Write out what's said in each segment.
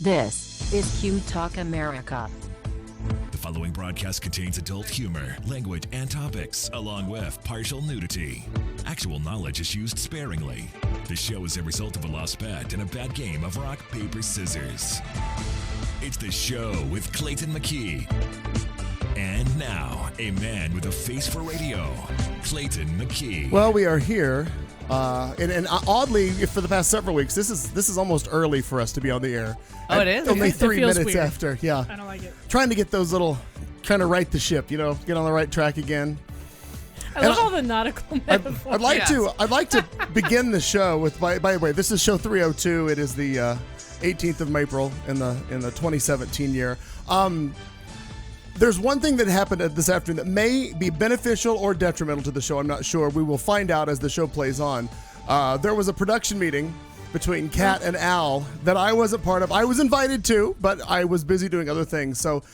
This is Q Talk America. The following broadcast contains adult humor, language, and topics, along with partial nudity. Actual knowledge is used sparingly. The show is a result of a lost bet and a bad game of rock, paper, scissors. It's The Show with Clayton McKee. And now, a man with a face for radio, Clayton McKee. Well, we are here, and oddly, for the past several weeks, this is almost early for us to be on the air. Oh, it is? Only It 3 feels minutes weird. after, yeah. I don't like it. Trying to get those trying to right the ship, get on the right track again. I love all the nautical metaphors. I'd like to begin the show with, by the way, this is show 302. It is the 18th of April in the 2017 year. There's one thing that happened this afternoon that may be beneficial or detrimental to the show. I'm not sure. We will find out as the show plays on. There was a production meeting between Kat and Al that I wasn't part of. I was invited to, but I was busy doing other things. So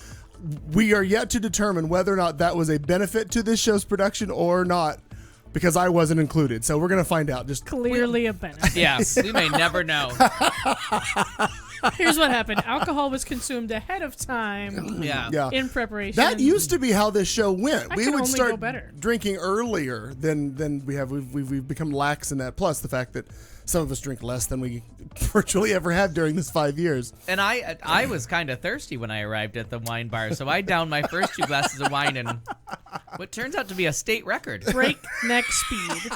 we are yet to determine whether or not that was a benefit to this show's production or not, because I wasn't included. So we're going to find out. Just Clearly a benefit. Yes, we may never know. Here's what happened. Alcohol was consumed ahead of time Yeah. in preparation. That used to be how this show went. That We could would only start go better. drinking earlier than we have. We've become lax in that. Plus the fact that some of us drink less than we virtually ever have during this 5 years. And I was kind of thirsty when I arrived at the wine bar, so I downed my first 2 glasses of wine in what turns out to be a state record. breakneck speed.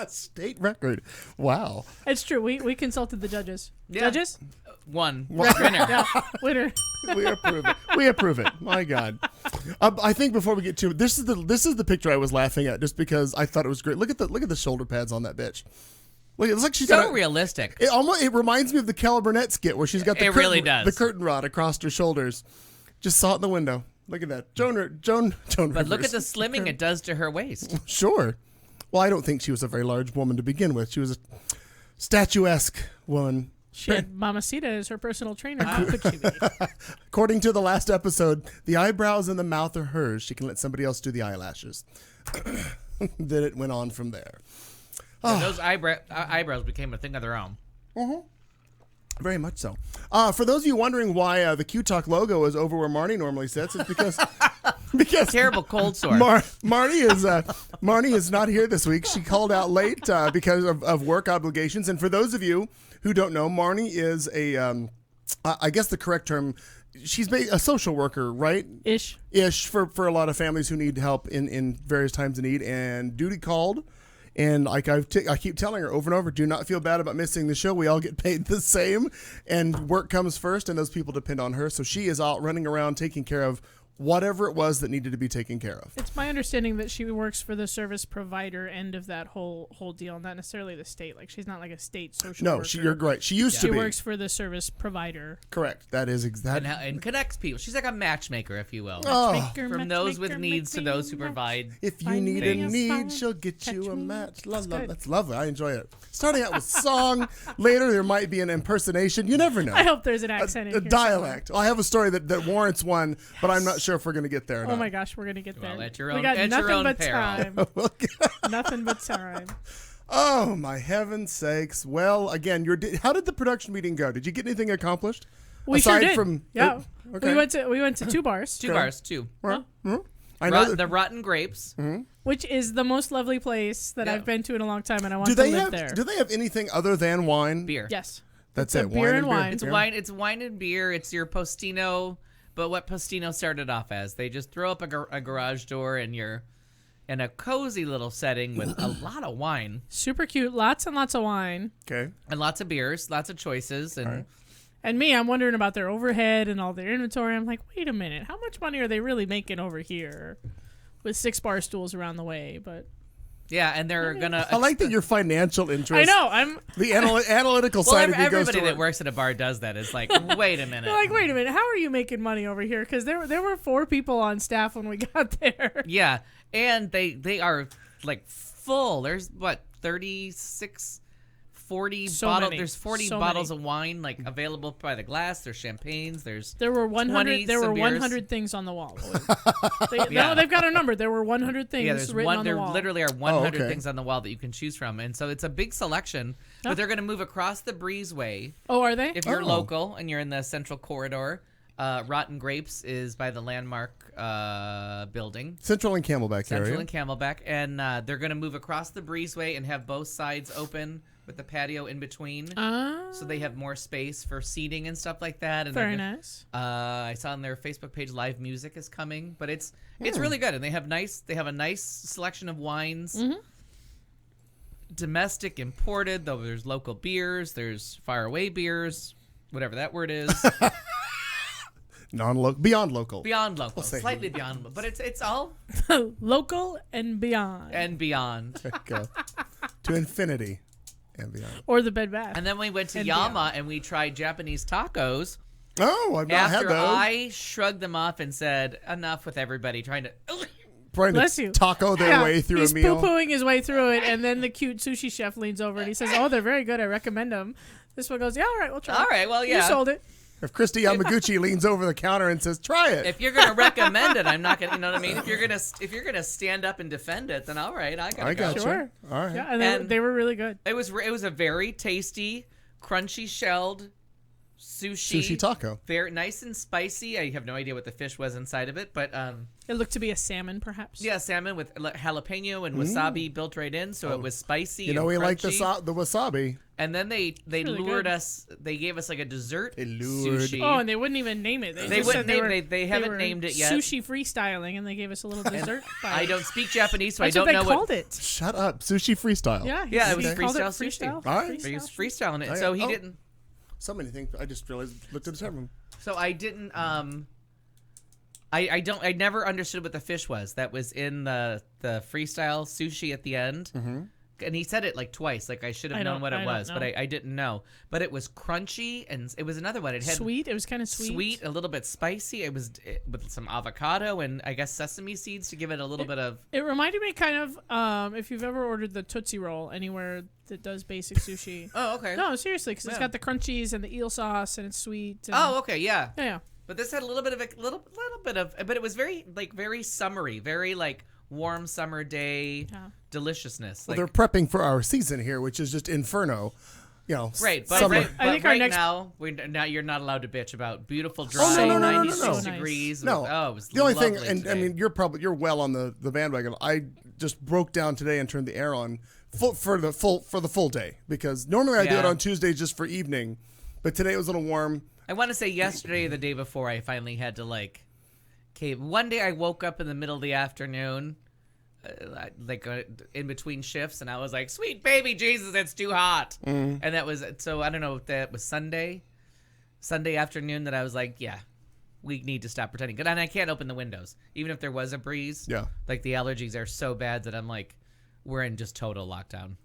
State record. Wow. It's true. We consulted the judges. Yeah. Judges? Winner. Yeah, winner. We approve it. We approve it. My God. I think before we get to this is the picture I was laughing at just because I thought it was great. Look at the shoulder pads on that bitch. Look, it looks like she's got So realistic. It reminds me of the Cal Burnett skit where she's got the It curtain, really does. the curtain rod across her shoulders. Just saw it in the window. Look at that. Joan But look Rivers. at the slimming it does to her waist. Sure. Well, I don't think she was a very large woman to begin with. She was a statuesque woman. She had Mamacita as her personal trainer. How could she be? According to the last episode, the eyebrows and the mouth are hers. She can let somebody else do the eyelashes. Then it went on from there. And those eyebrows became a thing of their own. Very much so. For those of you wondering why the Q Talk logo is over where Marnie normally sits, it's because Terrible cold sore. Marnie is not here this week. She called out late because of work obligations. And for those of you who don't know, Marnie is I guess the correct term, she's a social worker, right? Ish for a lot of families who need help in various times of need. And duty called. And like I keep telling her over and over, do not feel bad about missing the show. We all get paid the same, and work comes first, and those people depend on her. So she is out running around taking care of whatever it was that needed to be taken care of. It's my understanding that she works for the service provider end of that whole deal, not necessarily the state. Like, she's not like a state social worker. No, you're right. She used to She be. works for the service provider. Correct. That is exactly. And connects people. She's like a matchmaker, if you will. Oh. From those with needs to those who provide. If you Find need me a a need, song, she'll get catch you a me. match. That's good. That's lovely. I enjoy it. Starting out with song. Later, there might be an impersonation. You never know. I hope there's an accent in A here dialect. Well, I have a story that warrants one, but I'm not sure if we're going to get there or somewhere. Oh not. my gosh, we're gonna get there. Well, at your We own- got at your nothing own but peril. time. Nothing but time. Oh, my heaven's sakes. Well, again, how did the production meeting go? Did you get anything accomplished? We Aside sure did. from Yeah. okay. We went to 2 bars. 2 bars, 2. I know The Rotten Grapes. Which is the most lovely place that Yeah. I've been to in a long time, and I want do to they live have there. do they have anything other than wine? Beer. Yes. That's It's it. a beer and wine. It's wine. It's wine and beer. It's your Postino, but what Postino started off as. They just throw up a garage door, and you're in a cozy little setting with a lot of wine Super cute. Lots and lots of wine. Okay. and lots of beers, lots of choices, and And me, I'm wondering about their overhead and all their inventory. I'm like, wait a minute. How much money are they really making over here with 6 bar stools around the way? But yeah, and they're gonna. I like that your financial interest. I know. I'm The analytical Well, side of you goes everybody to that works at a bar does that. It's like, wait a minute. like, wait a minute. How are you making money over here? Because there were 4 people on staff when we got there. Yeah, and they are like full. There's what 36 40 So bottles. many. There's 40 So bottles many. of wine like available by the glass. There's champagnes. There's There were 100. There were some beers. 100 things on the wall. Yeah. No, they've got a number. There were 100 things yeah. There's written one. on the There wall. literally are 100 okay. things on the wall that you can choose from, and so it's a big selection. Oh. But they're going to move across the breezeway. Oh, are they? If you're Oh. local and you're in the central corridor, Rotten Grapes is by the Landmark building. Central and Camelback Central area. and Camelback, and they're going to move across the breezeway and have both sides open with the patio in between, so they have more space for seating and stuff like that. And Very they're nice. I saw on their Facebook page live music is coming, but it's really good, and they have a nice selection of wines, domestic, imported. Though there's local beers, there's faraway beers, whatever that word is. Non-local, beyond local. Beyond local, say- slightly beyond, but it's all Local and beyond. and beyond. There you go. To infinity and beyond. Or the Bed Bath. And then we went to And Yama beyond. and we tried Japanese tacos. Oh, I've not had After those. I shrugged them off and said, "Enough with everybody trying to." Trying Bless to you. taco their way through He's a meal. poo-pooing his way through it, and then the cute sushi chef leans over and he says, "Oh, they're very good. I recommend them." This one goes, "Yeah, all right, we'll try." All right, well, You yeah. sold it. If Christy Yamaguchi leans over the counter and says, "Try it," If you're gonna recommend it, I'm not gonna. You know what I mean? If you're gonna stand up and defend it, then all right, I I gotta got go. Sure. you. All right. Yeah, and, And- they were really good. It was a very tasty, crunchy shelled Sushi taco. Very nice and spicy. I have no idea what the fish was inside of it, but It looked to be a salmon, perhaps. yeah, salmon with jalapeno and wasabi built right in, so it was spicy. You know, and we like crunchy. the wasabi. And then they really lured good. us. They gave us like a dessert They lured- sushi. Oh, and they wouldn't even name it. They just wouldn't said they name were, it. They haven't were named it yet. Sushi freestyling, and they gave us a little dessert. I don't speak Japanese, so That's I what don't they know called what. it. Shut up, sushi freestyle. Yeah, Yeah, it was he called it freestyle sushi. freestyle. All right. They was Freestyle. freestyling it, Okay. so he Oh. didn't. So many things. I just realized. Looked at the seven. So I didn't. I never understood what the fish was that was in the freestyle sushi at the end. Mm-hmm. And he said it like twice. Like I should have known what it was, but I didn't know. But it was crunchy, and it was another one. It had Sweet. It was kind of sweet. sweet, a little bit spicy. It was with some avocado and I guess sesame seeds to give it a little bit of. It reminded me kind of if you've ever ordered the Tootsie Roll anywhere that does basic sushi. Oh, okay. No, seriously, because it's Yeah. got the crunchies and the eel sauce, and it's sweet. And, Oh, okay, yeah. yeah. But this had a little bit of little bit of, but it was very very summery, very like warm summer day Yeah. deliciousness. Well, Like, they're prepping for our season here, which is just inferno. You know, right, but summer. right, I but think our right next- now you're not allowed to bitch about beautiful dry Oh, no, no, no, no, 96 no, no. degrees. No, with, oh, it was the only thing, lovely and I today. mean, you're well on the bandwagon. I just broke down today and turned the air on for the full day because normally I do it Yeah. on Tuesdays just for evening, but today it was a little warm. I want to say yesterday, or the day before, I finally had to like cave. One day I woke up in the middle of the afternoon, in between shifts, and I was like, "Sweet baby Jesus, it's too hot." And that was so. I don't know if that was Sunday afternoon that I was like, "Yeah, we need to stop pretending." And I can't open the windows, even if there was a breeze. Yeah. like the allergies are so bad that I'm like, we're in just total lockdown.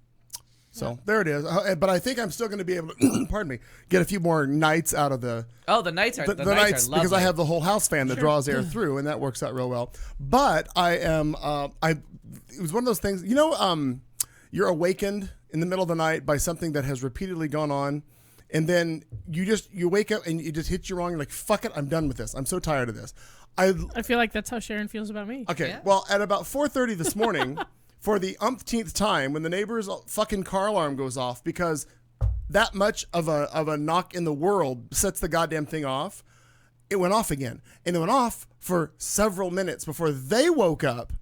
So there it is. But I think I'm still going to be able to, pardon me, get a few more nights out of the Oh, the nights are the the nights are lovely. because I have the whole house fan that draws air through, and that works out real well. But I am it was one of those things, you know, you're awakened in the middle of the night by something that has repeatedly gone on, and then you wake up and it just hits you wrong. You're like, fuck it, I'm done with this. I'm so tired of this. I feel like that's how Sharon feels about me. Okay, Yeah. well, at about 4:30 this morning, for the umpteenth time, when the neighbor's fucking car alarm goes off because that much of a knock in the world sets the goddamn thing off, it went off again. And it went off for several minutes before they woke up,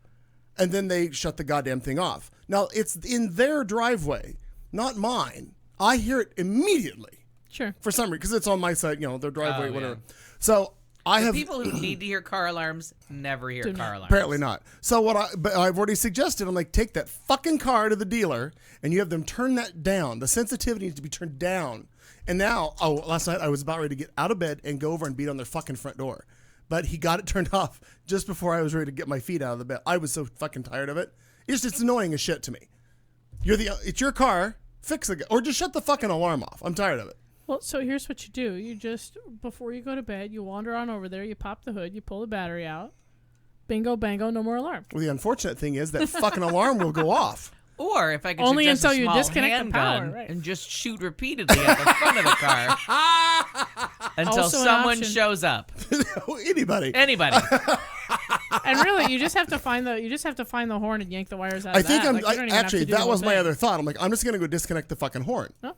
and then they shut the goddamn thing off. Now, it's in their driveway, not mine. I hear it immediately Sure. for some reason, because it's on my side, you know, their driveway, Oh, whatever. yeah. So I have... People who need to hear car alarms never hear Do car not. alarms. Apparently not. So but I've already suggested, I'm like, take that fucking car to the dealer and you have them turn that down. The sensitivity needs to be turned down. And now, last night I was about ready to get out of bed and go over and beat on their fucking front door. But he got it turned off just before I was ready to get my feet out of the bed. I was so fucking tired of it. It's annoying as shit to me. It's your car, fix it, or just shut the fucking alarm off. I'm tired of it. Well, so here's what you do. You just, before you go to bed, you wander on over there, you pop the hood, you pull the battery out. Bingo, bango, no more alarm. Well, the unfortunate thing is that fucking alarm will go off. Or if I could Only suggest a until you small disconnect the handgun power, right. and just shoot repeatedly at the front of the car until Also an someone option. shows up. Anybody. Anybody. And really, you just have to find the horn and yank the wires out. I of think that. Like, you don't even have actually to do the that whole was my thing. other thought. I'm like, I'm just gonna go disconnect the fucking horn. No,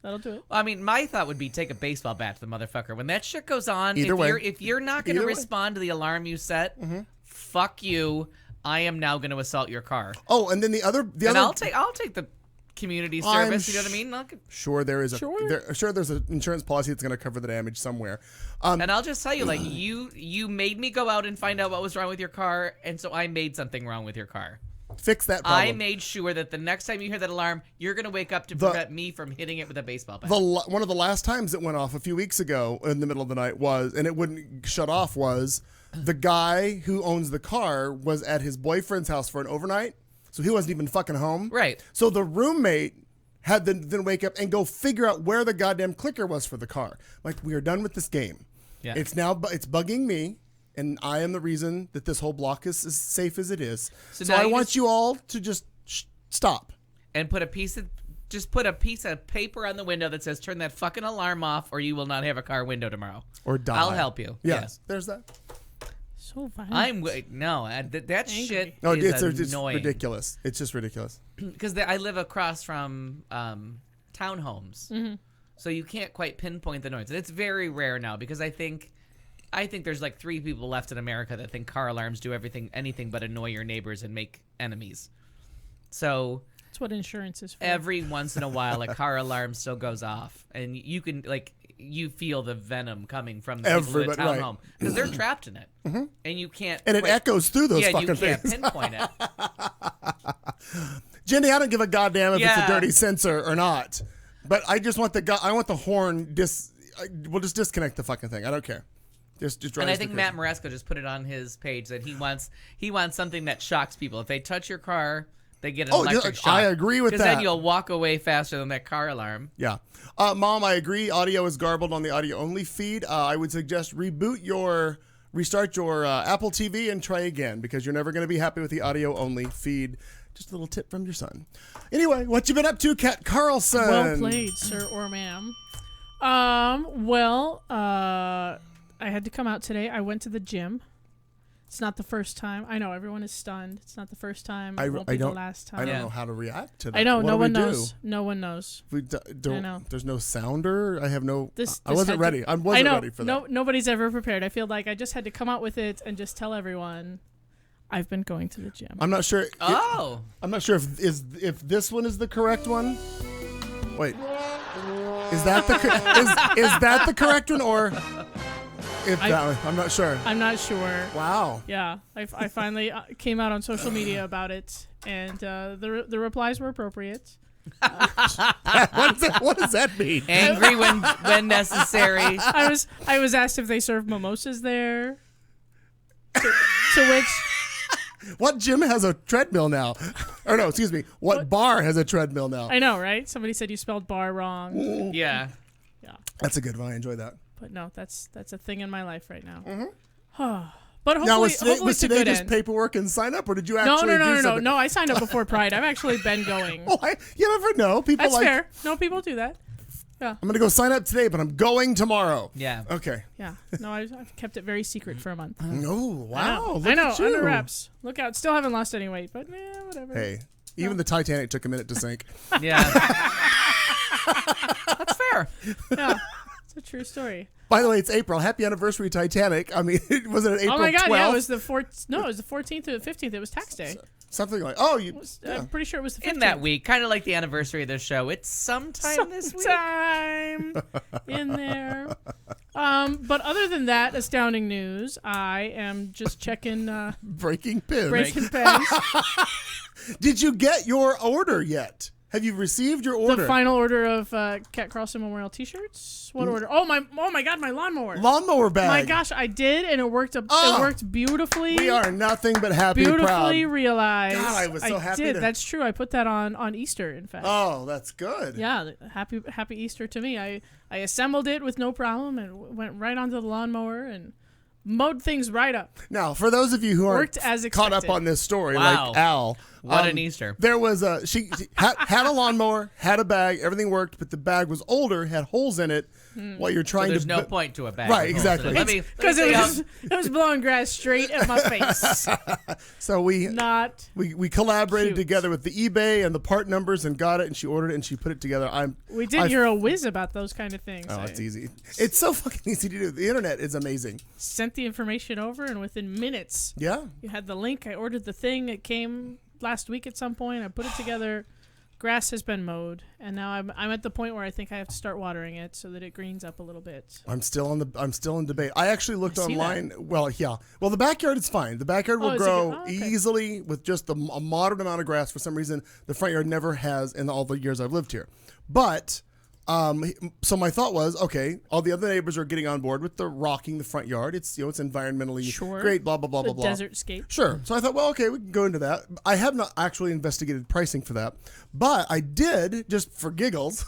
that'll do it. Well, I mean, my thought would be take a baseball bat to the motherfucker. When that shit goes on, Either way. if you're not going to Either way. respond to the alarm you set, fuck you. I am now going to assault your car. Oh, and then the other And I'll take the community service. You know what I mean? Sure, there is a Sure. there's an insurance policy that's going to cover the damage somewhere. And I'll just tell you, like you made me go out and find out what was wrong with your car, and so I made something wrong with your car. Fix that problem. I made sure that the next time you hear that alarm, you're going to wake up to prevent me from hitting it with a baseball bat. One of the last times it went off a few weeks ago in the middle of the night and it wouldn't shut off, was the guy who owns the car was at his boyfriend's house for an overnight, so he wasn't even fucking home. Right. So the roommate had to then wake up and go figure out where the goddamn clicker was for the car. Like, we are done with this game. Yeah. It's bugging me, and I am the reason that this whole block is as safe as it is. So now I you want just- you all to just stop. And put a piece of paper on the window that says turn that fucking alarm off or you will not have a car window tomorrow. Or die. I'll help you. Yes. There's that. So violent. That shit No, is it's annoying. ridiculous. It's just ridiculous. Because I live across from townhomes, so you can't quite pinpoint the noise, and it's very rare now because I think there's like 3 people left in America that think car alarms do anything but annoy your neighbors and make enemies. So That's what insurance is for. every once in a while, a car alarm still goes off, and you can you feel the venom coming from the people in the Everybody, right. townhome because they're trapped in it, and you can't. And it echoes through those Yeah, fucking you can't things. pinpoint it. Jenny, I don't give a goddamn if it's Yeah. a dirty sensor or not. But I just want the horn we'll just disconnect the fucking thing. I don't care. Just drives And I me think crazy. Matt Moresco just put it on his page that he wants something that shocks people. If they touch your car, they get an electric shock. I agree with that. Because then you'll walk away faster than that car alarm. Yeah. Mom, I agree. Audio is garbled on the audio-only feed. I would suggest restart your Apple TV and try again because you're never going to be happy with the audio-only feed. Just a little tip from your son. Anyway, what you been up to, Kat Carlson? Well played, sir or ma'am. I had to come out today. I went to the gym. It's not the first time. I know everyone is stunned. It's not the first time. It won't be the last time. I don't Yeah. know how to react to that. I know. What No do we one do? knows. No one knows. We don't. I know. There's no sounder. I have no. This I wasn't had to- ready. I wasn't ready for that. No, nobody's ever prepared. I feel like I just had to come out with it and just tell everyone I've been going to the gym. I'm not sure. Oh. I'm not sure if this one is the correct one. Wait, is that is that the correct one or if that one? I'm not sure. I'm not sure. Wow. Yeah, I finally came out on social media about it, and the replies were appropriate. What does that mean? Angry when necessary. I was asked if they serve mimosas there. To which What gym has a treadmill now? Or no, excuse me. What bar has a treadmill now? I know, right? Somebody said you spelled bar wrong. Yeah. Yeah, That's a good one. I enjoy that. but no, that's a thing in my life right now. But hopefully, Now, was hopefully it's a today good just end. paperwork and sign up, or did you No, actually do no. something? No, I signed up before Pride. I've actually been going. Oh, you never know. People That's like. fair. No, people do that. Yeah, I'm gonna go sign up today, but I'm going tomorrow. Yeah. Okay. yeah. No, I've kept it very secret for a month. Oh wow! I know, Look at you. under wraps. Look out. Still haven't lost any weight, but whatever. Hey, even the Titanic took a minute to sink. Yeah. That's fair. Yeah, it's a true story. By the way, it's April. Happy anniversary, Titanic. I mean, was it April 12th? Oh my God! Yeah, it was the 14th. No, it was the 14th or the 15th. It was tax day. Something like. Oh, you. Yeah. I'm pretty sure it was the 15th. In that week, kind of like the anniversary of the show. It's sometime this week. Sometime in there. But other than that, astounding news. I am just checking Breaking pins. breaking pens. Did you get your order yet? Have you received your order? The final order of Kat Carlson Memorial T-shirts. What order? Oh my God, my lawnmower. Lawnmower bag. My gosh, I did, and it worked. It worked beautifully. We are nothing but happy, beautifully proud. realized. God, I was so happy did. to- That's true. I put that on Easter, in fact. Oh, that's good. Yeah, happy Easter to me. I assembled it with no problem and went right onto the lawnmower and mowed things right up. Now, for those of you who aren't Worked as caught up expected. on this story, Wow. like Al, What an Easter. There was she had a lawnmower, had a bag, everything worked, but the bag was older, had holes in it. While you're So trying there's to no point to a bag. Right, exactly. Because it was blowing grass straight at my face. So we Not. collaborated Cute. together with the eBay and the part numbers and got it, and she ordered it and she put it together. We did. You're a whiz about those kind of things. Oh, I it's easy. It's so fucking easy to do. The internet is amazing. sent the information over, and within minutes, Yeah. you had the link. I ordered the thing. It came last week at some point. I put it together. Grass has been mowed, and now I'm at the point where I think I have to start watering it so that it greens up a little bit. I'm still in debate. I actually looked I see online. Well, yeah. Well, the backyard is fine. The backyard will is it grow good? Oh, okay. easily with just a moderate amount of grass. For some reason, the front yard never has in all the years I've lived here. But so my thought was, okay, all the other neighbors are getting on board with the rocking the front yard. It's it's environmentally Sure. great. Blah blah blah The blah blah. desert scape. Sure. So I thought, well, okay, we can go into that. I have not actually investigated pricing for that, but I did just for giggles.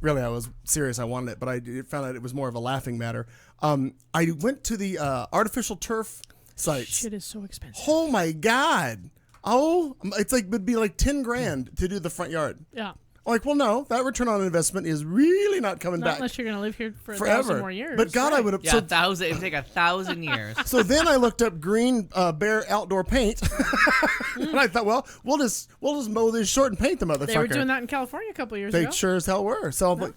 Really, I was serious. I wanted it, but I found out it was more of a laughing matter. I went to the artificial turf sites. Shit is so expensive. Oh my god! Oh, it's like would be like $10,000 to do the front yard. Yeah. I'm like, well, no, that return on investment is really not coming Not back unless you're going to live here for forever. 1,000 more years. But God, I Right. would have. Yeah, it would take 1,000 years. So then I looked up green Bear outdoor paint, and I thought, well, we'll just mow this short and paint the motherfucker. They were doing that in California a couple years They ago. sure as hell were. So,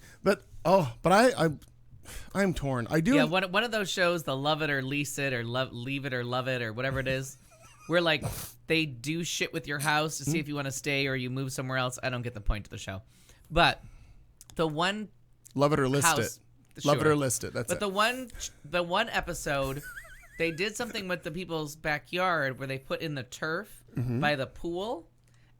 I'm torn. I do. Yeah, one of those shows, the Love It or Lease It or Leave It or Love It or whatever it is, where like they do shit with your house to see if you want to stay or you move somewhere else. I don't get the point of the show. But the one Love it or list house, it. Love it sure. or list it. That's But it. the one episode, they did something with the people's backyard where they put in the turf by the pool,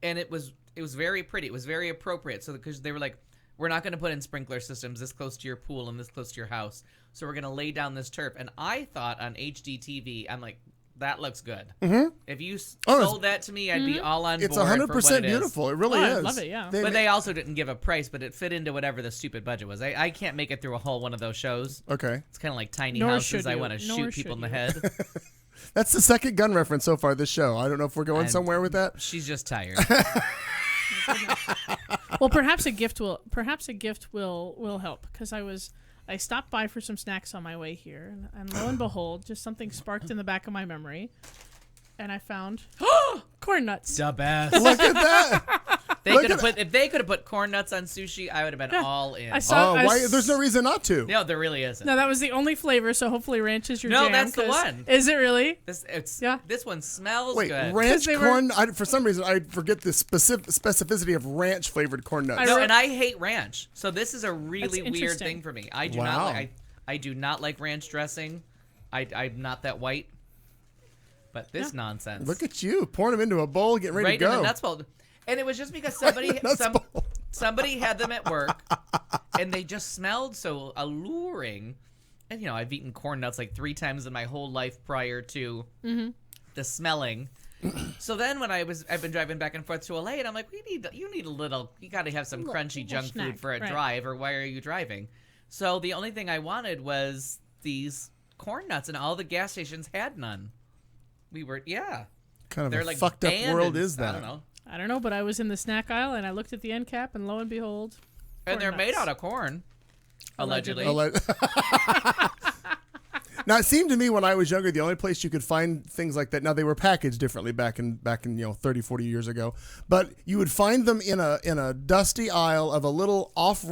and it was very pretty. It was very appropriate. So because they were like, we're not going to put in sprinkler systems this close to your pool and this close to your house, so we're going to lay down this turf. And I thought on HDTV, I'm like, that looks good. Mm-hmm. If you sold that to me, I'd be all on It's board. 100% It is. beautiful. It really Oh, I is. love it, yeah. But they also didn't give a price, but it fit into whatever the stupid budget was. I can't make it through a whole one of those shows. Okay. It's kind of like tiny Nor houses. should I you. want to Nor shoot people in should the you. head. That's the second gun reference so far this show. I don't know if we're going I'm- somewhere with that. She's just tired. Well, perhaps a gift will help, because I stopped by for some snacks on my way here, and lo and behold, just something sparked in the back of my memory, and I found corn nuts. The best. Look at that. If they could have put corn nuts on sushi, I would have been all in. I saw. Oh, why? There's no reason not to. No, there really isn't. No, that was the only flavor, so hopefully ranch is your No, jam. that's the 'cause- one. Is it really? Yeah. This one smells Wait, good. ranch they were- corn? For some reason, I forget the specificity of ranch flavored corn nuts. No, and I hate ranch, so this is a really That's weird interesting. thing for me. I do Wow. not like. I do not like ranch dressing. I'm not that white. But this nonsense. Look at you pouring them into a bowl, getting ready right to go. in the nuts bowl. And it was just because somebody had them at work, and they just smelled so alluring. And I've eaten corn nuts like 3 times in my whole life prior to the smelling. So then when I've been driving back and forth to LA, and I'm like, you need a little, you got to have some crunchy junk snack, food for a right. drive, or why are you driving? So the only thing I wanted was these corn nuts, and all the gas stations had none. Kind of They're a like fucked up banned world and- is that? I don't know. I don't know, but I was in the snack aisle and I looked at the end cap, and lo and behold, And they're corn made nuts. out of corn, allegedly. Now it seemed to me when I was younger, the only place you could find things like that. Now they were packaged differently back in 30, 40 years ago, but you would find them in a dusty aisle of a little off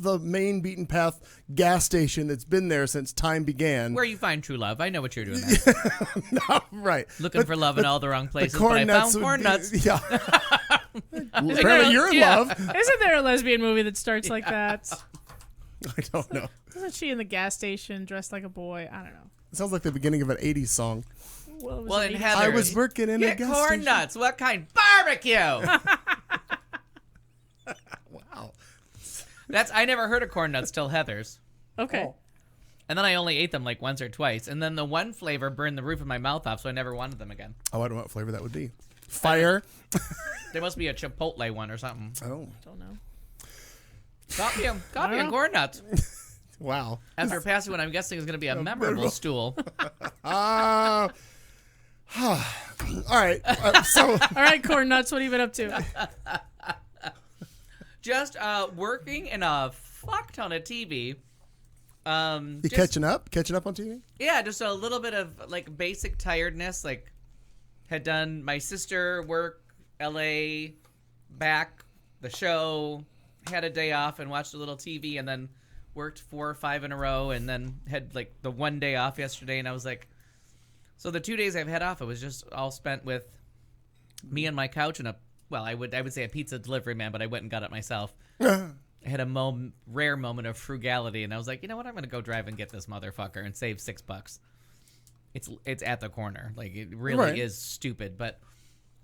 the main beaten path gas station that's been there since time began. Where you find true love. I know what you're doing there. Right, Looking for love in all the wrong places, the corn but I nuts found corn would be- nuts. Yeah. Apparently you're in Yeah. love. Isn't there a lesbian movie that starts like that? I don't know. Isn't she in the gas station dressed like a boy? I don't know. It sounds like the beginning of an 80s song. Well, it was Well, an in 80s Heather, I was working in a Get gas corn station. nuts. What kind? Barbecue. Wow. I never heard of corn nuts till Heather's. Okay. Oh. And then I only ate them like once or twice. And then the one flavor burned the roof of my mouth off, so I never wanted them again. Oh, I don't know what flavor that would be. Fire. There must be a Chipotle one or something. Oh, Don't know. Coffee and know. corn nuts. wow. After passing what I'm guessing is going to be a memorable stool. All right. So All right, Corn Nuts, what have you been up to? Just working in a fuck ton of TV. you Just- catching up on TV? Yeah, just a little bit of like basic tiredness. Like, had done my sister work, LA, back, the show, had a day off and watched a little TV, and then worked 4 or 5 in a row, and then had like the one day off yesterday. And I was like, so the 2 days I've had off, it was just all spent with me and my couch and I would say a pizza delivery man, but I went and got it myself. I had a rare moment of frugality, and I was like, you know what? I'm gonna go drive and get this motherfucker and save $6. It's at the corner. Like, it really Right. is stupid, but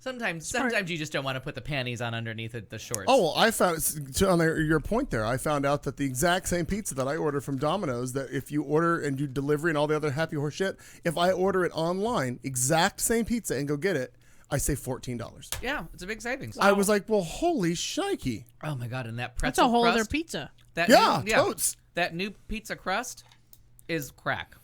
sometimes you just don't want to put the panties on underneath the shorts. Oh, well, I found on your point there. I found out that the exact same pizza that I ordered from Domino's, that if you order and do delivery and all the other happy horse shit, if I order it online, exact same pizza and go get it, I save $14. Yeah, it's a big savings. I was like, well, holy shnikey. Oh my god, and that That's pretzel a whole crust, other pizza. That Yeah, new, totes. That new pizza crust is crack.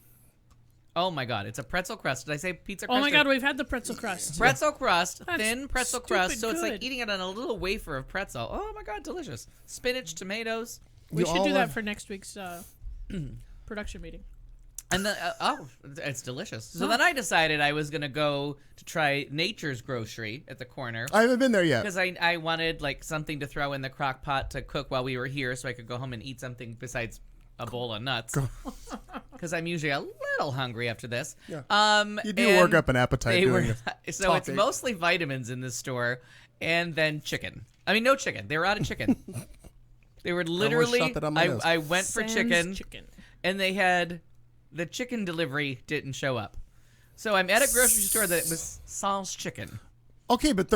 Oh my god, it's a pretzel crust. Did I say pizza crust? Oh my or- God, we've had the pretzel crust. Pretzel crust, That's thin pretzel stupid crust. So it's like good. eating it on a little wafer of pretzel. Oh my god, delicious. Spinach, tomatoes, We You should all do that love- for next week's production meeting. and then it's delicious. So then I decided I was gonna go to try Nature's Grocery at the corner. I haven't been there yet. Because I wanted like something to throw in the crock pot to cook while we were here, so I could go home and eat something besides a bowl of nuts. Because I'm usually a little hungry after this. Yeah. You do and work up an appetite they doing were, this. so it's talking. mostly vitamins in this store, and then chicken. I mean, no chicken. They were out of chicken. They were literally. shot that on my nose. I went for Sans chicken, and they had the chicken delivery didn't show up. So I'm at a grocery store that was sans chicken. Okay, but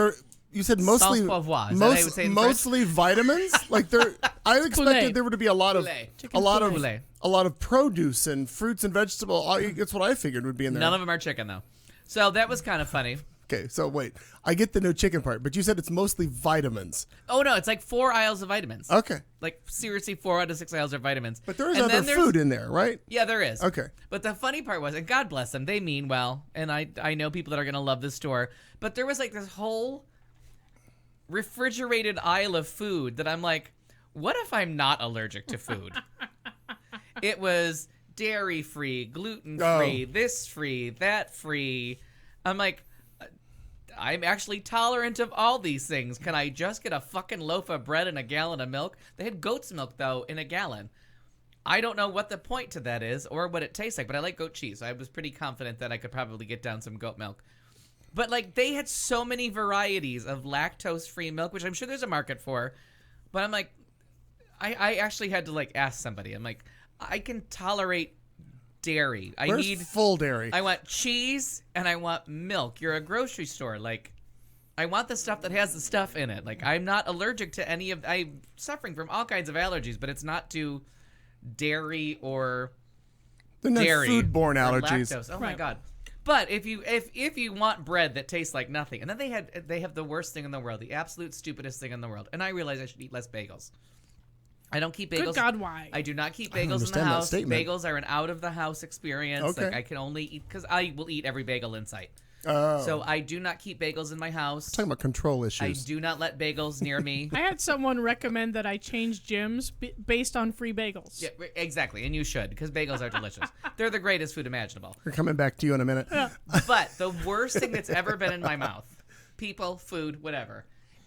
you said mostly Sans poivroise. Is that how you would say it in French? mostly vitamins. Like I expected Poulet. there would be a lot of Poulet. a lot of poulet. a lot of produce and fruits and vegetables. That's what I figured would be in there. None of them are chicken though. So that was kind of funny. Okay, so wait, I get the no chicken part, but you said it's mostly vitamins. Oh no, it's like 4 aisles of vitamins. Okay, Like seriously, 4 out of 6 aisles are vitamins. but there is And other then there's- food in there, right? Yeah, there is. Okay. But the funny part was, and God bless them, they mean well, and I know people that are gonna love this store. But there was like this whole refrigerated aisle of food that I'm like, what if I'm not allergic to food? It was dairy free, gluten free, this free, that free. I'm like, I'm actually tolerant of all these things. Can I just get a fucking loaf of bread and a gallon of milk? They had goat's milk, though, in a gallon. I don't know what the point to that is or what it tastes like, but I like goat cheese. I was pretty confident that I could probably get down some goat milk. But, like, they had so many varieties of lactose-free milk, which I'm sure there's a market for. But I'm like, I actually had to, like, ask somebody. I'm like, I can tolerate dairy. Where's full dairy? I want cheese and I want milk. You're a grocery store. Like, I want the stuff that has the stuff in it. Like, I'm not allergic to any of. I'm suffering from all kinds of allergies, but it's not to dairy or They're not dairy foodborne or allergies. lactose. Oh my Right. god! But if you want bread that tastes like nothing, and then they have the worst thing in the world, the absolute stupidest thing in the world, and I realize I should eat less bagels. I don't keep bagels. Good God, why? I do not keep I don't bagels in the understand that house. statement. Bagels are an out of the house experience. Okay. Like I can only eat because I will eat every bagel in sight. Oh, So I do not keep bagels in my house. talking about control I issues. do not let bagels near me. I had someone recommend that I change gyms based on free bagels. Yeah, exactly, and you should because bagels are delicious. They're the greatest food imaginable. We're coming back to you in a minute. But the worst thing that's ever been in my mouth, people, food, whatever,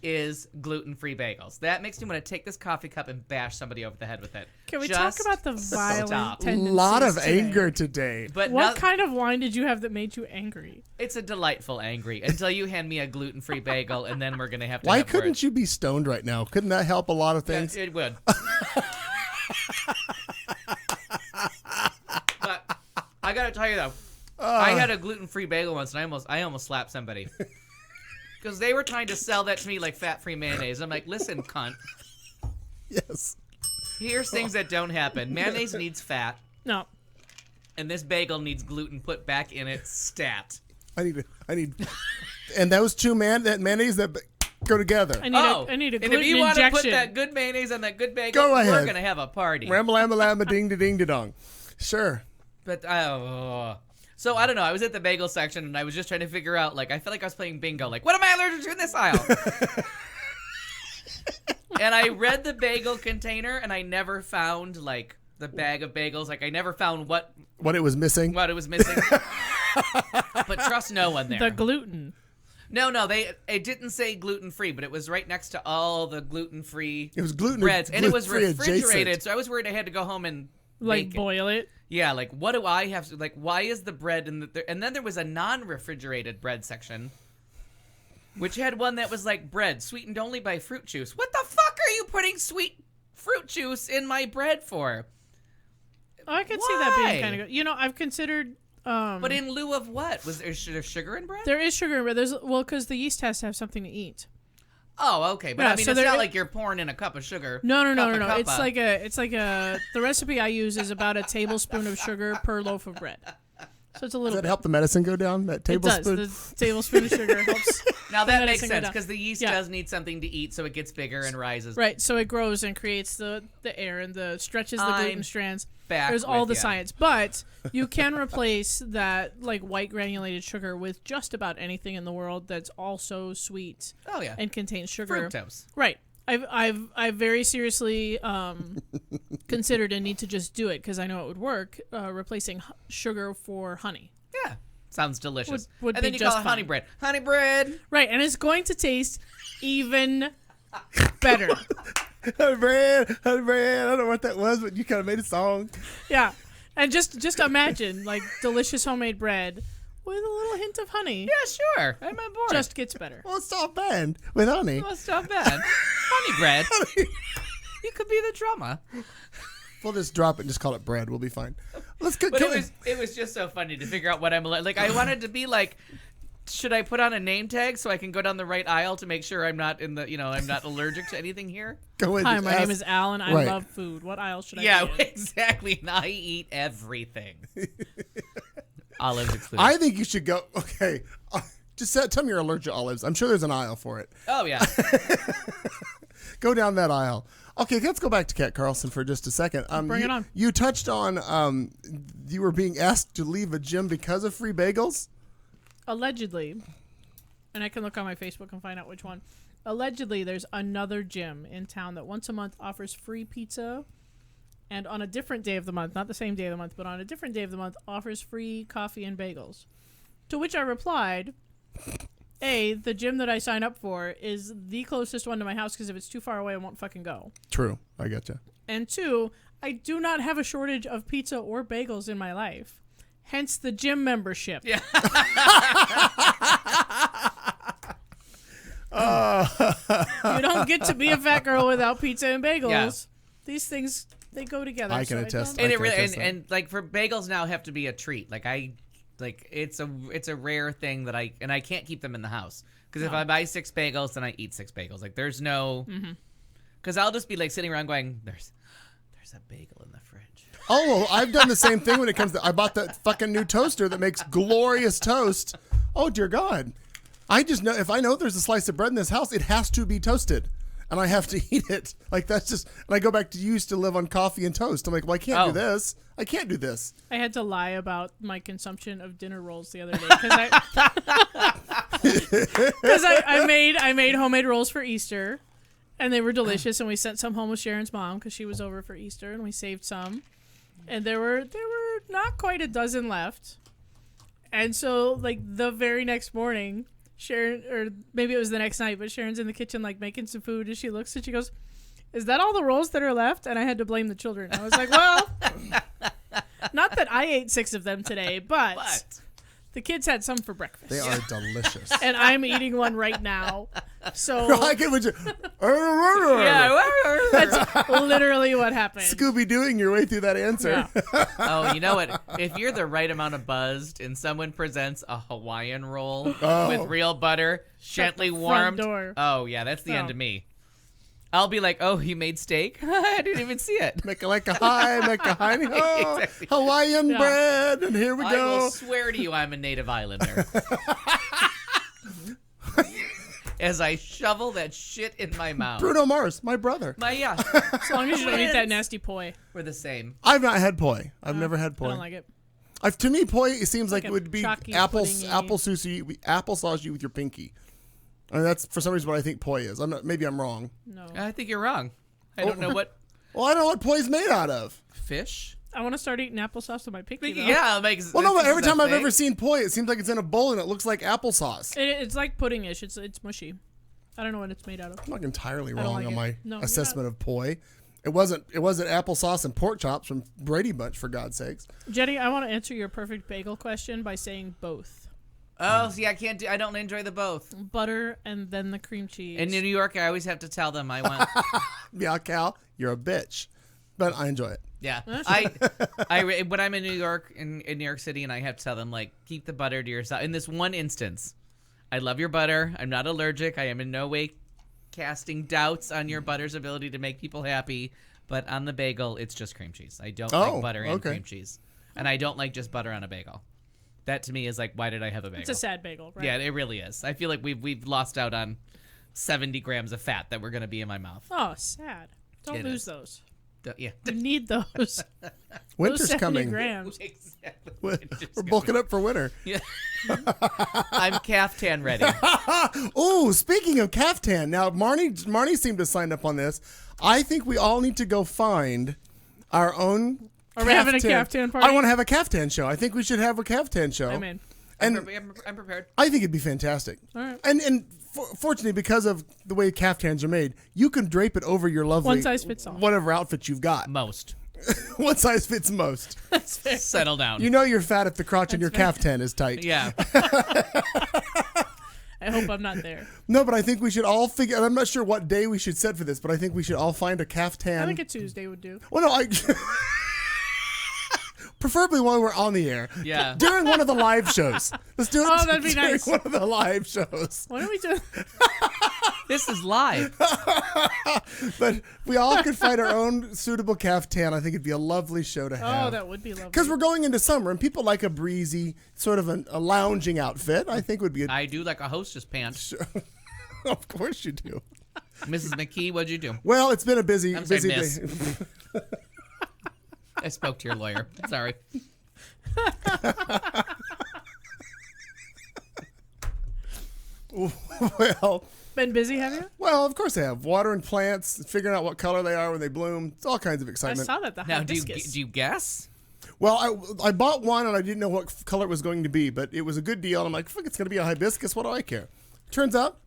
is gluten-free bagels. That makes me want to take this coffee cup and bash somebody over the head with it. Can we Just talk about the violent stop. A tendencies lot of today? anger today. But What now, kind of wine did you have that made you angry? it's a delightful angry until you hand me a gluten-free bagel, and then we're gonna have to. Why have couldn't words. you be stoned right now? Couldn't that help a lot of Yeah, things? it would. But I gotta tell you though, I had a gluten-free bagel once, and I almost slapped somebody because they were trying to sell that to me like fat-free mayonnaise. I'm like, listen, cunt. Yes. Here's things that don't happen. Mayonnaise needs fat, No. and this bagel needs gluten put back in it. Stat. I need, and those two that mayonnaise that go together. I need I need a and gluten if you want to injection. put that good mayonnaise on that good bagel, Go we're ahead. gonna have a party. Ramble, lamba, lamba, ding, da, ding, da, dong. Sure. But So I don't know. I was at the bagel section and I was just trying to figure out. Like, I felt like I was playing bingo. Like, what am I allergic to in this aisle? And I read the bagel container and I never found like the bag of bagels. Like, I never found what it was missing. it was missing. But trust no one there. The gluten. No, it didn't say gluten free, but it was right next to all the gluten free. It was gluten breads, and it was gluten-free refrigerated. adjacent. So I was worried I had to go home and Like, bake it. boil it. Yeah, like what do I have to like? Why is the bread in the? And then there was a non-refrigerated bread section, which had one that was like bread sweetened only by fruit juice. What the fuck are you putting sweet fruit juice in my bread for? Oh, I could see that Why? being kind of good. You know, I've considered. But in lieu of what? Was there sugar in bread? There is sugar in bread. Because the yeast has to have something to eat. Oh, okay. But Yeah, I mean, so it's there not is- like you're pouring in a cup of sugar. No. Cuppa. It's like a. The recipe I use is about a tablespoon of sugar per loaf of bread. So it's a Does little. that help the medicine go down? That It does. tablespoon? The tablespoon of sugar helps. Now that Let makes it go sense down. because the yeast Yeah. does need something to eat, so it gets bigger and rises. Right, so it grows and creates the air and stretches the gluten I'm strands. back There's all with the ya. science, but you can replace that like white granulated sugar with just about anything in the world that's also sweet Oh yeah. and contains sugar. Fructose. Right. I've very seriously considered and need to just do it because I know it would work. Replacing sugar for honey. Yeah. Sounds delicious. Would and then be you call just it honey fine. bread. Honey bread. Right, and it's going to taste even better. Honey bread. I don't know what that was, but you kind of made a song. Yeah, and just imagine like delicious homemade bread with a little hint of honey. Yeah, sure. I'm on board. Just gets better. Well, it's not bad with honey. Well, it's not bad. Honey bread. You could be the drummer. We'll just drop it and just call it bread. We'll be fine. Let's go. But it was just so funny to figure out what I'm like. I wanted to be like, should I put on a name tag so I can go down the right aisle to make sure I'm not I'm not allergic to anything here? Go ahead. Hi, just my name ask- is Alan. I Right. love food. What aisle should I Yeah, be in? exactly. And I eat everything. Olives excluded. I think you should go. Okay. Just tell me you're allergic to olives. I'm sure there's an aisle for it. Oh yeah. Go down that aisle. Okay, let's go back to Kat Carlson for just a second. Bring it on. You touched on you were being asked to leave a gym because of free bagels. Allegedly, and I can look on my Facebook and find out which one. Allegedly, there's another gym in town that once a month offers free pizza, and on a different day of the month, not the same day of the month, but on a different day of the month, offers free coffee and bagels. To which I replied, A, the gym that I sign up for is the closest one to my house because if it's too far away, I won't fucking go. True, I gotcha. And 2, I do not have a shortage of pizza or bagels in my life. Hence the gym membership. Yeah. You don't get to be a fat girl without pizza and bagels. Yeah. These things, they go together. I can so attest. don't- And I it can really attest that. and like for bagels now have to be a treat. It's a rare thing that I can't keep them in the house because if I buy 6 bagels then I eat 6 bagels. Like there's no because I'll just be like sitting around going there's a bagel in the fridge. Oh, well, I've done the same thing when it comes to. I bought that fucking new toaster that makes glorious toast. Oh dear God, I just know if I know there's a slice of bread in this house, it has to be toasted, and I have to eat it. Like that's just. And I go back to you used to live on coffee and toast. I'm like, well, I can't Oh. do this. I can't do this. I had to lie about my consumption of dinner rolls the other day because I made homemade rolls for Easter, and they were delicious. And we sent some home with Sharon's mom because she was over for Easter, and we saved some. And there were not quite a dozen left. And so like the very next morning, Sharon, or maybe it was the next night, but Sharon's in the kitchen like making some food, and she looks and she goes, "Is that all the rolls that are left?" And I had to blame the children. I was like, well, not that I ate 6 of them today, but the kids had some for breakfast. They are delicious. And I'm eating one right now. So I can Scooby that's literally what happened. Dooing your way through that answer. Yeah. Oh, you know what? If you're the right amount of buzzed and someone presents a Hawaiian roll with real butter, gently front warmed. door. Oh yeah, that's the end Oh. of me. I'll be like, oh, you made steak? I didn't even see it. Make a honey ho, Exactly. Hawaiian Yeah. bread, and here we I go. will swear to you I'm a native islander. As I shovel that shit in my mouth. Bruno Mars, my brother. Yeah, As long as you don't eat that nasty poi. we're the same. I've not had poi. I've never had I poi. don't like it. To me, poi it seems like Like it a would be chalky, puddingy. applesauce you with your pinky. I mean, that's for some reason what I think poi is. Maybe I'm wrong. No. I think you're wrong. I don't know what Well, I don't know what poi's made out of. fish. I want to start eating applesauce with my pinky. Though. Yeah, it makes. Well, no, this but every is a time I've thing. ever seen poi, it seems like it's in a bowl and it looks like applesauce. It's like puddingish. It's mushy. I don't know what it's made out of. I'm not entirely don't wrong like on it. my No, you're assessment of poi. It wasn't applesauce and pork chops from Brady Bunch, for God's sakes. Jenny, I want to answer your perfect bagel question by saying both. Oh, see, I don't enjoy the both. Butter and then the cream cheese. In New York, I always have to tell them I want. Yeah, Cal, you're a bitch, but I enjoy it. Yeah, That's when I'm in New York, in New York City, and I have to tell them like, keep the butter to yourself. In this one instance, I love your butter. I'm not allergic. I am in no way casting doubts on your butter's ability to make people happy. But on the bagel, it's just cream cheese. I don't like butter and okay. cream cheese, and I don't like just butter on a bagel. That to me is like, why did I have a bagel? It's a sad bagel, right? Yeah, it really is. I feel like we've lost out on 70 grams of fat that were going to be in my mouth. Oh, sad. Don't It lose is. those. Yeah. You need those. Winter's those 70 coming. Grams. Exactly. We're bulking up for winter. Yeah. I'm caftan ready. Oh, speaking of caftan, now Marnie seemed to sign up on this. I think we all need to go find our own. Are we having a caftan party? I want to have a caftan show. I think we should have a caftan show. I'm in. And I'm prepared. I think it'd be fantastic. All right. And fortunately, because of the way caftans are made, you can drape it over your lovely One size fits all. whatever outfit you've got. Most. One size fits most. That's fair. Settle down. You know you're fat if the crotch in your caftan is tight. Yeah. I hope I'm not there. No, but I think we should all figure. I'm not sure what day we should set for this, but I think we should all find a caftan. I think a Tuesday would do. Well, no, preferably while we're on the air. Yeah. During one of the live shows. Let's do it. Oh, that'd be during nice. one of the live shows. Why don't we do? This is live. But we all could find our own suitable caftan. I think it'd be a lovely show to have. Oh, that would be lovely. Because we're going into summer and people like a breezy, sort of a lounging outfit. I think would be a. I do like a hostess pants. Of course you do. Mrs. McKee, what'd you do? Well, it's been a busy, I'm sorry, busy miss. day. I spoke to your lawyer. Sorry. Well, Been busy, have you? of course I have. Watering plants, figuring out what color they are when they bloom. It's all kinds of I excitement. saw that. The Now, hibiscus. do you guess? Well, I bought one and I didn't know what color it was going to be, but it was a good deal. And I'm like, fuck, it's going to be a hibiscus. What do I care? Turns out,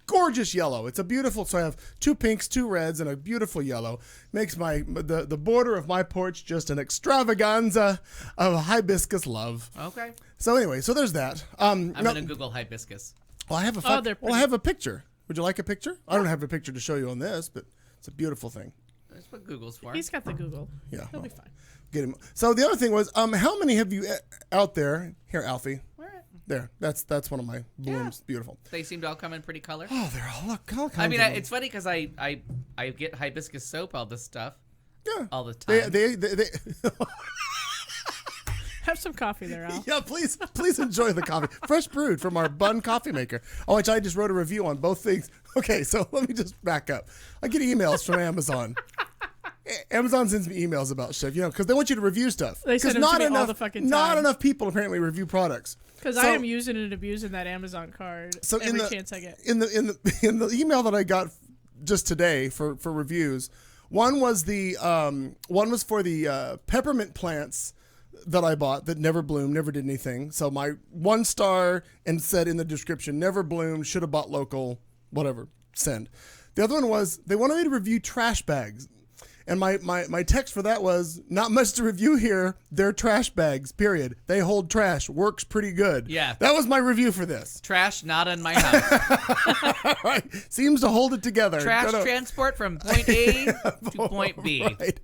gorgeous yellow. It's a beautiful. So I have 2 pinks, 2 reds, and a beautiful yellow. Makes the border of my porch just an extravaganza of hibiscus love. Okay. So anyway, so there's that. I'm going to Google hibiscus. Well, I have a they're I have a picture. Would you like a picture? I don't have a picture to show you on this, but it's a beautiful thing. That's what Google's for. He's got the Google. Yeah. He'll be fine. Get him. So the other thing was, how many have you out there? Here, Alfie. Where? There. That's one of my blooms. Beautiful. They seem to all come in pretty color. Oh, they're all kinds I mean, of them. it's funny because I get hibiscus soap, all this stuff, Yeah. all the time. They Have some coffee there, Al. yeah, please enjoy the coffee. Fresh brewed from our Bun coffee maker. Oh, which I just wrote a review on both things. Okay, so let me just back up. I get emails from Amazon. Amazon sends me emails about stuff, because they want you to review stuff. They send 'Cause them to me all the fucking Not time. enough people apparently review products. Because I am using and abusing that Amazon card So every chance I get. in the email that I got just today for reviews, one was for the peppermint plants that I bought that never bloomed, never did anything. So my 1 star and said in the description, never bloomed, should have bought local, whatever, send. The other one was they wanted me to review trash bags. And my text for that was, not much to review here. They're trash bags, period. They hold trash. Works pretty good. Yeah. That was my review for this. Trash not in my house. Right. Seems to hold it together. Trash Don't know. transport from point A to point B. Right.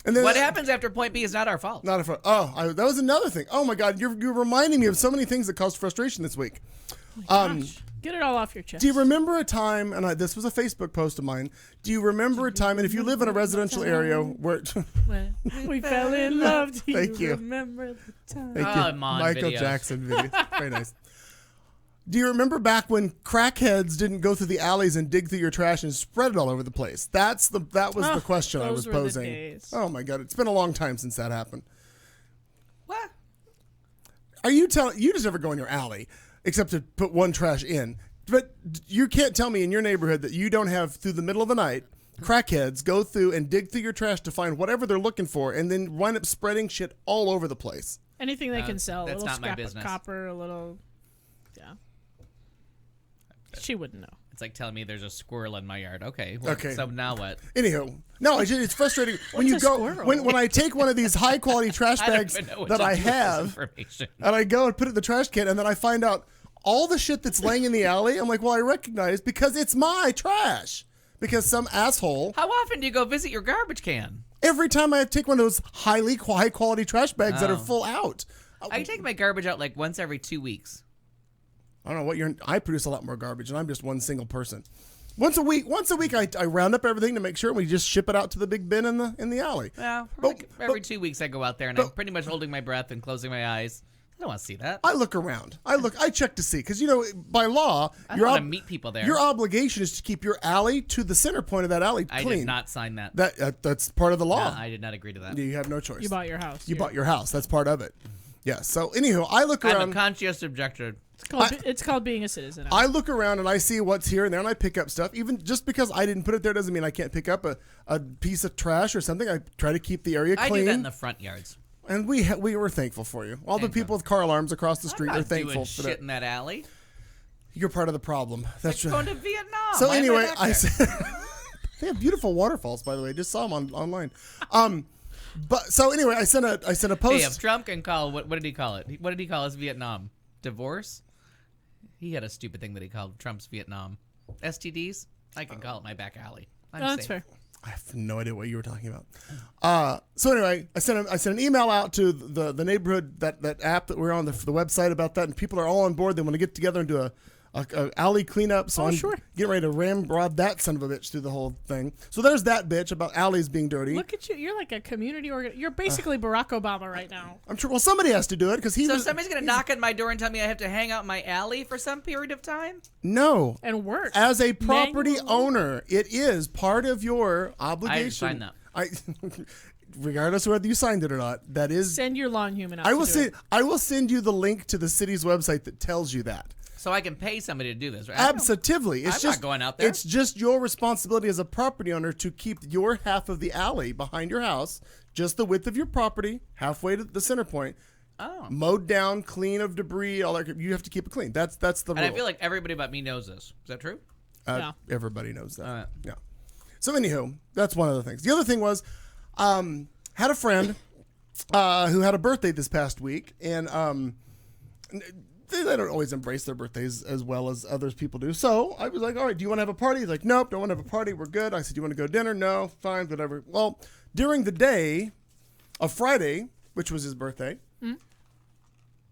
And then What happens after point B is not our fault. Not a fr- that was another thing. Oh my God, you're reminding me of so many things that caused frustration this week. Gosh, get it all off your chest. Do you remember a time? And this was a Facebook post of mine. Do you remember a time? And if you live in a residential area where, When we fell in love. Do Thank you. remember the time? thank Oh, you, Mon Michael videos. Jackson video, very nice. Do you remember back when crackheads didn't go through the alleys and dig through your trash and spread it all over the place? That was the question I was those were the posing. days. Oh my God, it's been a long time since that happened. What? Are you telling you just never go in your alley except to put one trash in? But you can't tell me in your neighborhood that you don't have through the middle of the night crackheads go through and dig through your trash to find whatever they're looking for and then wind up spreading shit all over the place. Anything they can sell. that's A little not my scrap of business. copper, a little. Yeah. She wouldn't know. It's like telling me there's a squirrel in my yard. Okay. Well, Okay. So now what? Anywho, no, it's frustrating when you What's a go squirrel? when I take one of these high quality trash I don't bags even know what that to I do with this have information. and I go and put it in the trash can and then I find out all the shit that's laying in the alley. I'm like, well, I recognize because it's my trash. Because some asshole. How often do you go visit your garbage can? Every time I take one of those high quality trash bags that are Oh. full out. I take my garbage out like once every 2 weeks. I don't know what I produce a lot more garbage and I'm just one single person. Once a week I round up everything to make sure we just ship it out to the big bin in the alley. Well, But- every 2 weeks I go out there and I'm pretty much holding my breath and closing my eyes. I don't want to see that. I look around. I check to see because by law, I don't want to meet people there. your obligation is to keep your alley to the center point of that alley I clean. did not sign that. That's part of the law. No, I did not agree to that. You have no choice. You bought your house. You bought your house. That's part of it. Yeah. So anywho, I look I'm a around. conscious objector. It's called being a citizen. I look around and I see what's here and there, and I pick up stuff. Even just because I didn't put it there doesn't mean I can't pick up a piece of trash or something. I try to keep the area I clean. do that in the front yards. And we were thankful for you. All the people with car alarms across the street I'm are not thankful doing for shit that. in that alley. You're part of the problem. That's Like right. going to Vietnam. So Why am anyway, back I there? said they have beautiful waterfalls, by the way. Just saw them online. But so anyway, I sent a Hey, post. if Trump can call, what did he call it? What did he call us Vietnam? Divorce? He had a stupid thing that he called Trump's Vietnam. STDs? I can call it my back alley. I'm Oh, that's safe. fair. I have no idea what you were talking about. So anyway, I sent an email out to the neighborhood that app that we're on the website about that, and people are all on board. They want to get together and do a alley cleanup. So I'm sure. getting ready to ramrod that son of a bitch through the whole thing. So there's that bitch about alleys being dirty. Look at you. You're like a community You're basically Barack Obama right now. I'm sure. Well, somebody has to do it because So somebody's going to knock on my door and tell me I have to hang out my alley for some period of time? No. And work. As a property Manually. owner, it is part of your obligation. sign that. Regardless of whether you signed it or not, that is. Send your lawn human out. I will to do it. I will send you the link to the city's website that tells you that. So I can pay somebody to do this, right? Absolutely. It's I'm just not going out there. It's just your responsibility as a property owner to keep your half of the alley behind your house, just the width of your property, halfway to the center point, Oh. mowed down, clean of debris, all that. You have to keep it clean. That's the rule. And I feel like everybody but me knows this. Is that true? No. Everybody knows that. All right. Yeah. So anywho, that's one of the things. The other thing was, had a friend who had a birthday this past week, and they don't always embrace their birthdays as well as others people do. So I was like, all right, do you want to have a party? He's like, nope, don't want to have a party. We're good. I said, do you want to go to dinner? No, fine, whatever. Well, during the day of Friday, which was his birthday,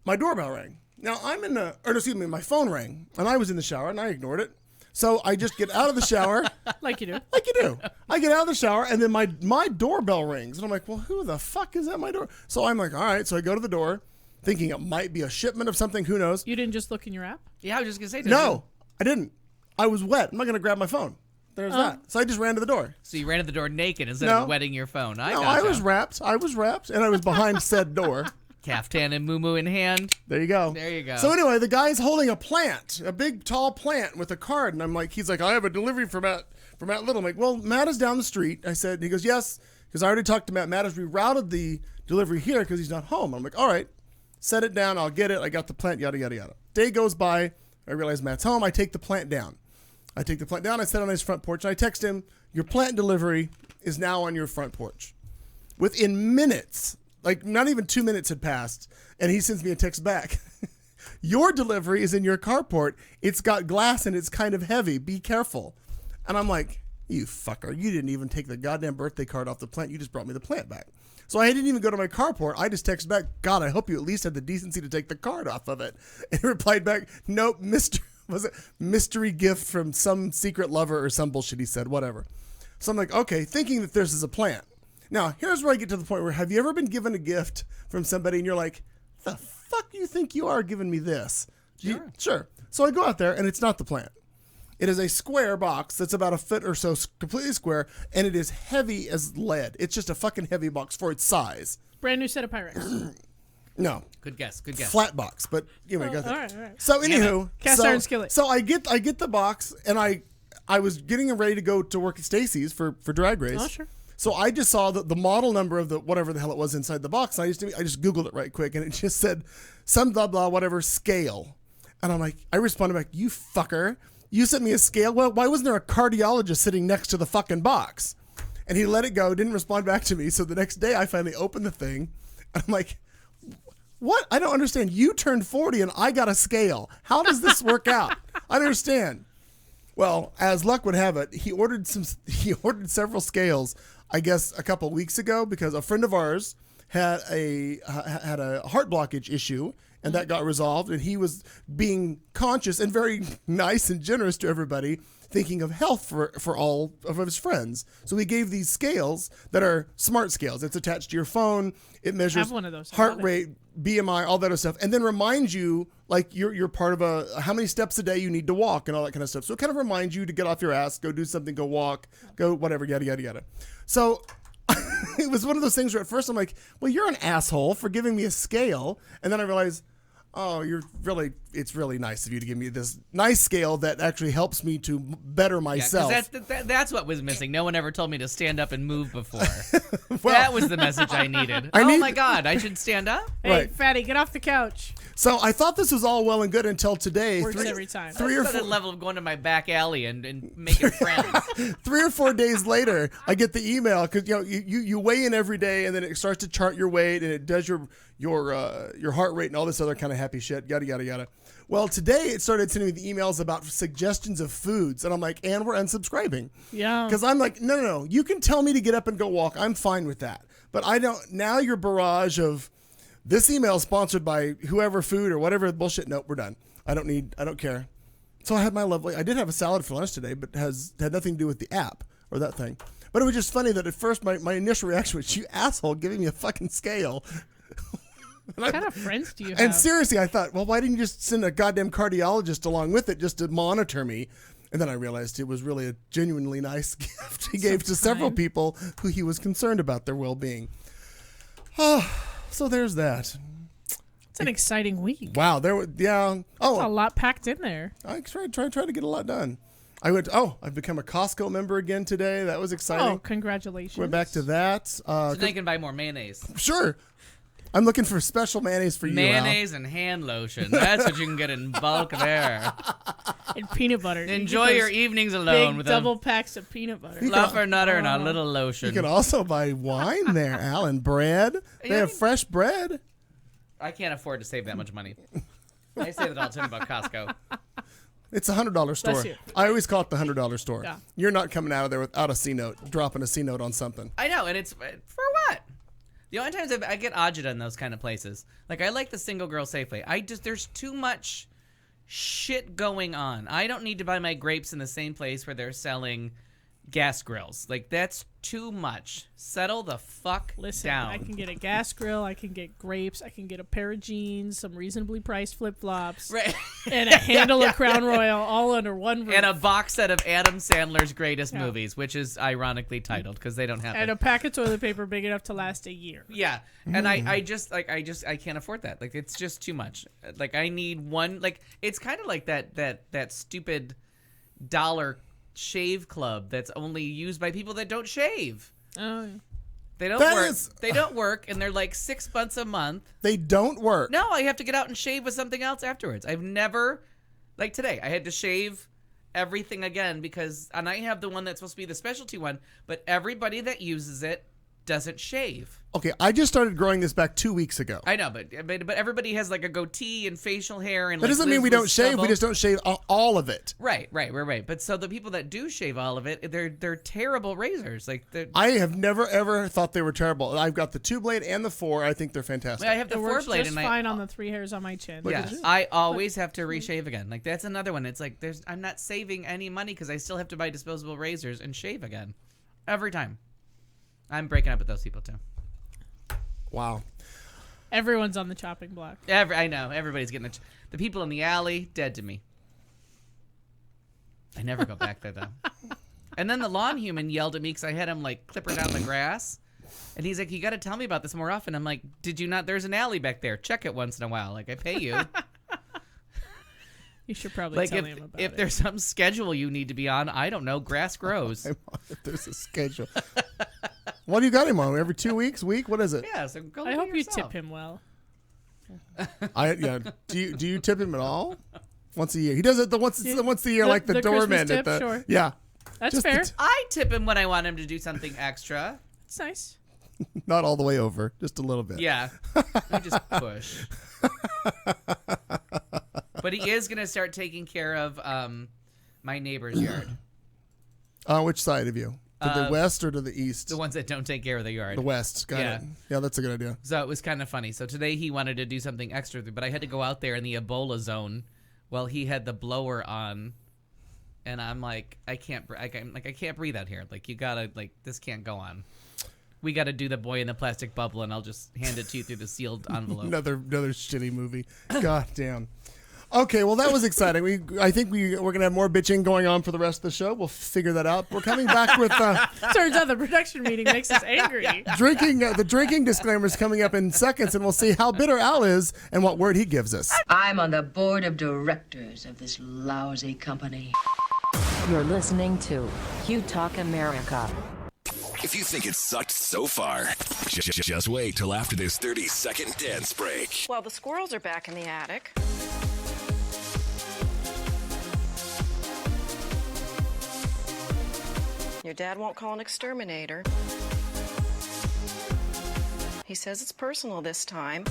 my doorbell rang. Now my phone rang, and I was in the shower, and I ignored it. So I just get out of the shower, Like you do. like you do. I get out of the shower, and then my doorbell rings, and I'm like, well, who the fuck is at my door? So I'm like, all right. So I go to the door, thinking it might be a shipment of something. Who knows? You didn't just look in your app? Yeah, I was just going to say. No, I didn't. I was wet. I'm not going to grab my phone. There's that. So I just ran to the door. So you ran to the door naked instead No. of wetting your phone. No, gotcha. I was wrapped, and I was behind said door. Caftan and moo in hand. There you go. There you go. So anyway, the guy's holding a plant, a big tall plant with a card, and I'm like, he's like, I have a delivery for Matt Little. I'm like, well, Matt is down the street. I said, and he goes, yes, because I already talked to Matt. Matt has rerouted the delivery here because he's not home. I'm like, all right, set it down. I'll get it. I got the plant. Yada yada yada. Day goes by. I realize Matt's home. I take the plant down. I set it on his front porch, and I text him, your plant delivery is now on your front porch. Within minutes, like not even 2 minutes had passed, and he sends me a text back. Your delivery is in your carport. It's got glass and it's kind of heavy. Be careful. And I'm like, you fucker, you didn't even take the goddamn birthday card off the plant. You just brought me the plant back. So I didn't even go to my carport. I just texted back, God, I hope you at least had the decency to take the card off of it. And he replied back, nope, mystery gift from some secret lover or some bullshit he said, whatever. So I'm like, okay, thinking that this is a plant. Now, here's where I get to the point where have you ever been given a gift from somebody and you're like, the fuck you think you are giving me this? Sure. So I go out there and it's not the plant. It is a square box that's about a foot or so completely square, and it is heavy as lead. It's just a fucking heavy box for its size. Brand new set of Pyrex. No. Good guess. Good guess. Flat box, but anyway, Oh, got that. all right, all right. So anywho, Cast so, iron skillet. So I get the box, and I was getting ready to go to work at Stacy's for Drag Race. Oh, sure. So I just saw the model number of the whatever the hell it was inside the box. And I just Googled it right quick, and it just said some blah blah whatever scale, and I'm like, I responded back, you fucker, you sent me a scale. Well, why wasn't there a cardiologist sitting next to the fucking box? And he let it go, didn't respond back to me. So the next day I finally opened the thing, and I'm like, what? I don't understand. You turned 40 and I got a scale. How does this work out? I don't understand. Well, as luck would have it, he ordered several scales, I guess a couple weeks ago, because a friend of ours had a heart blockage issue, and that got resolved, and he was being conscious and very nice and generous to everybody, thinking of health for all of his friends. So he gave these scales that are smart scales. It's attached to your phone. It measures one of those. heart rate, BMI, all that other stuff, and then reminds you like you're part of how many steps a day you need to walk and all that kind of stuff. So it kind of reminds you to get off your ass, go do something, go walk, go whatever, yada yada yada. So it was one of those things where at first I'm like, well, you're an asshole for giving me a scale, and then I realized, oh, it's really nice of you to give me this nice scale that actually helps me to better myself. Yeah, that's what was missing. No one ever told me to stand up and move before. That was the message I needed. My God, I should stand up? Hey, Right. fatty, get off the couch. So I thought this was all well and good until today. Works every time. Three or That's four, the level of going to my back alley and making friends. 3 or 4 days later, I get the email because you weigh in every day, and then it starts to chart your weight, and it does your heart rate and all this other kind of happy shit, yada yada yada. Well, today it started sending me the emails about suggestions of foods, and I'm like, and we're unsubscribing. Yeah. Because I'm like, no, you can tell me to get up and go walk. I'm fine with that. But I don't. Now your barrage of this email is sponsored by whoever food or whatever bullshit. Nope, we're done. I don't care. So I did have a salad for lunch today, but had nothing to do with the app or that thing. But it was just funny that at first my initial reaction was, you asshole giving me a fucking scale. What kind of friends do you have? And seriously, I thought, well, why didn't you just send a goddamn cardiologist along with it just to monitor me? And then I realized it was really a genuinely nice gift he gave to several people who he was concerned about their well-being. So there's that. It's an exciting week. Wow, A lot packed in there. I tried to get a lot done. I've become a Costco member again today. That was exciting. Oh, congratulations. Went back to that. So now you can buy more mayonnaise. Sure. I'm looking for special mayonnaise for you, Al. Mayonnaise and hand lotion. That's what you can get in bulk there. And peanut butter. Enjoy your evenings alone big with double packs of peanut butter. fluffernutter and a little lotion. You can also buy wine there, Al, and bread. They have fresh bread. I can't afford to save that much money. I say that all the time about Costco. It's a $100 store. Bless you. I always call it the $100 store. Yeah. You're not coming out of there without a C note, dropping a C note on something. I know, and it's for what? The only times I get agita in those kind of places. Like, I like the single girl Safeway. There's too much shit going on. I don't need to buy my grapes in the same place where they're selling gas grills. Like, that's too much. Settle the fuck Listen, down. I can get a gas grill, I can get grapes, I can get a pair of jeans, some reasonably priced flip-flops, Right. and a handle of Crown Royal all under one roof. And a box set of Adam Sandler's greatest movies, which is ironically titled because they don't have and it. a pack of toilet paper big enough to last a year. Yeah, and I can't afford that. Like, it's just too much. Like, I need one. Like, it's kind of like that stupid dollar shave club that's only used by people that don't shave. Oh, yeah. They don't That work. is- They don't work, and they're like $6 a month. They don't work. No, I have to get out and shave with something else afterwards. I've never, like today, I had to shave everything again and I have the one that's supposed to be the specialty one, but everybody that uses it doesn't shave. Okay, I just started growing this back 2 weeks ago. I know, but everybody has like a goatee and facial hair, and That like, doesn't mean lives we with don't shave. stubble. We just don't shave all of it. Right. But so the people that do shave all of it, they're terrible razors. Like, I have never ever thought they were terrible. I've got the 2-blade and the 4. I think they're fantastic. I have the It works 4-blade, just and fine on the 3 hairs on my chin. yes, I always have to reshave again. Like, that's another one. It's like I'm not saving any money because I still have to buy disposable razors and shave again every time. I'm breaking up with those people too. Wow. Everyone's on the chopping block. I know everybody's getting the people in the alley dead to me. I never go back there though. And then the lawn human yelled at me because I had him like clipper down the grass, And he's like, you got to tell me about this more often. I'm like, did you not? There's an alley back there. Check it once in a while. Like, I pay you. You should probably Like, tell him about if it. there's some schedule you need to be on, I don't know, grass grows. If there's a schedule. What do you got him on? Every 2 weeks? Week? What is it? Yeah, so go I look hope at you yourself. tip him well. Do you tip him at all? Once a year. He does it once a year, like the the doorman Christmas at the tip, sure. Yeah. That's Just the fair. I tip him when I want him to do something extra. It's nice. Not all the way over, just a little bit. Yeah. I just push. But he is going to start taking care of my neighbor's yard. Which side of you? To the west or to the east? The ones that don't take care of the yard. The west. Got Yeah. it. Yeah, that's a good idea. So it was kind of funny. So today he wanted to do something extra, but I had to go out there in the Ebola zone while he had the blower on. And I'm like, I can't breathe out here. Like, you gotta, like, this can't go on. We gotta do the boy in the plastic bubble, and I'll just hand it to you through the sealed envelope. Another shitty movie. God damn. Okay, well that was exciting. I think we're gonna have more bitching going on for the rest of the show. We'll figure that out. We're coming back with Turns out the production meeting makes us angry. drinking. The drinking disclaimers coming up in seconds, and we'll see how bitter Al is and what word he gives us. I'm on the board of directors of this lousy company. You're listening to Q Talk America. If you think it sucked so far, just wait till after this 30-second dance break. Well, the squirrels are back in the attic. Your dad won't call an exterminator. He says it's personal this time.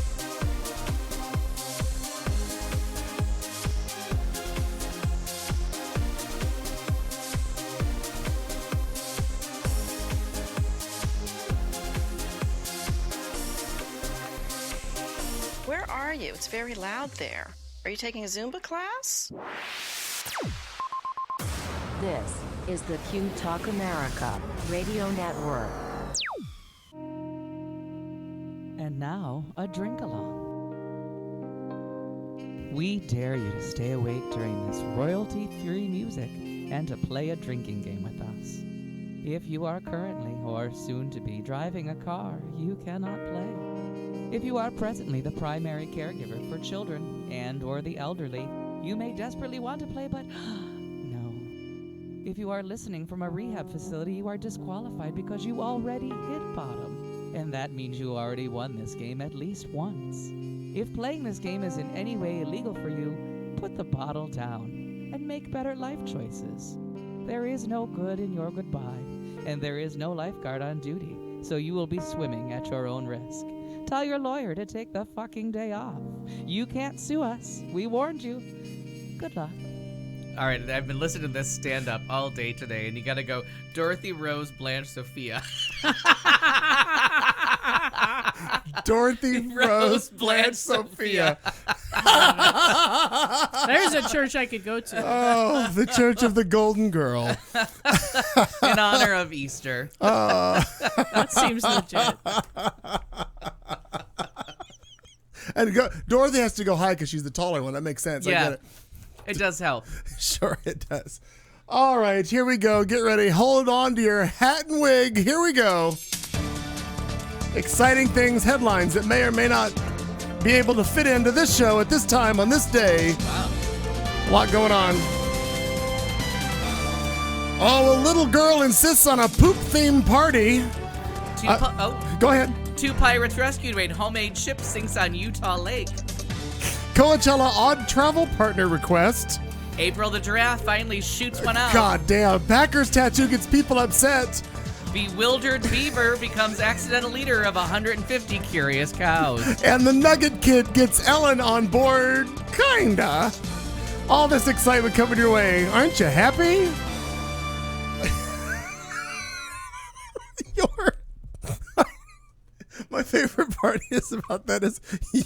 Where are you? It's very loud there. Are you taking a Zumba class? This is the Q Talk America Radio Network. And now, a drink-along. We dare you to stay awake during this royalty-free music and to play a drinking game with us. If you are currently or soon to be driving a car, you cannot play. If you are presently the primary caregiver for children and or the elderly, you may desperately want to play, but no. If you are listening from a rehab facility, you are disqualified because you already hit bottom. And that means you already won this game at least once. If playing this game is in any way illegal for you, put the bottle down and make better life choices. There is no good in your goodbye, and there is no lifeguard on duty, so you will be swimming at your own risk. Tell your lawyer to take the fucking day off. You can't sue us. We warned you. Good luck. All right, I've been listening to this stand-up all day today, and you got to go Dorothy, Rose, Blanche, Sophia. Dorothy, Rose, Blanche, Sophia. There's a church I could go to. Oh, the Church of the Golden Girl. In honor of Easter. That seems legit. And Dorothy has to go high because she's the taller one. That makes sense. I Yeah. get it. It does help. Sure it does. All right, here we go. Get ready. Hold on to your hat and wig. Here we go. Exciting things, headlines that may or may not be able to fit into this show at this time on this day. Wow. A lot going on. Oh, a little girl insists on a poop-themed party. Go ahead. 2 pirates rescued when homemade ship sinks on Utah Lake. Coachella odd travel partner request. April the giraffe finally shoots one out. God damn. Packers tattoo gets people upset. Bewildered beaver becomes accidental leader of 150 curious cows. And the Nugget Kid gets Ellen on board. Kinda. All this excitement coming your way. Aren't you happy? My favorite part is about that is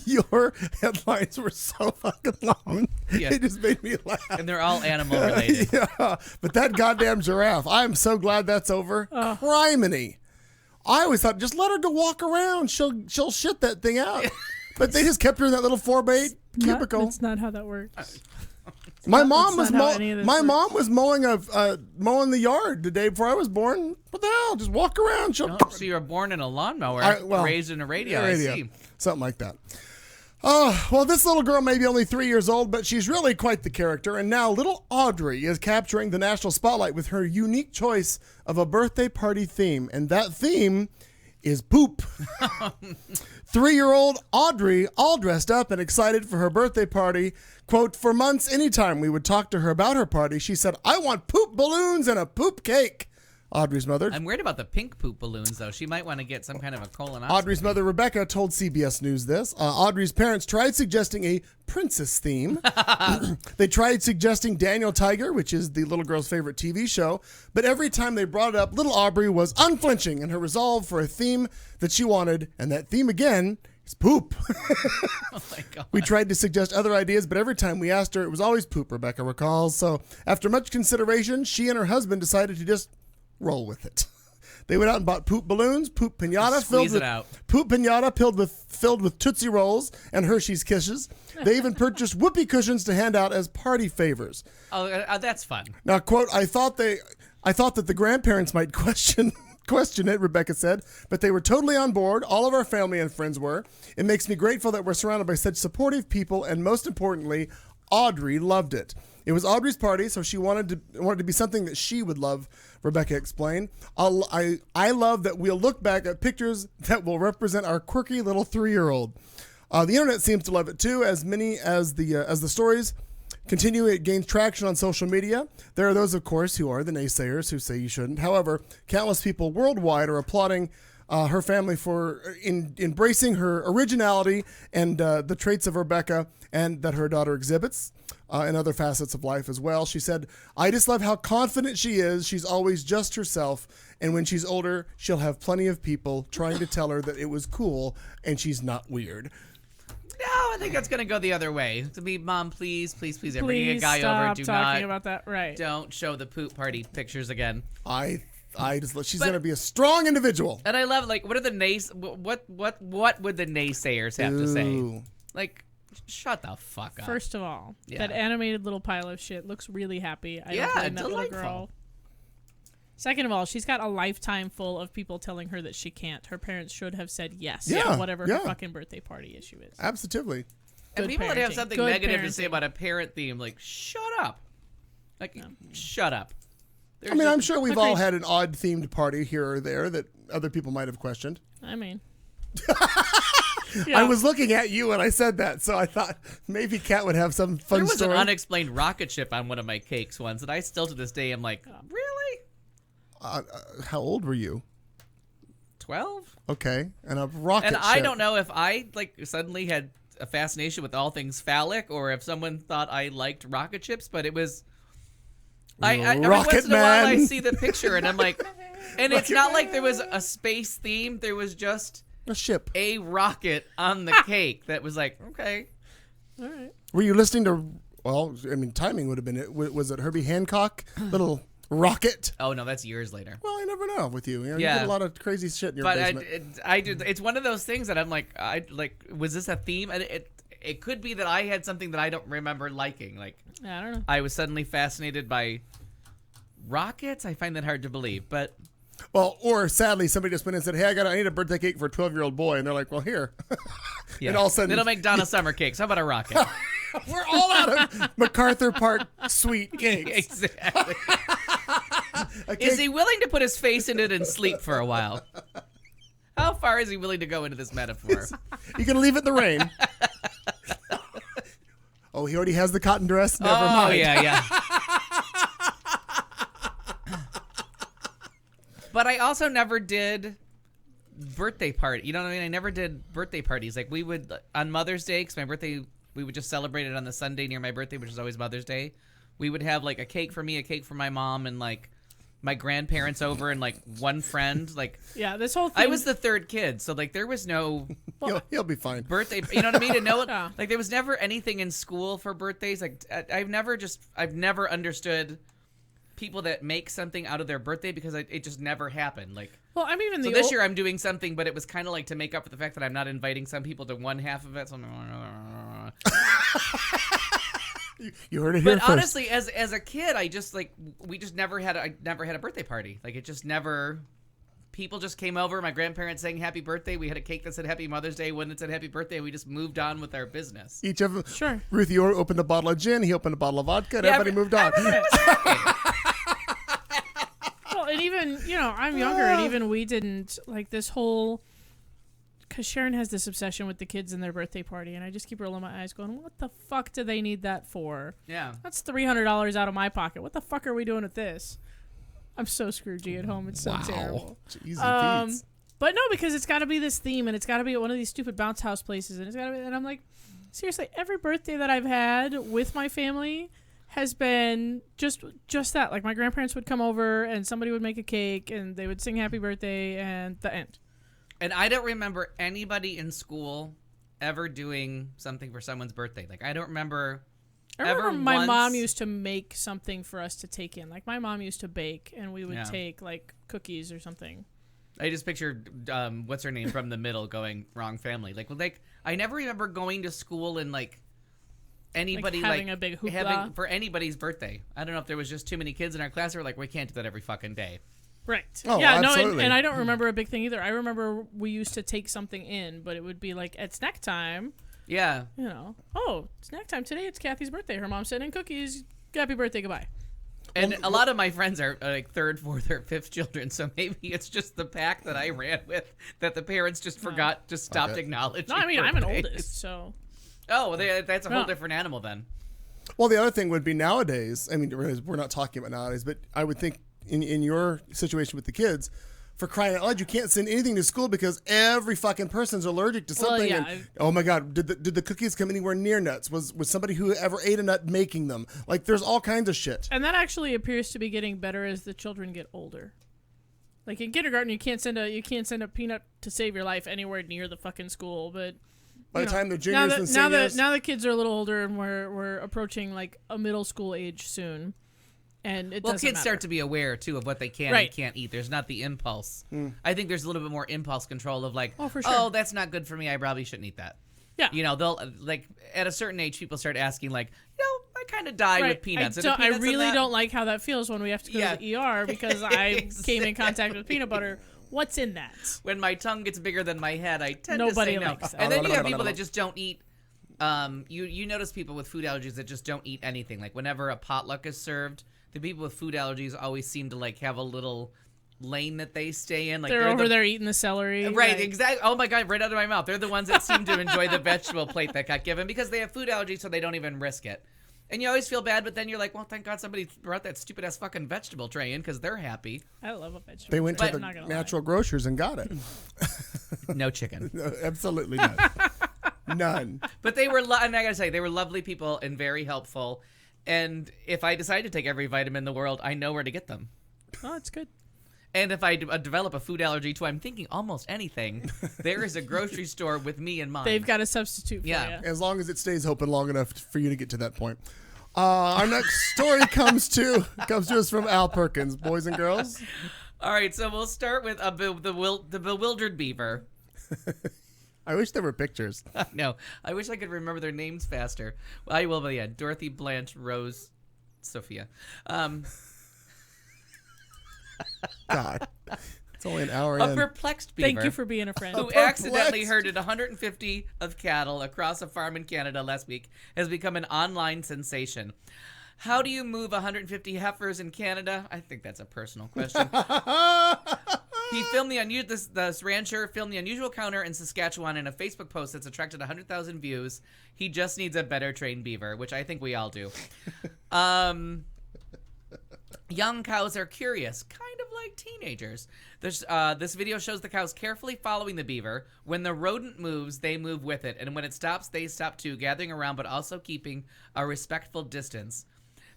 your headlines were so fucking long. Yeah. It just made me laugh. And they're all animal related. Yeah, but that goddamn giraffe, I'm so glad that's over. Criminy. I always thought, just let her go walk around. She'll shit that thing out. But they just kept her in that little 4x8 cubicle. That's not how that works. My mom that's was not how any of this my works. mom was mowing the yard the day before I was born. What the hell? Just walk around. She'll, Oh, so you were born in a lawnmower, raised in a radio. I see. Something like that. Oh, well, this little girl may be only 3 years old, but she's really quite the character. And now little Audrey is capturing the national spotlight with her unique choice of a birthday party theme. And that theme is poop. 3-year-old Audrey, all dressed up and excited for her birthday party. Quote, for months, anytime we would talk to her about her party, she said, I want poop balloons and a poop cake. Audrey's mother. I'm worried about the pink poop balloons, though. She might want to get some kind of a colonoscopy. Audrey's mother, Rebecca, told CBS News this. Audrey's parents tried suggesting a princess theme. They tried suggesting Daniel Tiger, which is the little girl's favorite TV show. But every time they brought it up, little Aubrey was unflinching in her resolve for a theme that she wanted. And that theme, again, is poop. Oh, my God. We tried to suggest other ideas, but every time we asked her, it was always poop, Rebecca recalls. So after much consideration, she and her husband decided to just roll with it. They went out and bought poop balloons, poop pinata filled with Tootsie Rolls and Hershey's Kisses. They even purchased whoopee cushions to hand out as party favors. Oh, that's fun. Now, quote, I thought that the grandparents might question it, Rebecca said, but they were totally on board. All of our family and friends were. It makes me grateful that we're surrounded by such supportive people, and most importantly, Audrey loved it. It was Audrey's party, so she wanted to be something that she would love, Rebecca explained. I love that we'll look back at pictures that will represent our quirky little 3-year-old. The internet seems to love it too, as many as the stories continue. It gains traction on social media. There are those, of course, who are the naysayers who say you shouldn't. However, countless people worldwide are applauding her family for embracing her originality and the traits of Rebecca and that her daughter exhibits in other facets of life as well. She said, I just love how confident she is. She's always just herself. And when she's older, she'll have plenty of people trying to tell her that it was cool and she's not weird. No, I think that's going to go the other way. To be, Mom, please, bringing a guy over. Stop talking about that. Right. Don't show the poop party pictures again. She's going to be a strong individual. And I love, like, what would the naysayers have to say? Like, shut the fuck up. First of all, that animated little pile of shit looks really happy. I don't blame that little girl. Second of all, she's got a lifetime full of people telling her that she can't. Her parents should have said yes to whatever her fucking birthday party issue is. Absolutely. And people that have something negative to say about a parent theme, like, shut up. Like, shut up. I'm sure we've all had an odd themed party here or there that other people might have questioned. I mean. I was looking at you when I said that, so I thought maybe Kat would have some fun story. There was an unexplained rocket ship on one of my cakes once, and I still to this day am like, really? How old were you? 12. Okay, and a rocket ship. And I don't know if I suddenly had a fascination with all things phallic, or if someone thought I liked rocket ships, but it was. Every once in a while I see the picture and I'm like, and it's not like there was a space theme. There was just a ship, a rocket on the cake that was like, okay. All right. Were you listening to, timing would have been, was it Herbie Hancock? Little rocket? Oh, no, that's years later. Well, I never know with you. You did a lot of crazy shit in your basement. But it's one of those things that I'm like, was this a theme? And it could be that I had something that I don't remember liking. Like, I don't know. I was suddenly fascinated by rockets. I find that hard to believe, but. Well, or sadly, somebody just went and said, hey, I need a birthday cake for a 12-year-old boy. And they're like, well, here. Yeah. And all of a sudden. It'll make Donna Summer cakes. How about a rocket? We're all out of MacArthur Park sweet cakes. Exactly. Is he willing to put his face in it and sleep for a while? How far is he willing to go into this metaphor? You can leave it in the rain. Oh, he already has the cotton dress? Never mind. Oh, yeah. But I also never did birthday party. You know what I mean? I never did birthday parties. Like, we would, on Mother's Day, because my birthday, we would just celebrate it on the Sunday near my birthday, which is always Mother's Day. We would have, like, a cake for me, a cake for my mom, and, like, my grandparents over and, like, one friend. Like, yeah, this whole thing. I was the third kid, so, like, there was no he'll be fine. Birthday, you know what I mean? And Yeah. like, there was never anything in school for birthdays. Like, I've never understood people that make something out of their birthday because it just never happened. Like, well, I'm even so this year I'm doing something, but it was kind of like to make up for the fact that I'm not inviting some people to one half of it. So You heard it here But first. honestly, as a kid, I never had a birthday party. Like, it just never. People just came over. My grandparents sang happy birthday. We had a cake that said Happy Mother's Day. One that said Happy Birthday. We just moved on with our business. Each of them. Sure. Ruthie opened a bottle of gin. He opened a bottle of vodka. And everybody moved on. Well, and even, I'm younger, and even we didn't, like, this whole, because Sharon has this obsession with the kids and their birthday party, and I just keep rolling my eyes going, what the fuck do they need that for? Yeah. That's $300 out of my pocket. What the fuck are we doing with this? I'm so Scroogey at home. It's so terrible. Easy Pete's. But no, because it's got to be this theme, and it's got to be at one of these stupid bounce house places, and it's got to be, and I'm like, seriously, every birthday that I've had with my family has been just that. Like, my grandparents would come over, and somebody would make a cake, and they would sing happy birthday, and the end. And I don't remember anybody in school ever doing something for someone's birthday. Like, I don't remember. I remember ever my once- mom used to make something for us to take in. Like, my mom used to bake, and we would Yeah. take, like, cookies or something. I just pictured what's her name from The Middle going wrong family. Like I never remember going to school and like anybody Like, having a big hoopla. for anybody's birthday. I don't know if there was just too many kids in our class who were like, we can't do that every fucking day. Right. Oh, yeah, absolutely. and I don't remember a big thing either. I remember we used to take something in, but it would be like at snack time, Yeah. oh, snack time today, it's Kathy's birthday. Her mom's sending cookies. Happy birthday, goodbye. And a lot of my friends are like third, fourth, or fifth children, so maybe it's just the pack that I ran with that the parents just forgot, just stopped acknowledging. No, I mean, I'm an birthdays. oldest, so. Oh, well, that's a whole No. different animal then. Well, the other thing would be nowadays. I mean, we're not talking about nowadays, but I would think in your situation with the kids, for crying out loud, you can't send anything to school because every fucking person's allergic to Well, something. yeah, and, oh my God, did the cookies come anywhere near nuts? Was somebody who ever ate a nut making them? Like, there's all kinds of shit. And that actually appears to be getting better as the children get older. Like, in kindergarten, you can't send a peanut to save your life anywhere near the fucking school, but By the time they're now juniors that, and seniors. now the kids are a little older and we're approaching like a middle school age soon. And it Well, doesn't kids matter. start to be aware, too, of what they can Right. and can't eat. There's not the impulse. I think there's a little bit more impulse control of like, Oh, for sure. oh, that's not good for me. I probably shouldn't eat that. Yeah. They'll, like, at a certain age, people start asking, like, I kind of die with peanuts. I really don't like how that feels when we have to go Yeah. to the ER because I came in contact with peanut butter. What's in that? When my tongue gets bigger than my head, I tend Nobody to say no. likes that. And then you have people that just don't eat. You notice people with food allergies that just don't eat anything. Like, whenever a potluck is served, the people with food allergies always seem to like have a little lane that they stay in. Like They're over the, there eating the celery. Right, like- exactly. Oh my God, right out of my mouth. They're the ones that seem to enjoy the vegetable plate that got given because they have food allergies, so they don't even risk it. And you always feel bad, but then you're like, well, thank God somebody brought that stupid ass fucking vegetable tray in because they're happy. I love a vegetable. They went to tray, the I'm not gonna natural grocers and got it. No chicken. No, absolutely none. None. But they were, and I gotta say, they were lovely people and very helpful. And if I decide to take every vitamin in the world, I know where to get them. lie. Oh, it's good. And if I develop a food allergy to, I'm thinking almost anything, there is a grocery store with me in mind. They've got a substitute for Yeah. you. As long as it stays open long enough for you to get to that point. Our next story comes to us from Al Perkins, boys and girls. All right, so we'll start with the bewildered beaver. I wish there were pictures. No, I wish I could remember their names faster. Well, I will, but yeah, Dorothy, Blanche, Rose, Sophia. God, it's only an hour A in. perplexed beaver. Thank you for being a friend. Who accidentally herded 150 of cattle across a farm in Canada last week has become an online sensation. How do you move 150 heifers in Canada? I think that's a personal question. He filmed this rancher filmed the unusual counter in Saskatchewan in a Facebook post that's attracted 100,000 views. He just needs a better trained beaver, which I think we all do. Young cows are curious, kind of like teenagers. This video shows the cows carefully following the beaver. When the rodent moves, they move with it. And when it stops, they stop too, gathering around but also keeping a respectful distance.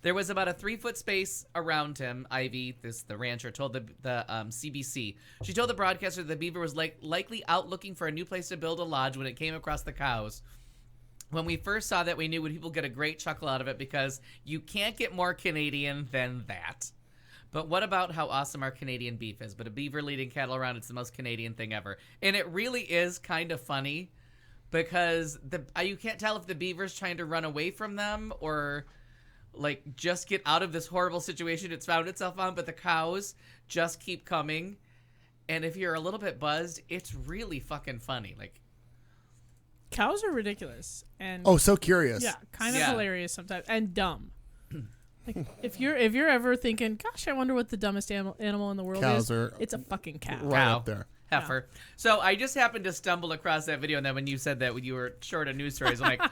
There was about a 3-foot space around him. Ivy, the rancher, told the CBC. She told the broadcaster that the beaver was likely out looking for a new place to build a lodge when it came across the cows. When we first saw that, we knew people get a great chuckle out of it because you can't get more Canadian than that. But what about how awesome our Canadian beef is? But a beaver leading cattle around, it's the most Canadian thing ever. And it really is kind of funny. because you can't tell if the beaver's trying to run away from them or like just get out of this horrible situation it's found itself on, but the cows just keep coming. And if you're a little bit buzzed, it's really fucking funny. Like, Cows are ridiculous and so curious. yeah, kind of Yeah. hilarious sometimes and dumb. Like if you're ever thinking, gosh, I wonder what the dumbest animal in the world Cows is, are it's a fucking cow. Right Cow. up there. heifer. So I just happened to stumble across that video, and then when you said that you were short of news stories, I'm like,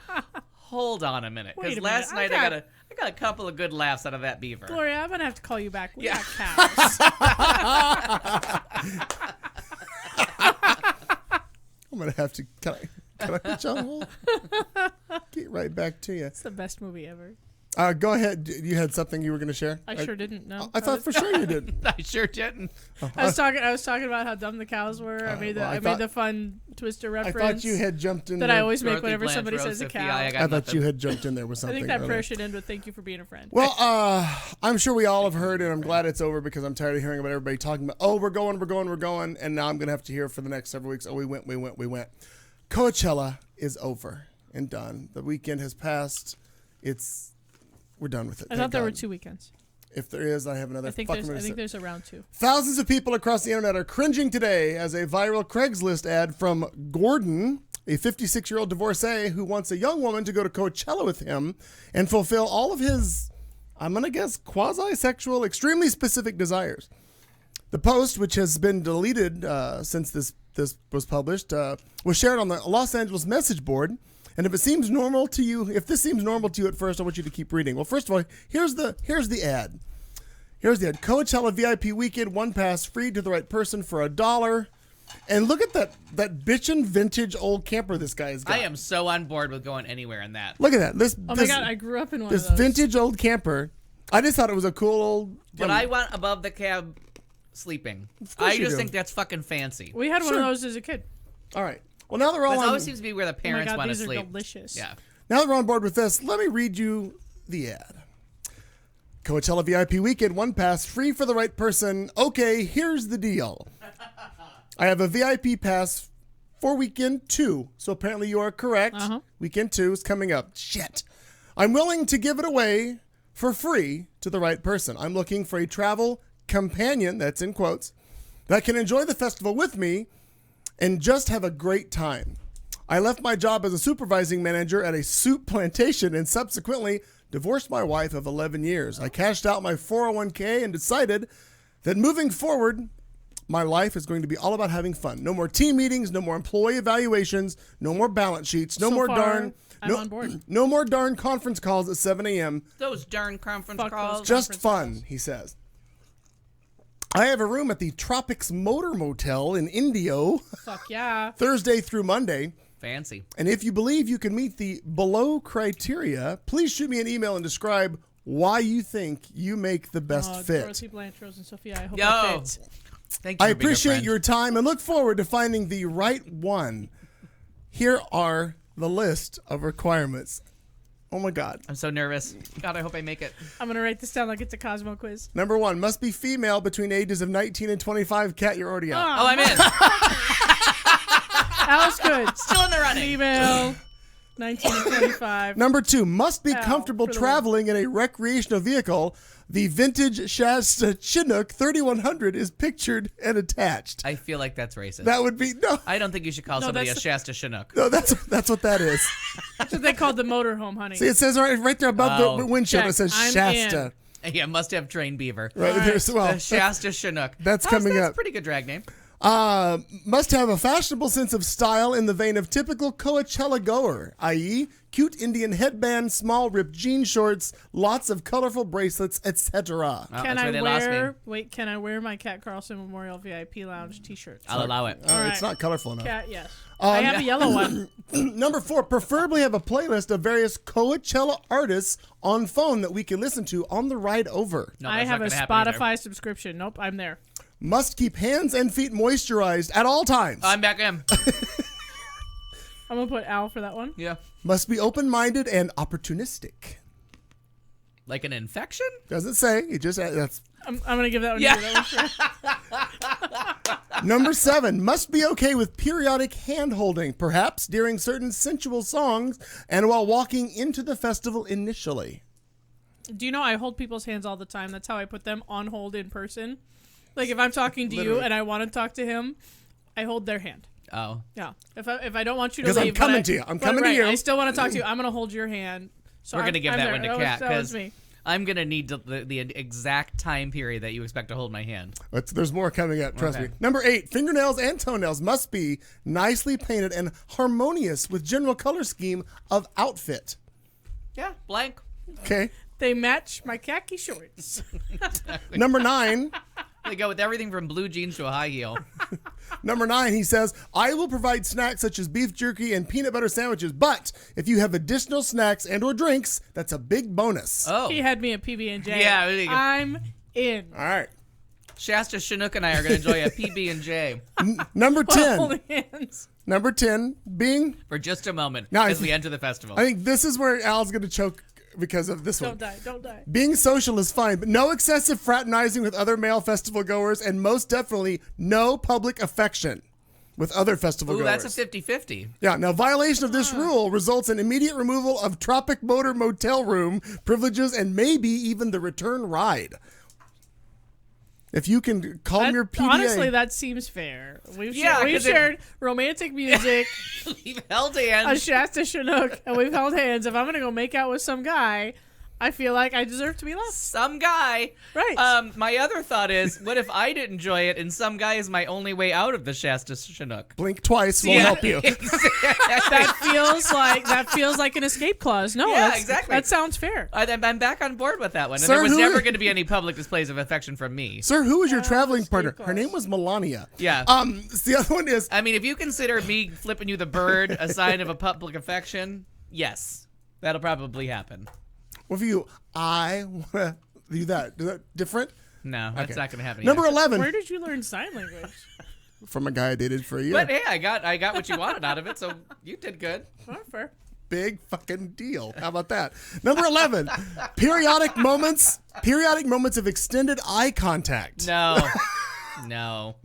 hold on a minute, because Wait a last minute, night I I got a couple of good laughs out of that beaver. Gloria, I'm gonna have to call you back. We Yeah. got cows. I'm gonna have to. Can I put you on hold? Get right back to you. It's the best movie ever. Go ahead. You had something you were going to share? I sure didn't know. I thought for sure you did. I sure didn't. I was talking about how dumb the cows were. I made the fun Twister I reference. thought you had jumped in that there. I always make Dorothy whenever Blanche, somebody Rose says a Sophia, cow. I got I thought nothing. you had jumped in there with I something. think that earlier. prayer should end with "Thank you for being a friend." Well, I'm sure we all have heard, and I'm glad it's over because I'm tired of hearing about everybody talking about, oh, we're going, and now I'm going to have to hear for the next several weeks, oh, we went. Coachella is over and done. The weekend has passed. We're done with it. I Thank thought there were God. 2 weekends. If there is, I have another I think fucking there's a round 2. Thousands of people across the internet are cringing today as a viral Craigslist ad from Gordon, a 56-year-old divorcee who wants a young woman to go to Coachella with him and fulfill all of his, I'm going to guess, quasi-sexual, extremely specific desires. The post, which has been deleted since this was published, was shared on the Los Angeles message board. And if this seems normal to you at first, I want you to keep reading. Well, first of all, here's the ad. Here's the ad. Coachella VIP weekend, 1 pass free to the right person for $1. And look at that bitchin' vintage old camper this guy's got. I am so on board with going anywhere in that. Look at that. Oh my God, I grew up in one of this those. vintage old camper. I just thought it was a cool old. But I want above the cab sleeping. course I you just do. think that's fucking fancy. We had one Sure. of those as a kid. All right. Well, now they're all It on. always seems to be where the parents God, want to these are sleep. delicious. Yeah. Now that we're on board with this, let me read you the ad. Coachella VIP weekend, 1 pass, free for the right person. Okay, here's the deal. I have a VIP pass for weekend 2. So apparently you are correct. Uh-huh. Weekend 2 is coming up. Shit. I'm willing to give it away for free to the right person. I'm looking for a travel companion, that's in quotes, that can enjoy the festival with me and just have a great time. I left my job as a supervising manager at a soup plantation and subsequently divorced my wife of 11 years. I cashed out my 401k and decided that moving forward, my life is going to be all about having fun. No more team meetings, no more employee evaluations, no more balance sheets, no So more far, darn I'm on board. no more darn conference calls at 7 a.m. Those darn conference Fuck calls. those Just conference fun, calls. he says. I have a room at the Tropics Motor Motel in Indio Fuck yeah. Thursday through Monday. Fancy. And if you believe you can meet the below criteria, please shoot me an email and describe why you think you make the best fit. Dorothy Blanche, Rose, and Sophia. I hope Yo. that fits. Thank you I for being a appreciate friend. your time and look forward to finding the right one. Here are the list of requirements. Oh my God. I'm so nervous. God, I hope I make it. I'm gonna write this down like it's a Cosmo quiz. Number 1, must be female between ages of 19 and 25. Kat, you're already out. Oh, I'm in. Alice good. Still in the running. Female. 1925. Number 2, must be Ow, comfortable for the traveling in a recreational vehicle. The vintage Shasta Chinook 3100 is pictured and attached. I feel like that's racist. That would be no. I don't think you should call somebody a that's- Shasta Chinook. No, that's what that is. That's what they called the motorhome, honey. See, it says right there above Oh. the windshield. Check. It says I'm Shasta. Yeah, must have trained beaver. Right there's well. The Shasta Chinook. That's coming That's up. a pretty good drag name. Must have a fashionable sense of style in the vein of typical Coachella goer, i.e., cute Indian headband, small ripped jean shorts, lots of colorful bracelets, etc. Oh, Can that's where I they lost me. Can I wear my Cat Carlson Memorial VIP Lounge t-shirt? I'll allow it. It's right. not colorful enough. Cat, yes. I have a yellow one. Number 4, preferably have a playlist of various Coachella artists on phone that we can listen to on the ride over. No, I that's have not a gonna happen either. Spotify subscription. Nope, I'm there. Must keep hands and feet moisturized at all times. I'm back in. I'm gonna put Al for that one. Yeah. Must be open-minded and opportunistic. Like an infection? Doesn't say. It just that's I'm gonna give that one Yeah. to you. That one's for- Number 7, must be okay with periodic hand-holding, perhaps during certain sensual songs and while walking into the festival initially. Do you know I hold people's hands all the time? That's how I put them on hold in person. Like if I'm talking to you and I want to talk to him, I hold their hand. Oh. Yeah. If I don't want you to 'Cause I'm leave, coming to you. I'm coming to right, you. I still want to talk to you. I'm gonna hold your hand. So We're going to give I'm that there. one to That Kat was because me. I'm going to need the exact time period that you expect to hold my hand. There's more coming up, trust Okay. me. Number 8, fingernails and toenails must be nicely painted and harmonious with general color scheme of outfit. Yeah, blank. Okay. They match my khaki shorts. Number 9, They go with everything from blue jeans to a high heel. Number 9, he says, I will provide snacks such as beef jerky and peanut butter sandwiches, but if you have additional snacks and or drinks, that's a big bonus. Oh. He had me at PB&J. Yeah, there you go. I'm in. All right. Shasta, Chinook, and I are going to enjoy a PB&J Number 10. Holding hands. Number 10 being, for just a moment Now, as if- we enter the festival. I think this is where Al's going to choke because of this Don't one. die. Don't die. Being social is fine, but no excessive fraternizing with other male festival goers, and most definitely no public affection with other festival Ooh, goers. that's a 50-50. Yeah, now violation of this rule results in immediate removal of Tropic Motor motel room privileges and maybe even the return ride. If you can calm your PDA. Honestly, that seems fair. We've Yeah, we've 'cause it- shared romantic music, We've held a hands. Shasta Chinook, and we've held hands. If I'm gonna go make out with some guy, I feel like I deserve to be loved. Some guy. Right. My other thought is, what if I didn't enjoy it and some guy is my only way out of the Shasta Chinook? Blink twice will help you. That feels like an escape clause. No, Yeah, that's- exactly. That sounds fair. I'm back on board with that one. And Sir, there was who- never going to be any public displays of affection from me. Sir, who was your traveling escape partner? clause. Her name was Melania. Yeah. The other one is, I mean, if you consider me flipping you the bird a sign of a public affection, yes, that'll probably happen. what for you? I want to do that. Is that different? No, that's Okay. not going to happen. Number yet. 11, Where did you learn sign language? from a guy I dated for a year. But hey, I got what you wanted out of it, so you did good. Oh, fair. Big fucking deal. How about that? Number 11, periodic moments of extended eye contact. No, no.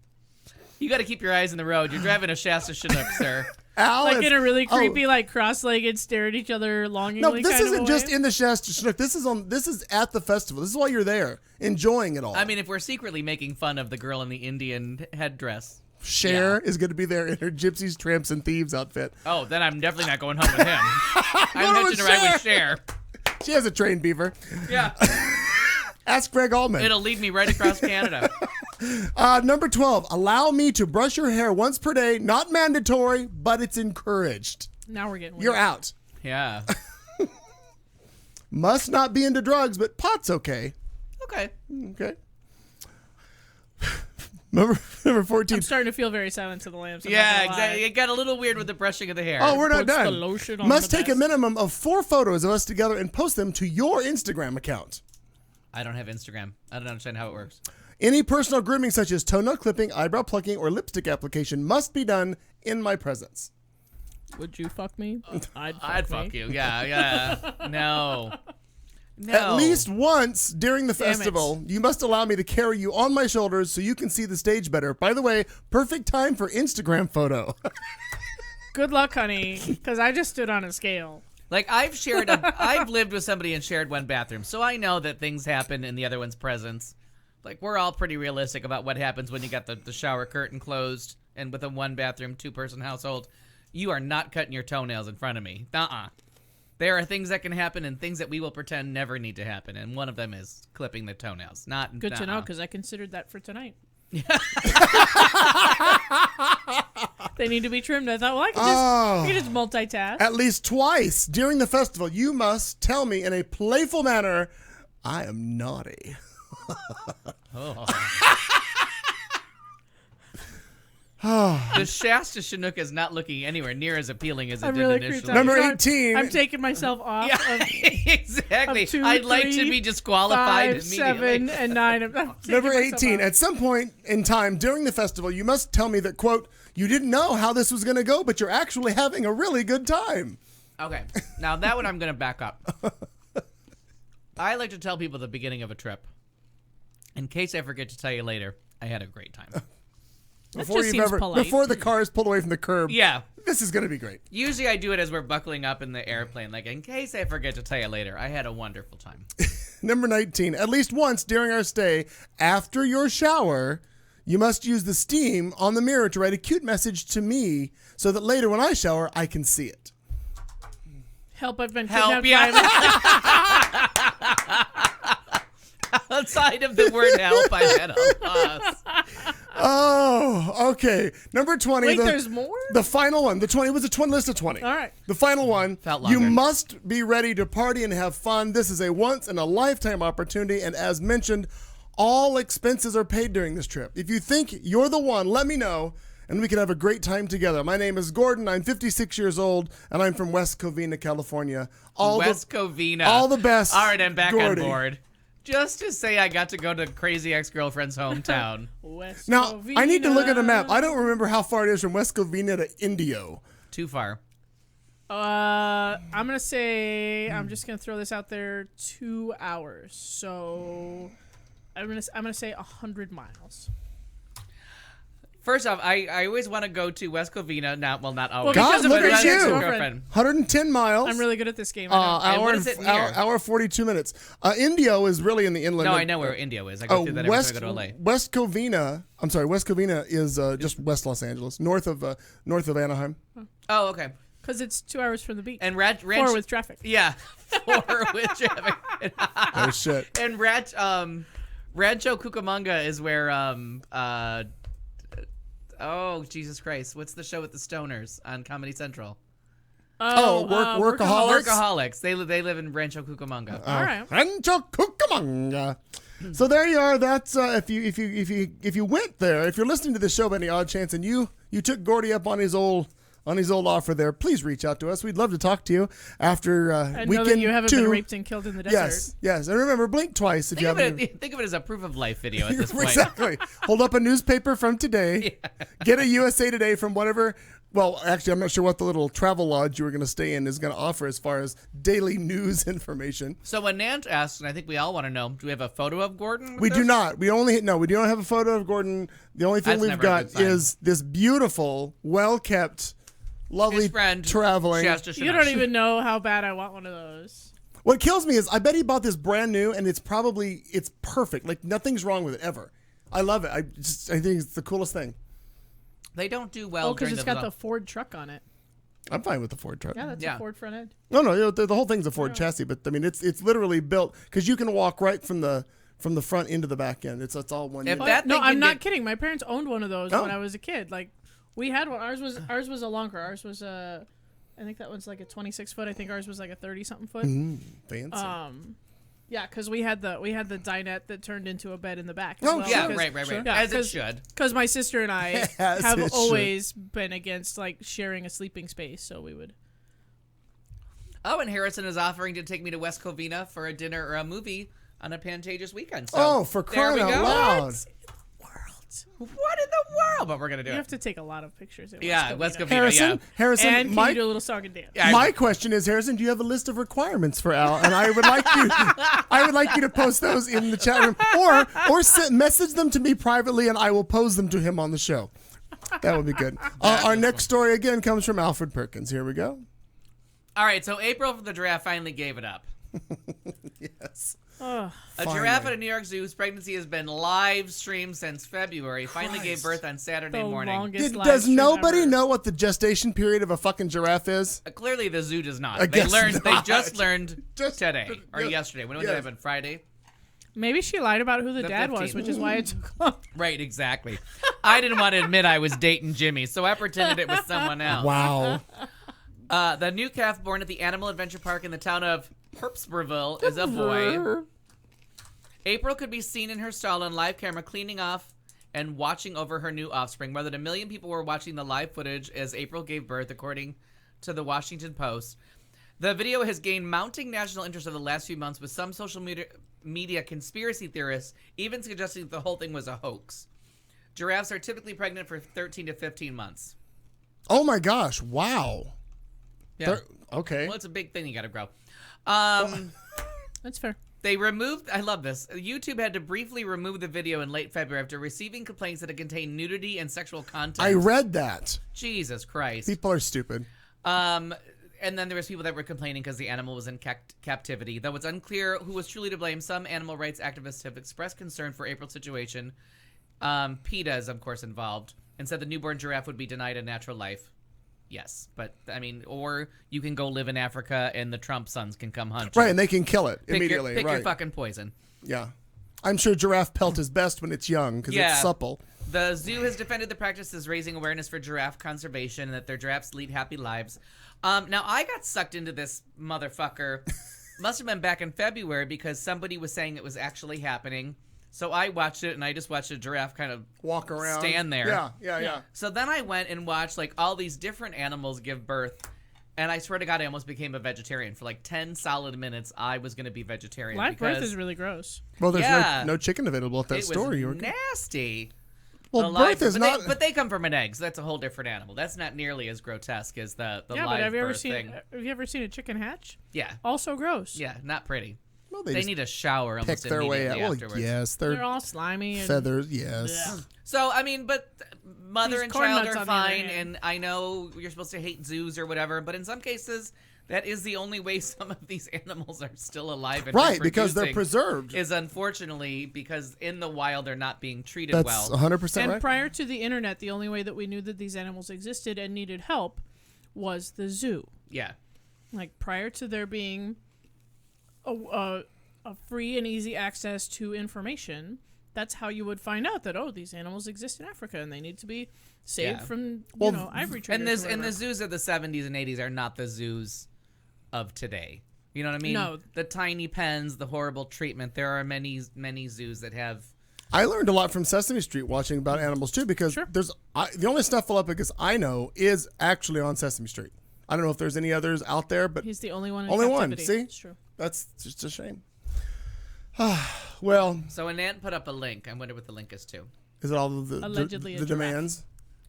You got to keep your eyes on the road. You're driving a Shasta Chinook, sir. Al Like is- in a really oh, creepy, like cross-legged, stare at each other longingly. No, this kind of isn't a just way. in the Shasta Chinook. This is at the festival. This is why you're there, enjoying it all. I mean, if we're secretly making fun of the girl in the Indian headdress, Cher is going to be there in her gypsies, tramps, and thieves outfit. oh, then I'm definitely not going home with him. I'm Going hitching with a ride with Cher. Cher. She has a trained beaver. Yeah, Ask Greg Allman. it'll lead me right across Canada. Number 12, allow me to brush your hair once per day. Not mandatory, but it's encouraged. Now we're getting You're weird. out. Yeah. Must not be into drugs, but pot's okay. Okay. Okay. Number 14. I'm starting to feel very Silent of the Lambs. I'm not Yeah, gonna lie. exactly. It got a little weird with the brushing of the hair. Oh, we're not Puts the done. lotion on Must the take a best. minimum of 4 photos of us together and post them to your Instagram account. I don't have Instagram. I don't understand how it works. Any personal grooming such as toenail clipping, eyebrow plucking, or lipstick application must be done in my presence. Would you fuck me? I'd fuck you. Yeah, yeah. No. No. At least once during the Damn it. festival, you must allow me to carry you on my shoulders so you can see the stage better. By the way, perfect time for Instagram photo. Good luck, honey, because I just stood on a scale. Like I've lived with somebody and shared one bathroom, so I know that things happen in the other one's presence. Like we're all pretty realistic about what happens when you got the shower curtain closed and with a 1-bathroom, 2-person household. You are not cutting your toenails in front of me. There are things that can happen and things that we will pretend never need to happen, and one of them is clipping the toenails. Not Good to know, because I considered that for tonight. They need to be trimmed. I thought, well, I can just multitask. At least twice during the festival, you must tell me in a playful manner, I am naughty. The Shasta Chinook is not looking anywhere near as appealing as it I'm did really initially. creeped out. Number You know, 18. I'm taking myself off Yeah, of exactly. of 2, I'd like to 3, be disqualified 5, immediately. 7, and 9. I'm taking Number myself 18. off. At some point in time during the festival, you must tell me that, quote, you didn't know how this was going to go, but you're actually having a really good time. Okay, now that one I'm going to back up. I like to tell people at the beginning of a trip, in case I forget to tell you later, I had a great time. Before just seems polite. before the car is pulled away from the curb. Yeah. This is going to be great. Usually I do it as we're buckling up in the airplane, like in case I forget to tell you later. I had a wonderful time. Number 19. At least once during our stay, after your shower, you must use the steam on the mirror to write a cute message to me so that later when I shower, I can see it. Help! I've been Help, kidnapped yeah. Outside of the word help, I had a loss. Oh, okay. Number 20. Wait, there's more? The final one. The 20 was a list of 20. All right. The final one. Felt You longer. must be ready to party and have fun. This is a once in a lifetime opportunity. And as mentioned, all expenses are paid during this trip. If you think you're the one, let me know and we can have a great time together. My name is Gordon. I'm 56 years old and I'm from West Covina, California. West Covina. All the best. All right, I'm back Gordy. on board. Just to say I got to go to crazy ex-girlfriend's hometown. West Now, I need to look at a Covina. map. I don't remember how far it is from West Covina to Indio. Too far. I'm gonna say I'm just gonna throw this out there. 2 hours. So I'm gonna say 100 miles. First off, I always want to go to West Covina. Not always. God, because of look my at you. ex-girlfriend. 110 miles. I'm really good at this game. I know. And what is it near? hour 42 minutes. Indio is really in the inland. No, I know where Indio is. I go through that every time I go to LA. West Covina. I'm sorry, West Covina is just West Los Angeles, north of Anaheim. Oh, okay. Because it's 2 hours from the beach. And 4 with traffic. Yeah, 4 with traffic. Oh shit. And Rancho Cucamonga is where oh Jesus Christ! What's the show with the stoners on Comedy Central? Workaholics. Workaholics. They live in Rancho Cucamonga. All right. Rancho Cucamonga. So there you are. That's if you went there, if you're listening to this show by any odd chance, and you took Gordy up on his old offer there, please reach out to us. We'd love to talk to you after And weekend know that you haven't 2. been raped and killed in the desert. Yes, and remember, blink twice if you haven't. Think of it as a proof of life video at this point. Exactly. Hold up a newspaper from today. Get a USA Today from whatever. Well, actually, I'm not sure what the little travel lodge you were going to stay in is going to offer as far as daily news information. So when Nant asks, and I think we all want to know, do we have a photo of Gordon? We do not. We do not have a photo of Gordon. The only thing That's we've never a got good sign. is this beautiful, well-kept, lovely His friend traveling. Shasta You don't even know how bad I want one of those. What kills me is I bet he bought this brand new, and it's perfect. Like nothing's wrong with it ever. I love it. I think it's the coolest thing. They don't do well. Because during it's got the Ford truck on it. I'm fine with the Ford truck. Yeah, that's a Ford front end. No, the whole thing's a Ford chassis, but I mean it's literally built because you can walk right from the front into the back end. It's all one. If unit. that No, thing I'm can not get- kidding. My parents owned one of those Oh. when I was a kid. Like, we had one. Ours was a longer. Ours was a, I think that one's like a 26 foot. I think ours was like a 30 something foot. Fancy. Yeah, because we had the dinette that turned into a bed in the back. Oh, well, Yeah, because- right. Yeah, As it should. Because my sister and I As have it should. always been against like sharing a sleeping space, so we would. Oh, and Harrison is offering to take me to West Covina for a dinner or a movie on a Pantages weekend. So Oh, for there we crying out go. loud! What in the world? But we're gonna do You it. have to take a lot at Yeah, West Covina. Harrison, Yeah. Harrison, And can my you do a little song and dance? Yeah, my question is, Harrison, do you have a list of requirements for Al? And I would like you to post those in the chat room, or message them to me privately, and I will pose them to him on the show. That would be good. Our next story again comes from Alfred Perkins. Here we go. All right, so April from the giraffe finally gave it up. Yes. Ugh. A giraffe at a New York zoo whose pregnancy has been live streamed since February finally gave birth on Saturday The morning. longest live Does stream nobody ever. know what the gestation period of a fucking giraffe is? Clearly, the zoo does not. I They guess learned. not. They just learned Just- today or yeah. yesterday. When Yes. did it happen? Friday. Maybe she lied about who the The dad was, 15th. which is why it took long. Right, exactly. I didn't want to admit I was dating Jimmy, so I pretended it was someone else. Wow. The new calf born at the Animal Adventure Park in the town of Herpsburville is a boy. April could be seen in her stall on live camera cleaning off and watching over her new offspring. More than 1 million people were watching the live footage as April gave birth, according to the Washington Post. The video has gained mounting national interest over the last few months, with some social media conspiracy theorists even suggesting that the whole thing was a hoax. Giraffes are typically pregnant for 13 to 15 months. Oh my gosh! Wow. Yeah. Okay. Well, it's a big thing you got to grow. That's fair. They removed, I love this. YouTube had to briefly remove the video in late February after receiving complaints that it contained nudity and sexual content. I read that. Jesus Christ. People are stupid. And then there was people that were complaining because the animal was in captivity. Though it's unclear who was truly to blame, some animal rights activists have expressed concern for April's situation. PETA is, of course, involved and said the newborn giraffe would be denied a natural life. Yes, but, I mean, or you can go live in Africa and the Trump sons can come hunt you. Right, and they can kill it immediately. Pick right. your fucking poison. Yeah. I'm sure giraffe pelt is best when it's young because it's supple. The zoo has defended the practice as raising awareness for giraffe conservation and that their giraffes lead happy lives. Now, I got sucked into this motherfucker. Must have been back in February because somebody was saying it was actually happening. So I watched it, and I just watched a giraffe kind of walk around, stand there. Yeah. So then I went and watched like all these different animals give birth, and I swear to God, I almost became a vegetarian for like 10 solid minutes. I was going to be vegetarian. Live birth is really gross. Well, there's no chicken available at that it store. Was nasty. Well, birth is not. But they come from an egg, so that's a whole different animal. That's not nearly as grotesque as the live but have you ever birth seen? thing. Have you ever seen a chicken hatch? Yeah. Also gross. Yeah, not pretty. Well, they need a shower almost pick their way out. immediately Well, afterwards. yes, They're all slimy. And feathers. Yes. Ugh. So I mean, but mother These and corn child nuts are on the other fine, hand. and I know you're supposed to hate zoos or whatever, but in some cases, that is the only way some of these animals are still alive and Right, because they're reproducing, preserved. Is unfortunately because in the wild they're not being treated That's well. 100% And right. prior to the internet, the only way that we knew that these animals existed and needed help was the zoo. Yeah. Like prior to there being a free and easy access to information, that's how you would find out that these animals exist in Africa and they need to be saved from ivory traders. And the zoos of the 70s and 80s are not the zoos of today. You know what I mean? No. The tiny pens, the horrible treatment. There are many zoos that have. I learned a lot from Sesame Street watching about animals too, because there's the only Snuffleupagus I know is actually on Sesame Street. I don't know if there's any others out there, but he's the only one. Only captivity. one. See, it's true. That's just a shame. Well, so Anant put up a link. I wonder what the link is to. Is it all the Allegedly the demands?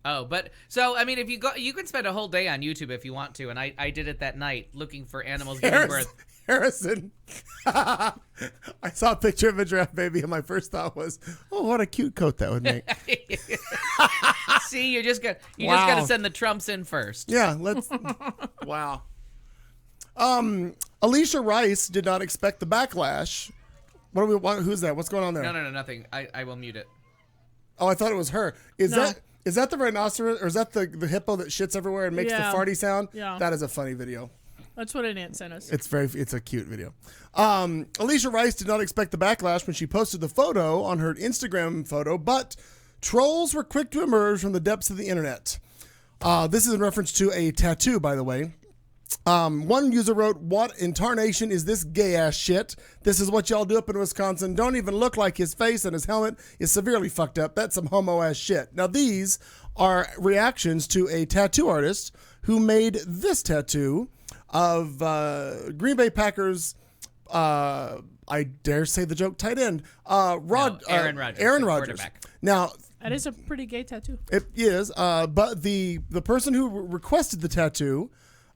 Oh, but so I mean, if you go, you can spend a whole day on YouTube if you want to, and I did it that night looking for animals giving birth. Harrison, I saw a picture of a giraffe baby, and my first thought was, "Oh, what a cute coat that would make." See, you just got to send the Trumps in first. Yeah, let's. Wow. Alicia Rice did not expect the backlash. Who's that? What's going on there? No, nothing. I will mute it. Oh, I thought it was her. Is that the rhinoceros, or is that the hippo that shits everywhere and makes the farty sound? Yeah. That is a funny video. That's what Anant sent us. It's a cute video. Alicia Rice did not expect the backlash when she posted the photo on her Instagram photo, but trolls were quick to emerge from the depths of the internet. This is in reference to a tattoo, by the way. One user wrote, "What in tarnation is this gay ass shit? This is what y'all do up in Wisconsin. Don't even look like his face, and his helmet is severely fucked up. That's some homo ass shit." Now these are reactions to a tattoo artist who made this tattoo of Green Bay Packers, I dare say the joke, tight end, Aaron Rodgers. Aaron Rodgers. Now, that is a pretty gay tattoo. it is, but the person who requested the tattoo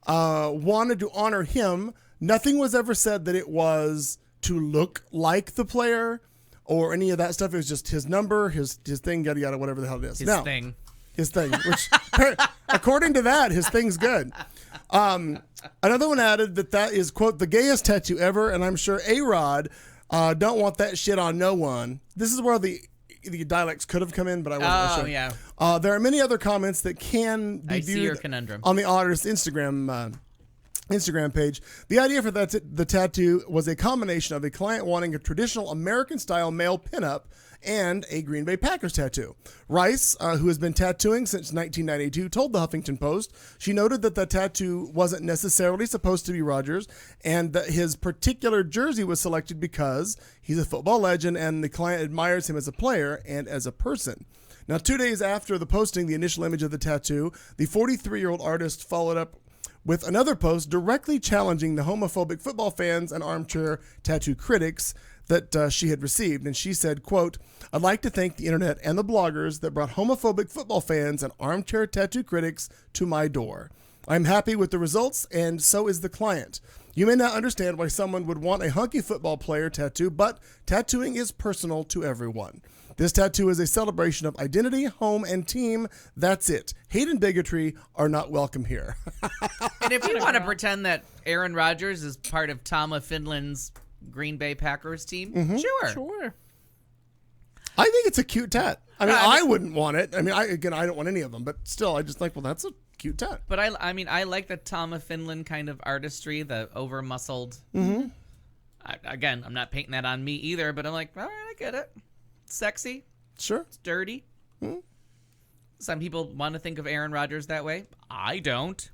wanted to honor him. Nothing was ever said that it was to look like the player or any of that stuff. It was just his number, his thing, yada yada, whatever the hell it is. His thing, which according to that, his thing's good. Another one added that is, quote, the gayest tattoo ever, and I'm sure A-Rod don't want that shit on no one. This is where the dialects could have come in, but I wasn't sure. Yeah. There are many other comments that can be viewed on the artist's Instagram page. The idea for the tattoo was a combination of a client wanting a traditional American-style male pinup and a Green Bay Packers tattoo. Rice, who has been tattooing since 1992, told the Huffington Post she noted that the tattoo wasn't necessarily supposed to be Rodgers and that his particular jersey was selected because he's a football legend and the client admires him as a player and as a person. Now, 2 days after the posting the initial image of the tattoo, the 43-year-old artist followed up with another post directly challenging the homophobic football fans and armchair tattoo critics that she had received. And she said, quote, "I'd like to thank the internet and the bloggers that brought homophobic football fans and armchair tattoo critics to my door. I'm happy with the results, and so is the client. You may not understand why someone would want a hunky football player tattoo, but tattooing is personal to everyone. This tattoo is a celebration of identity, home, and team. That's it. Hate and bigotry are not welcome here. And if you want to pretend that Aaron Rodgers is part of Tama Finland's Green Bay Packers team, Sure. I think it's a cute tat. I mean, I wouldn't want it. I mean, I don't want any of them, but still, I just think, well, that's a cute tat. But I mean, I like the Tama Finland kind of artistry, the over-muscled. Again, I'm not painting that on me either, but I'm like, all right, I get it. Sexy. Sure. It's dirty. Some people want to think of Aaron Rodgers that way. I don't.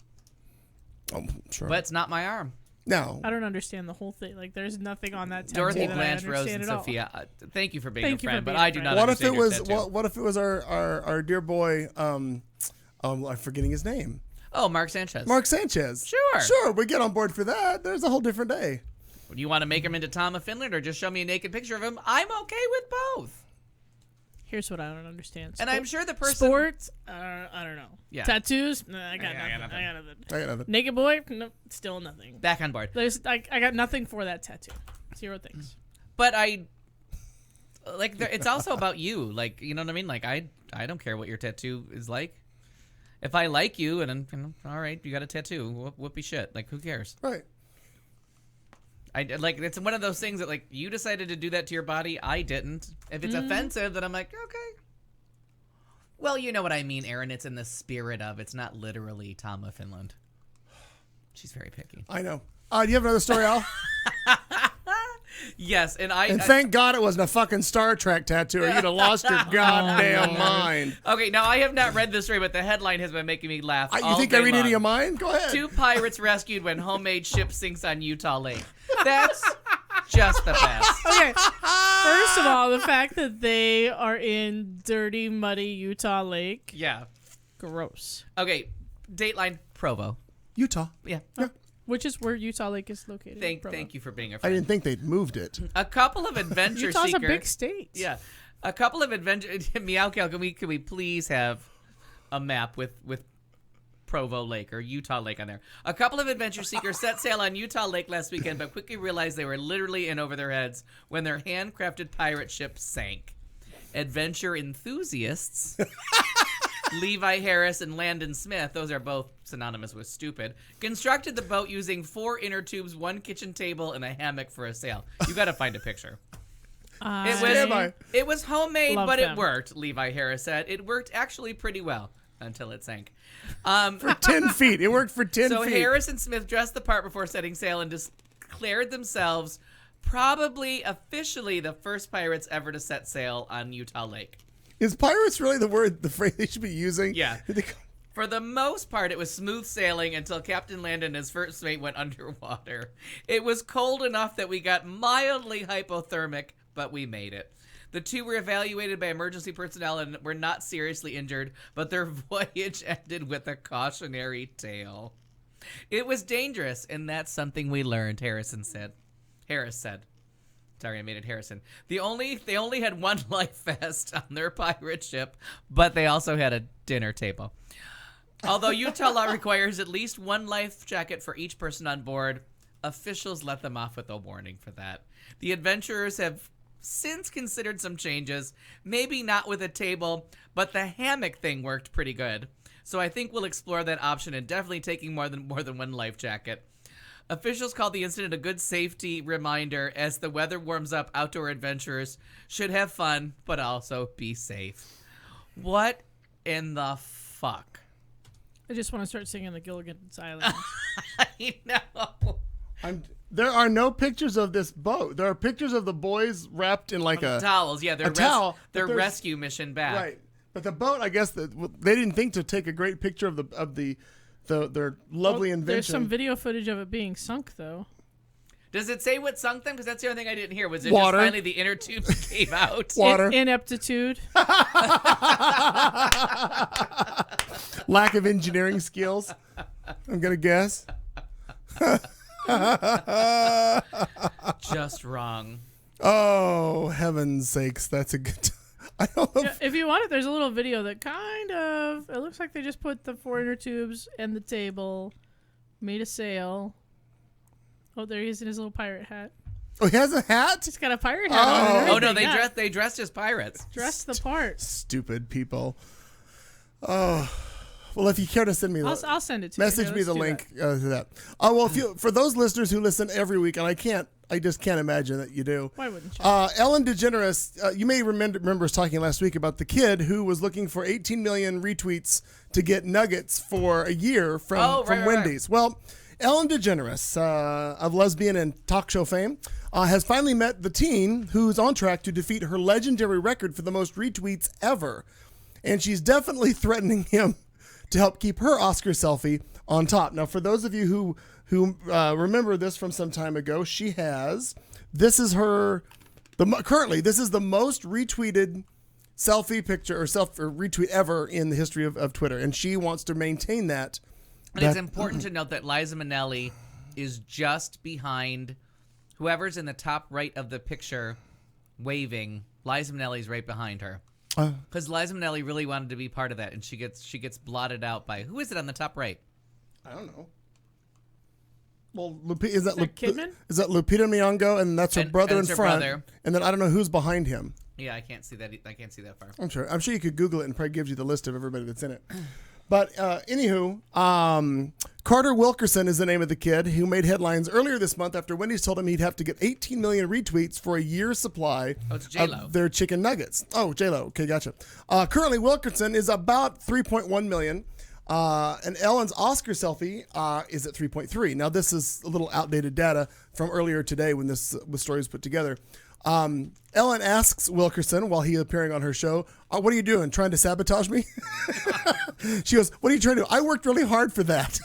Oh, sure. But it's not my arm. No. I don't understand the whole thing. Like, there's nothing on that tattoo Dorothy, that Blanche, I Rose, understand and at all. Sophia. Thank you for being Thank a you for friend, but being a I do friend. not What if it understand your was tattoo. what if it was our dear boy I'm forgetting his name. Oh, Mark Sanchez. Mark Sanchez. Sure. We get on board for that. There's a whole different day. Do you want to make him into Tama Finland or just show me a naked picture of him? I'm okay with both. Here's what I don't understand. And I'm sure the person... Sports, I don't know. Yeah. Tattoos, nah, I got I nothing. I got nothing. Naked boy, no, still nothing. Back on board. I got nothing for that tattoo. 0 things. But it's also about you. Like, you know what I mean? Like, I don't care what your tattoo is like. If I like you and I'm all right, you got a tattoo. Whoopee shit. Like, who cares? Right. It's one of those things that, like, you decided to do that to your body. I didn't. If it's offensive, then I'm like, okay. Well, you know what I mean, Aaron. It's in the spirit of. It's not literally Tama Finland. She's very picky. I know. Do you have another story, Al? Yes, and thank God it wasn't a fucking Star Trek tattoo, or you'd have lost your goddamn mind. Okay, now I have not read this story, but the headline has been making me laugh. You think I read any of mine? Go ahead. 2 pirates rescued when homemade ship sinks on Utah Lake. That's just the best. Okay. First of all, the fact that they are in dirty, muddy Utah Lake. Yeah. Gross. Okay, Dateline Provo. Utah. Yeah. Which is where Utah Lake is located. Thank you for being a I friend. didn't think they'd moved it. A couple of adventure Utah's seekers. a big state. Yeah. A couple of adventure Meowcal, can we please have a map with Provo Lake or Utah Lake on there? A couple of adventure seekers set sail on Utah Lake last weekend, but quickly realized they were literally in over their heads when their handcrafted pirate ship sank. Adventure enthusiasts Levi Harris and Landon Smith, those are both synonymous with stupid, constructed the boat using 4 inner tubes, 1 kitchen table, and a hammock for a sail. You got to find a picture. It was homemade, but it worked, Levi Harris said. It worked actually pretty well until it sank. For 10 feet. It worked for 10 feet. So Harris and Smith dressed the part before setting sail and declared themselves probably officially the first pirates ever to set sail on Utah Lake. Is pirates really the phrase they should be using? Yeah. For the most part, it was smooth sailing until Captain Landon and his first mate went underwater. It was cold enough that we got mildly hypothermic, but we made it. The 2 were evaluated by emergency personnel and were not seriously injured, but their voyage ended with a cautionary tale. It was dangerous, and that's something we learned, Harris said. Sorry, I made it Harrison. They only had 1 life vest on their pirate ship, but they also had a dinner table. Although Utah law requires at least 1 life jacket for each person on board, officials let them off with a warning for that. The adventurers have since considered some changes, maybe not with a table, but the hammock thing worked pretty good. So I think we'll explore that option and definitely taking more than 1 life jacket. Officials called the incident a good safety reminder. As the weather warms up, outdoor adventurers should have fun, but also be safe. What in the fuck? I just want to start singing the Gilligan's Island. I know. There are no pictures of this boat. There are pictures of the boys wrapped in like a towels. Yeah, towel. Their rescue mission back. Right, but the boat, I guess, they didn't think to take a great picture of their lovely invention. There's some video footage of it being sunk, though. Does it say what sunk them? Because that's the only thing I didn't hear. Was it Water. just finally the inner tubes gave out? Water. Ineptitude. Lack of engineering skills, I'm going to guess. Just wrong. Oh, heaven's sakes. That's a good I don't know. Yeah, if you want it, there's a little video that it looks like they just put the 4 inner tubes and the table, made a sail. Oh, there he is in his little pirate hat. Oh, he has a hat? He's got a pirate hat on. and Oh no, everything, they dressed as pirates. dressed the part. Stupid people. Oh, well, if you care to send me I'll send it to you. message Yeah, me the let's do link to that. Oh, well, for those listeners who listen every week, and I just can't imagine that you do. Why wouldn't you? Ellen DeGeneres, you may remember us talking last week about the kid who was looking for 18 million retweets to get nuggets for a year from Wendy's. Well, Ellen DeGeneres, of lesbian and talk show fame, has finally met the teen who's on track to defeat her legendary record for the most retweets ever. And she's definitely threatening him to help keep her Oscar selfie on top. Now, for those of you who remember this from some time ago, this is the most retweeted selfie picture or retweet ever in the history of Twitter. And she wants to maintain that. And it's important to note that Liza Minnelli is just behind whoever's in the top right of the picture waving. Liza Minnelli's right behind her. Because Liza Minnelli really wanted to be part of that, and she gets blotted out by who is it on the top right? I don't know. Well, is that Kidman? Is that Lupita Nyong'o, and that's her brother in her front, brother. And then I don't know who's behind him. Yeah, I can't see that. I can't see that far. I'm sure you could Google it and probably gives you the list of everybody that's in it. But anywho, Carter Wilkerson is the name of the kid who made headlines earlier this month after Wendy's told him he'd have to get 18 million retweets for a year's supply of their chicken nuggets. Oh, J-Lo. Okay, gotcha. Currently, Wilkerson is about 3.1 million. And Ellen's Oscar selfie is at 3.3. Now, this is a little outdated data from earlier today when this story was put together. Ellen asks Wilkerson while he's appearing on her show, what are you doing? Trying to sabotage me? She goes, what are you trying to do? I worked really hard for that.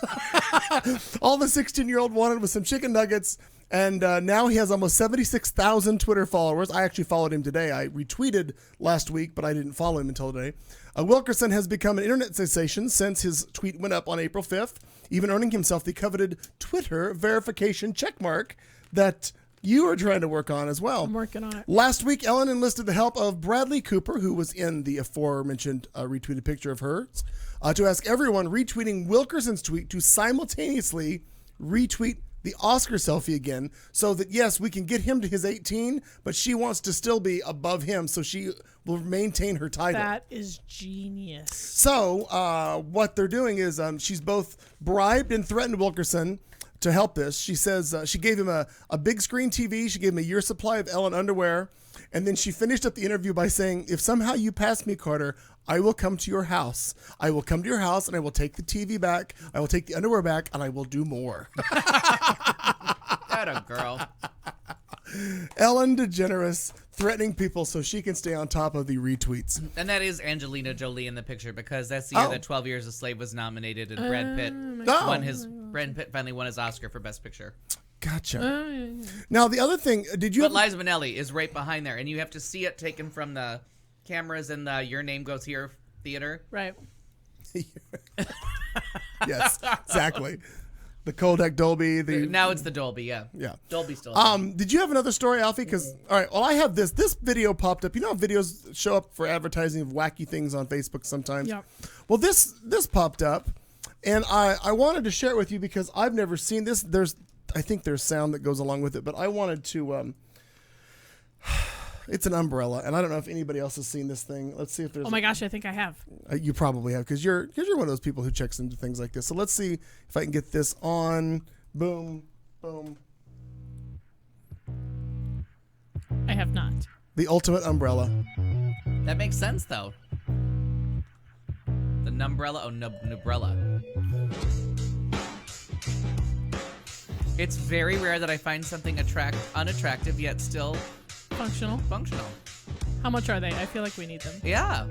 All the 16-year-old wanted was some chicken nuggets. And now he has almost 76,000 Twitter followers. I actually followed him today. I retweeted last week, but I didn't follow him until today. Wilkerson has become an internet sensation since his tweet went up on April 5th, even earning himself the coveted Twitter verification checkmark that you are trying to work on as well. I'm working on it. Last week, Ellen enlisted the help of Bradley Cooper, who was in the aforementioned retweeted picture of hers, to ask everyone retweeting Wilkerson's tweet to simultaneously retweet the Oscar selfie again, so that, yes, we can get him to his 18, but she wants to still be above him, so she will maintain her title. That is genius. So what they're doing is she's both bribed and threatened Wilkerson to help this. She says she gave him a big screen TV. She gave him a year's supply of Ellen underwear. And then she finished up the interview by saying, if somehow you pass me, Carter, I will come to your house. I will come to your house and I will take the TV back. I will take the underwear back and I will do more. That a girl. Ellen DeGeneres threatening people so she can stay on top of the retweets. And that is Angelina Jolie in the picture because that's the year that 12 Years a Slave was nominated and Brad Pitt finally won his Oscar for Best Picture. Gotcha. Now, the other thing, But Liza Minnelli is right behind there, and you have to see it taken from the cameras in the Your Name Goes Here theater. Right. Yes, exactly. The Kodak Dolby. Now it's the Dolby, yeah. Yeah. Dolby still. Did you have another story, Alfie? Because, all right, well, I have this. This video popped up. You know how videos show up for advertising of wacky things on Facebook sometimes? Yep. Well, this popped up, and I wanted to share it with you because I've never seen this. I think there's sound that goes along with it, but I wanted to. It's an umbrella, and I don't know if anybody else has seen this thing. Let's see if there's. Oh my gosh, I think I have. You probably have because you're one of those people who checks into things like this. So let's see if I can get this on. Boom, boom. I have not. The ultimate umbrella. That makes sense though. The numbrella, nubrella. It's very rare that I find something unattractive yet still Functional. How much are they? I feel like we need them. Yeah.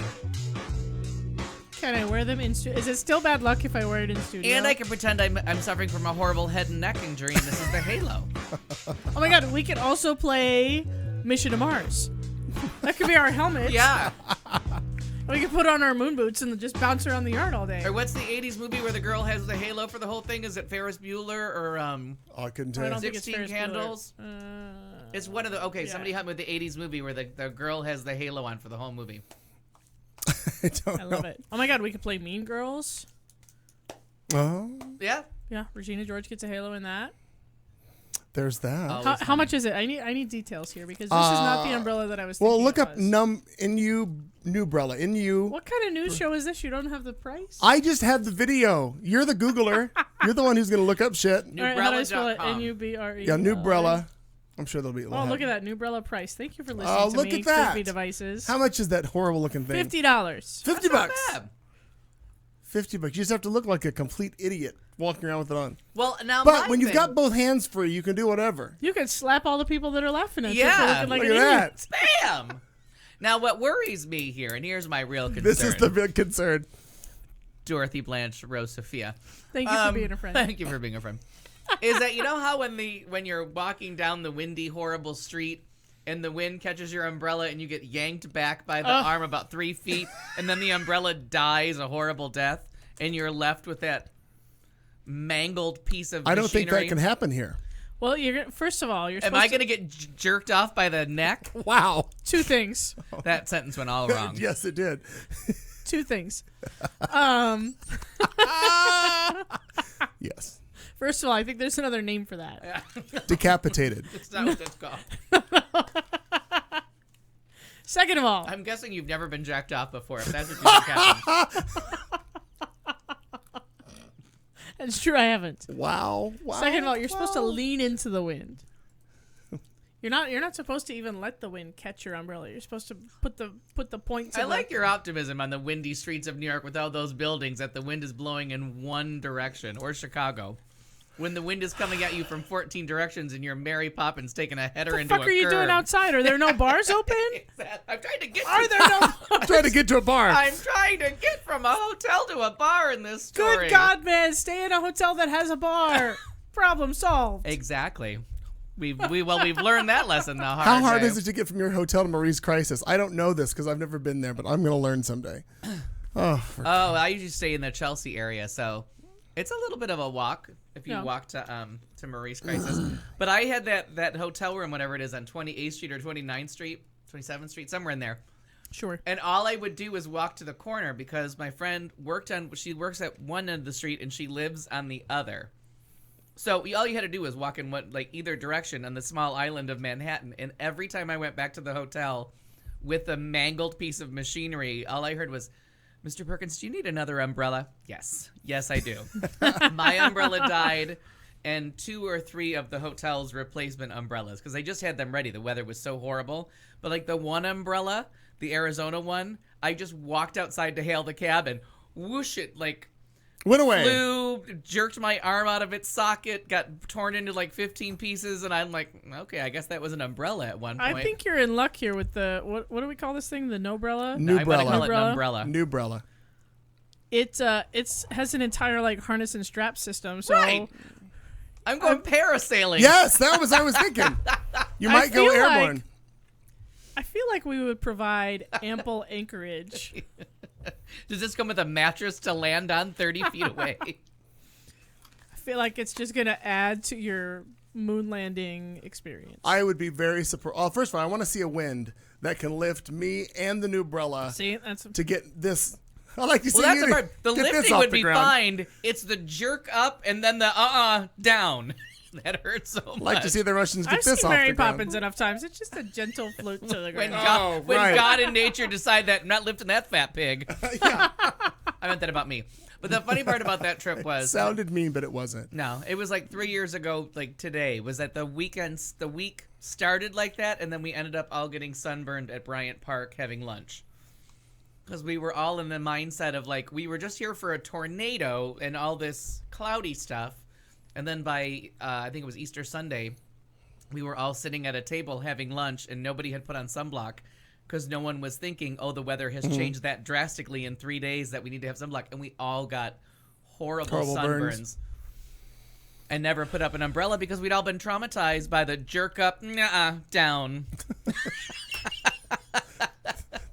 Can I wear them in studio? Is it still bad luck if I wear it in studio? And I can pretend I'm suffering from a horrible head and neck injury and this is the halo. Oh my god, we could also play Mission to Mars. That could be our helmet. Yeah. We could put on our moon boots and just bounce around the yard all day. Or what's the 80s movie where the girl has the halo for the whole thing? Is it Ferris Bueller or I couldn't tell I you. don't think it's 16 Ferris Candles? It's one of the somebody help me with the 80s movie where the girl has the halo on for the whole movie. I don't I know. love it. Oh my God, we could play Mean Girls. Oh, Yeah. Yeah, Regina George gets a halo in that. there's that. Always How much is it? I need details here because this is not the umbrella that I was thinking. Well, look it up was. Nubrella. NU. What kind of news show is this? You don't have the price? I just have the video. You're the Googler. You're the one who's going to look up shit. All right, how do I spell it? Nubrella.com. Nubre. Yeah, Nubrella. I'm sure there'll be. Oh, look at that Nubrella price. Thank you for listening Oh, to look me. at that. Frisbee devices. How much is that horrible looking thing? $50. $50 bucks. Bad. $50. You just have to look like a complete idiot walking around with it on. Well, now But my when you've thing- got both hands free, you can do whatever. You could slap all the people that are laughing at you Yeah, for looking like Look an at idiot. that. Bam! Now, what worries me here, and here's my real concern. This is the big concern. Dorothy Blanche Rose Sophia. Thank you for being a friend. Thank you for being a friend. Is that, you know how when you're walking down the windy, horrible street and the wind catches your umbrella and you get yanked back by the arm about 3 feet and then the umbrella dies a horrible death and you're left with that mangled piece of I don't think that machinery? can happen here. Well, first of all, you're Am supposed I going to get jerked off by the neck? Wow. two things. That sentence went all wrong. Yes, it did. Two things. Yes. First of all, I think there's another name for that. Decapitated. That's not what that's called. Second of all, I'm guessing you've never been jacked off before. If that's what you think happened. it's true I haven't. Wow. Second of all, you're supposed to lean into the wind. You're not supposed to even let the wind catch your umbrella. You're supposed to put the points. I of like your optimism on the windy streets of New York with all those buildings that the wind is blowing in one direction, or Chicago. When the wind is coming at you from 14 directions and you're Mary Poppins taking a header What the into a fuck are you curb. doing outside? Are there no bars open? I'm trying to get. Are there no? I'm trying to get to a bar. I'm trying to get from a hotel to a bar in this story. Good God, man! Stay in a hotel that has a bar. Problem solved. Exactly. We've learned that lesson now. How hard is it to get from your hotel to Marie's Crisis? I don't know this because I've never been there, but I'm going to learn someday. Oh, I usually stay in the Chelsea area, so it's a little bit of a walk if you Yeah. walk to Marie's Crisis. But I had that hotel room, whatever it is, on 28th Street or 29th Street, 27th Street, somewhere in there. Sure. And all I would do was walk to the corner because my friend she works at one end of the street and she lives on the other. So all you had to do was walk in either direction on the small island of Manhattan. And every time I went back to the hotel with a mangled piece of machinery, all I heard was, "Mr. Perkins, do you need another umbrella?" Yes, I do. My umbrella died, and 2 or 3 of the hotel's replacement umbrellas, because they just had them ready. The weather was so horrible. But the one umbrella, the Arizona one, I just walked outside to hail the cab and whoosh it Went away. flew, jerked my arm out of its socket, got torn into 15 pieces, and I'm like, okay, I guess that was an umbrella at one point. I think you're in luck here with the what do we call this thing? The no-brella? I'm gonna call it an Nubrella. umbrella. Nubrella. It has an entire harness and strap system. So Right. I'm going parasailing. Yes, that was I was thinking. You might go feel like- airborne. I feel like we would provide ample anchorage. Does this come with a mattress to land on 30 feet away? I feel like it's just gonna add to your moon landing experience. I would be very surprised. Oh, first of all, I want to see a wind that can lift me and the Nubrella See, that's to get this. I like to see Well, that's you the part. The get this lifting off would the be ground. fine. It's the jerk up and then the down. That hurts so much. I'd like to see the Russians get I've this seen off Mary the ground. Poppins enough times. It's just a gentle float to the when ground. God, right. God and nature decide that I'm not lifting that fat pig. I meant that about me. But the funny part about that trip was Sounded mean, but it wasn't. no, it was 3 years ago, today, was that the week started like that, and then we ended up all getting sunburned at Bryant Park having lunch. Because we were all in the mindset of we were just here for a tornado and all this cloudy stuff. And then by, I think it was Easter Sunday, we were all sitting at a table having lunch and nobody had put on sunblock because no one was thinking, oh, the weather has changed that drastically in 3 days that we need to have sunblock. And we all got horrible sunburns. burns. And never put up an umbrella because we'd all been traumatized by the jerk up, down.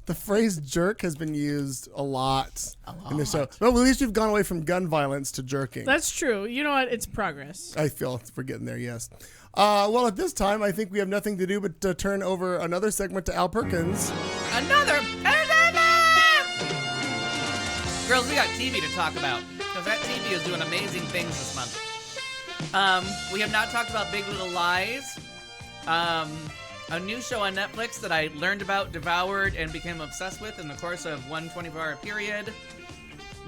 The phrase jerk has been used a lot in the show. Well, at least we've gone away from gun violence to jerking. That's true. You know what? It's progress. I feel we're getting there, yes. Well, at this time, I think we have nothing to do but to turn over another segment to Al Perkins. Another Girls, we got TV to talk about because that TV is doing amazing things this month. We have not talked about Big Little Lies, a new show on Netflix that I learned about, devoured, and became obsessed with in the course of one 24-hour period.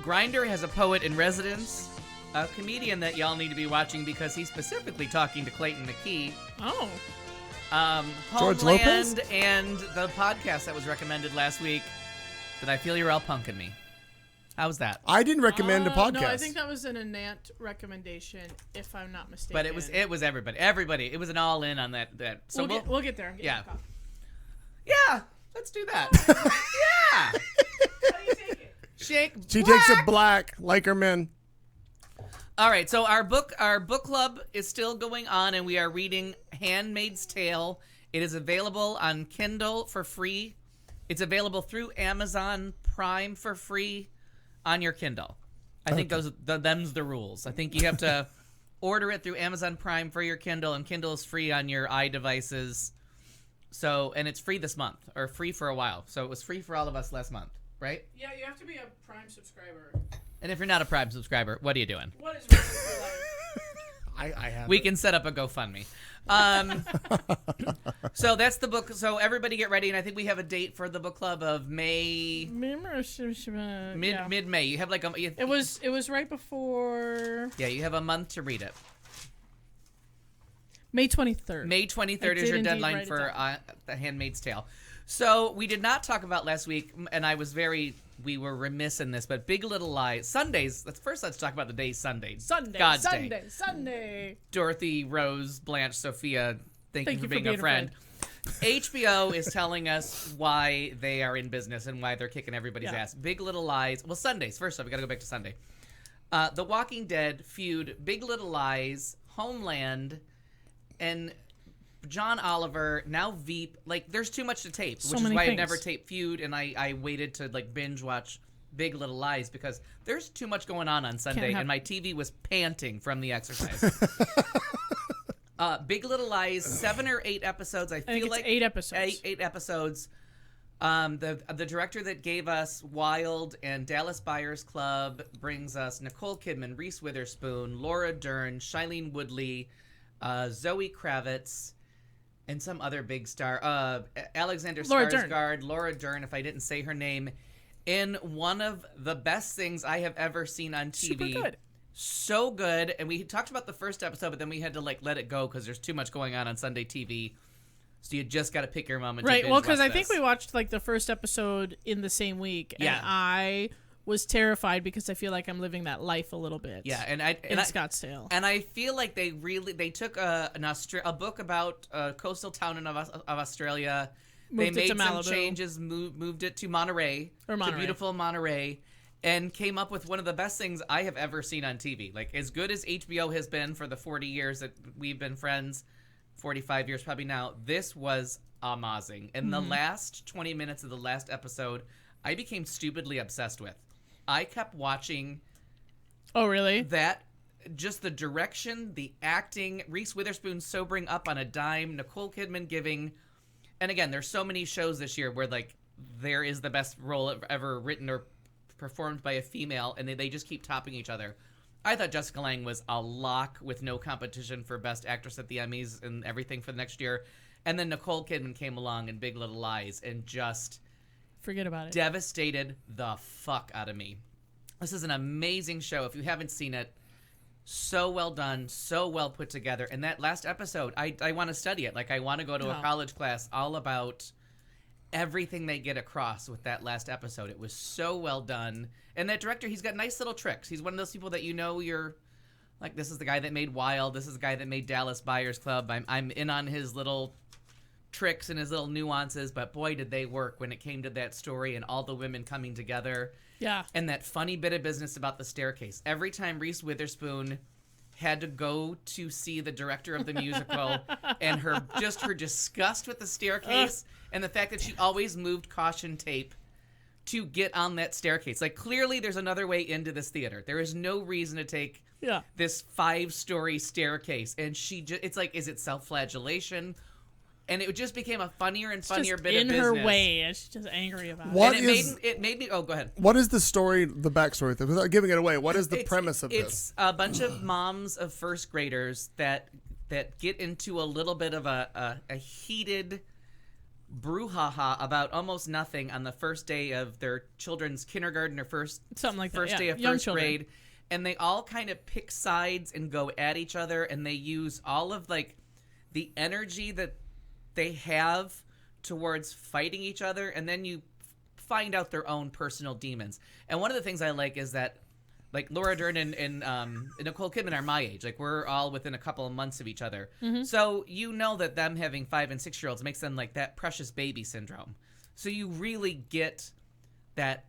Grindr has a poet in residence, a comedian that y'all need to be watching because he's specifically talking to Clayton McKee. Oh. George Lopez? Homeland and the podcast that was recommended last week that I feel you're all punking me. How's that? I didn't recommend a podcast. No, I think that was an Anant recommendation, if I'm not mistaken. But it was everybody. Everybody. It was an all in on that. So we'll get there. I'm getting yeah. coffee. Yeah. Let's do that. Yeah. How do you take it? Shake. She takes it black, like her men. All right. So our book club is still going on, and we are reading Handmaid's Tale. It is available on Kindle for free. It's available through Amazon Prime for free on your Kindle. I think them's the rules. I think you have to order it through Amazon Prime for your Kindle, and Kindle is free on your iDevices. So, and it's free this month, or free for a while. So it was free for all of us last month, right? Yeah, you have to be a Prime subscriber. And if you're not a Prime subscriber, what are you doing? What is wrong with your life? I have. We can set up a GoFundMe. So that's the book. So everybody get ready, and I think we have a date for the book club of May. Mid-May. You have like It was right before Yeah, you have a month to read it. May 23rd. May 23rd is your deadline for The Handmaid's Tale. So we did not talk about last week, and we were remiss in this, but Big Little Lies. Sundays, let's talk about the day Sunday. God's Day. Sunday. Dorothy, Rose, Blanche, Sophia, thank you for being a friend. HBO is telling us why they are in business and why they're kicking everybody's ass. Big Little Lies. Well, Sundays. First off, we got to go back to Sunday. The Walking Dead feud, Big Little Lies, Homeland, and John Oliver, now Veep. Like, there's too much to tape, which is why I never taped Feud, and I waited to like binge watch Big Little Lies because there's too much going on Sunday, and my TV was panting from the exercise. Big Little Lies, 7 or 8 episodes. I feel like 8 episodes. 8 episodes. The director that gave us Wild and Dallas Buyers Club brings us Nicole Kidman, Reese Witherspoon, Laura Dern, Shailene Woodley, Zoe Kravitz, and some other big star, Alexander Skarsgård, Laura Dern, if I didn't say her name, in one of the best things I have ever seen on TV. Super good. So good. And we talked about the first episode, but then we had to like let it go because there's too much going on Sunday TV. So you just got to pick your moment. Right. To Well, because I this. think we watched like the first episode in the same week, and Yeah. I was terrified because I feel like I'm living that life a little bit. Yeah, in Scottsdale. And I feel like they took a book about a coastal town of Australia. Moved they it made to some Malibu. changes, moved it to Monterey, to beautiful Monterey, and came up with one of the best things I have ever seen on TV. Like, as good as HBO has been for the 40 years that we've been friends, 45 years probably now, this was amazing. In the last 20 minutes of the last episode, I became stupidly obsessed with. I kept watching. Oh, really? That, just the direction, the acting, Reese Witherspoon sobering up on a dime, Nicole Kidman giving, and again, there's so many shows this year where like there is the best role ever written or performed by a female, and they just keep topping each other. I thought Jessica Lange was a lock with no competition for Best Actress at the Emmys and everything for the next year. And then Nicole Kidman came along in Big Little Lies and just forget about it. Devastated the fuck out of me. This is an amazing show. If you haven't seen it, so well done, so well put together. And that last episode, I want to study it. Like, I want to go to a college class all about everything they get across with that last episode. It was so well done. And that director, he's got nice little tricks. He's one of those people that you're like, this is the guy that made Wild. This is the guy that made Dallas Buyers Club. I'm in on his little tricks and his little nuances, but boy, did they work when it came to that story and all the women coming together. Yeah. And that funny bit of business about the staircase. Every time Reese Witherspoon had to go to see the director of the musical and her disgust with the staircase and the fact that she always moved caution tape to get on that staircase. Like, clearly there's another way into this theater. There is no reason to take this 5-story staircase. And she just, it's like, is it self-flagellation? And it just became a funnier and funnier bit of business. In her way, and she's just angry about What it. is- it made me, oh, go ahead. What is the story, the backstory, without giving it away? What is the premise of this? It's a bunch of moms of first graders that get into a little bit of a heated brouhaha about almost nothing on the first day of their children's kindergarten or first day of young first children. grade, and they all kind of pick sides and go at each other, and they use all of like the energy that they have towards fighting each other, and then you find out their own personal demons. And one of the things I like is that, like, Laura Dern and Nicole Kidman are my age. Like, we're all within a couple of months of each other. So you know that them having 5- and 6-year-olds makes them like that precious baby syndrome. So you really get that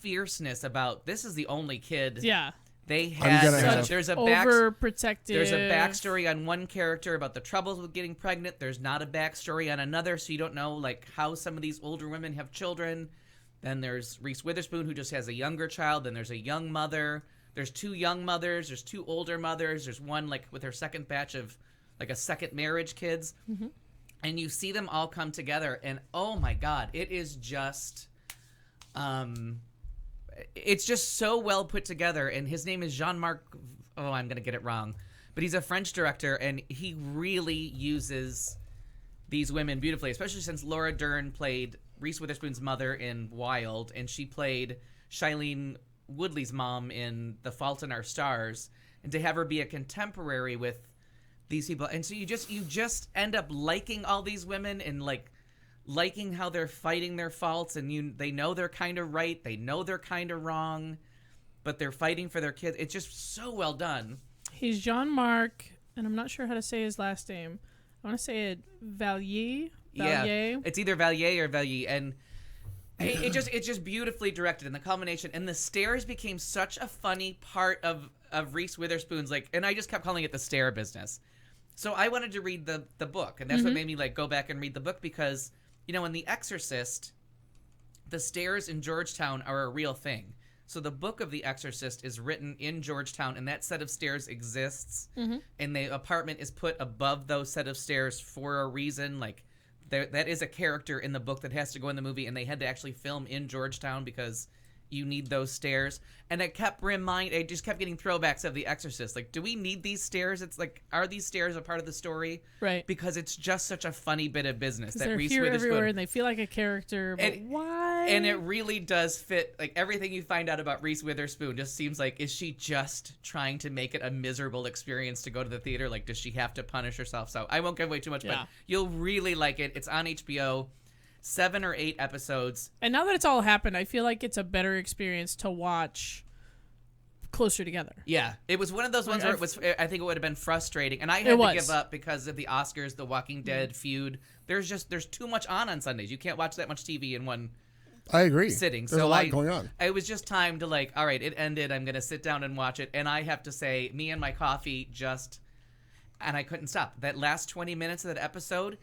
fierceness about, this is the only kid. Yeah. They had have- there's a Overprotective. there's a backstory on one character about the troubles with getting pregnant. There's not a backstory on another, so you don't know like how some of these older women have children. Then there's Reese Witherspoon, who just has a younger child. Then there's a young mother. There's 2 young mothers. There's 2 older mothers. There's one like with her second batch of like a second marriage kids. And you see them all come together, and oh my God, it is just it's just so well put together. And his name is Jean-Marc, oh, I'm going to get it wrong, but he's a French director, and he really uses these women beautifully, especially since Laura Dern played Reese Witherspoon's mother in Wild, and she played Shailene Woodley's mom in The Fault in Our Stars, and to have her be a contemporary with these people. And so you just end up liking all these women and like liking how they're fighting their faults, and they know they're kind of right, they know they're kind of wrong, but they're fighting for their kids. It's just so well done. He's Jean-Marc, and I'm not sure how to say his last name. I want to say it Valier. Yeah, it's either Valier or Valier, and it's just beautifully directed, and the culmination, and the stairs became such a funny part of Reese Witherspoon's, like, and I just kept calling it the stair business. So I wanted to read the book, and that's what made me like go back and read the book, because you know, in The Exorcist, the stairs in Georgetown are a real thing. So the book of The Exorcist is written in Georgetown, and that set of stairs exists, and the apartment is put above those set of stairs for a reason. Like, that is a character in the book that has to go in the movie, and they had to actually film in Georgetown because you need those stairs. And I just kept getting throwbacks of The Exorcist. Like, do we need these stairs? It's like, are these stairs a part of the story? Right. Because it's just such a funny bit of business that they're Reese here Witherspoon, everywhere, and they feel like a character, but why? and it really does fit. Like, everything you find out about Reese Witherspoon just seems like, is she just trying to make it a miserable experience to go to the theater? Like, does she have to punish herself? So I won't give away too much, but you'll really like it. It's on HBO. 7 or 8 episodes. And now that it's all happened, I feel like it's a better experience to watch closer together. Yeah, it was one of those ones where I think it would have been frustrating, and I had to give up because of the Oscars, the Walking Dead feud. There's too much on Sundays. You can't watch that much TV in one I agree. sitting. There's a lot going on. It was just time to like, all right, it ended. I'm going to sit down and watch it. And I have to say, me and my coffee and I couldn't stop. That last 20 minutes of that episode,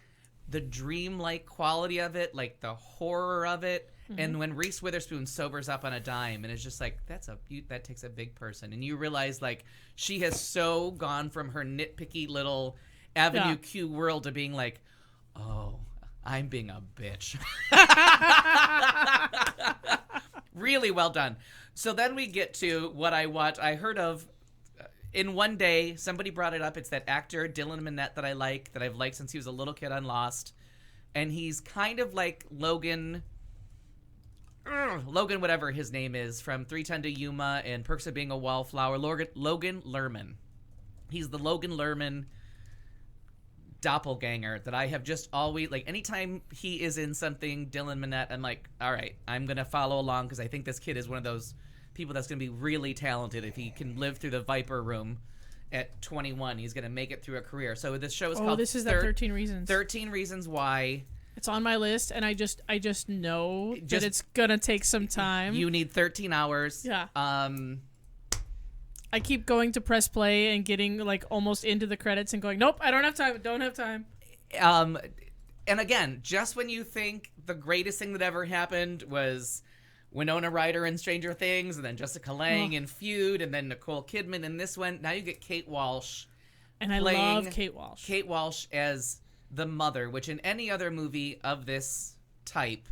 the dreamlike quality of it, like the horror of it, and when Reese Witherspoon sobers up on a dime, and it's just like, that takes a big person, and you realize like she has so gone from her nitpicky little Avenue Q world to being like, oh, I'm being a bitch. Really well done. So then we get to what I watched. I heard of in one day, somebody brought it up. It's that actor, Dylan Minnette, that I've liked since he was a little kid on Lost. And he's kind of like Logan, whatever his name is, from 3:10 to Yuma and Perks of Being a Wallflower, Logan Lerman. He's the Logan Lerman doppelganger that I have just always, like, anytime he is in something, Dylan Minnette, I'm like, all right, I'm going to follow along because I think this kid is one of those people that's going to be really talented. If he can live through the Viper Room at 21, he's going to make it through a career. So this show is called this is that 13 Reasons. 13 Reasons Why. It's on my list, and I just know that it's going to take some time. You need 13 hours. Yeah. I keep going to press play and getting like almost into the credits and going, nope, I don't have time. And again, just when you think the greatest thing that ever happened was Winona Ryder in Stranger Things, and then Jessica Lange in Feud, and then Nicole Kidman in this one. Now you get Kate Walsh. And I love Kate Walsh. Kate Walsh as the mother, which in any other movie of this type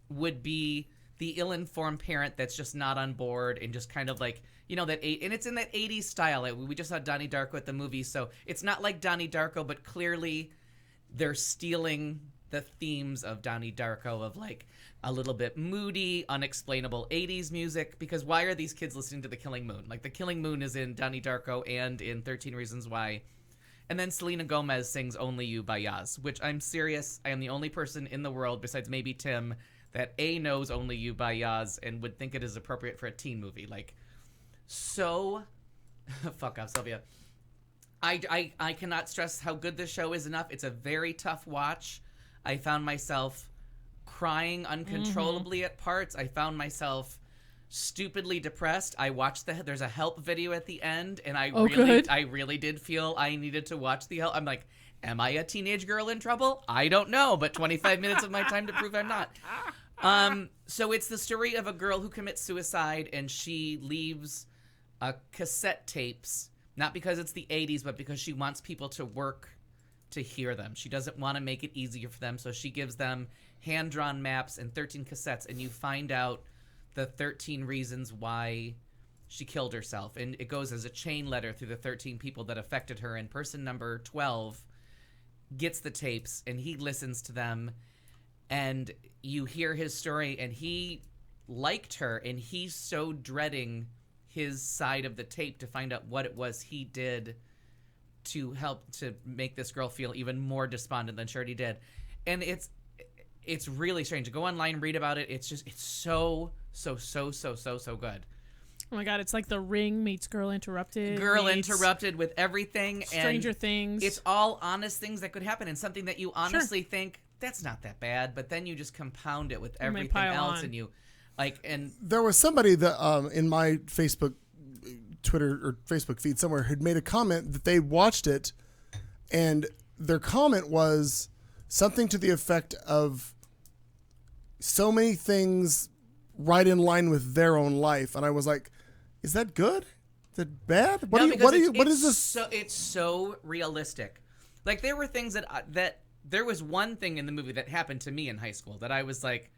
would be the ill-informed parent that's just not on board and just kind of like, you know, and it's in that 80s style. We just saw Donnie Darko at the movie, so it's not like Donnie Darko, but clearly they're stealing the themes of Donnie Darko, of like a little bit moody, unexplainable 80s music, because why are these kids listening to The Killing Moon? Like, The Killing Moon is in Donnie Darko and in 13 Reasons Why. And then Selena Gomez sings Only You by Yaz, which I'm serious, I am the only person in the world, besides maybe Tim, that A, knows Only You by Yaz and would think it is appropriate for a teen movie. Like, so... Fuck off, Sylvia. I cannot stress how good this show is enough. It's a very tough watch. I found myself crying uncontrollably at parts. I found myself stupidly depressed. I watched there's a help video at the end, and I really did feel I needed to watch the help. I'm like, am I a teenage girl in trouble? I don't know, but 25 minutes of my time to prove I'm not. So it's the story of a girl who commits suicide, and she leaves cassette tapes, not because it's the 80s, but because she wants people to work to hear them. She doesn't want to make it easier for them, so she gives them hand-drawn maps and 13 cassettes, and you find out the 13 reasons why she killed herself. And it goes as a chain letter through the 13 people that affected her, and person number 12 gets the tapes, and he listens to them, and you hear his story, and he liked her, and he's so dreading his side of the tape to find out what it was he did to help to make this girl feel even more despondent than she already did. And it's really strange. Go online, read about it. It's so good. Oh my God, it's like The Ring meets Girl Interrupted. Interrupted with everything. Stranger Things. It's all honest things that could happen, and something that you honestly think, that's not that bad, but then you just compound it with everything else, and you like. And there was somebody that in my Facebook, Twitter, or Facebook feed somewhere had made a comment that they watched it, and their comment was something to the effect of so many things right in line with their own life, and I was like, is that good? Is that bad? What is this? So it's so realistic. Like, there were things that there was one thing in the movie that happened to me in high school that I was like,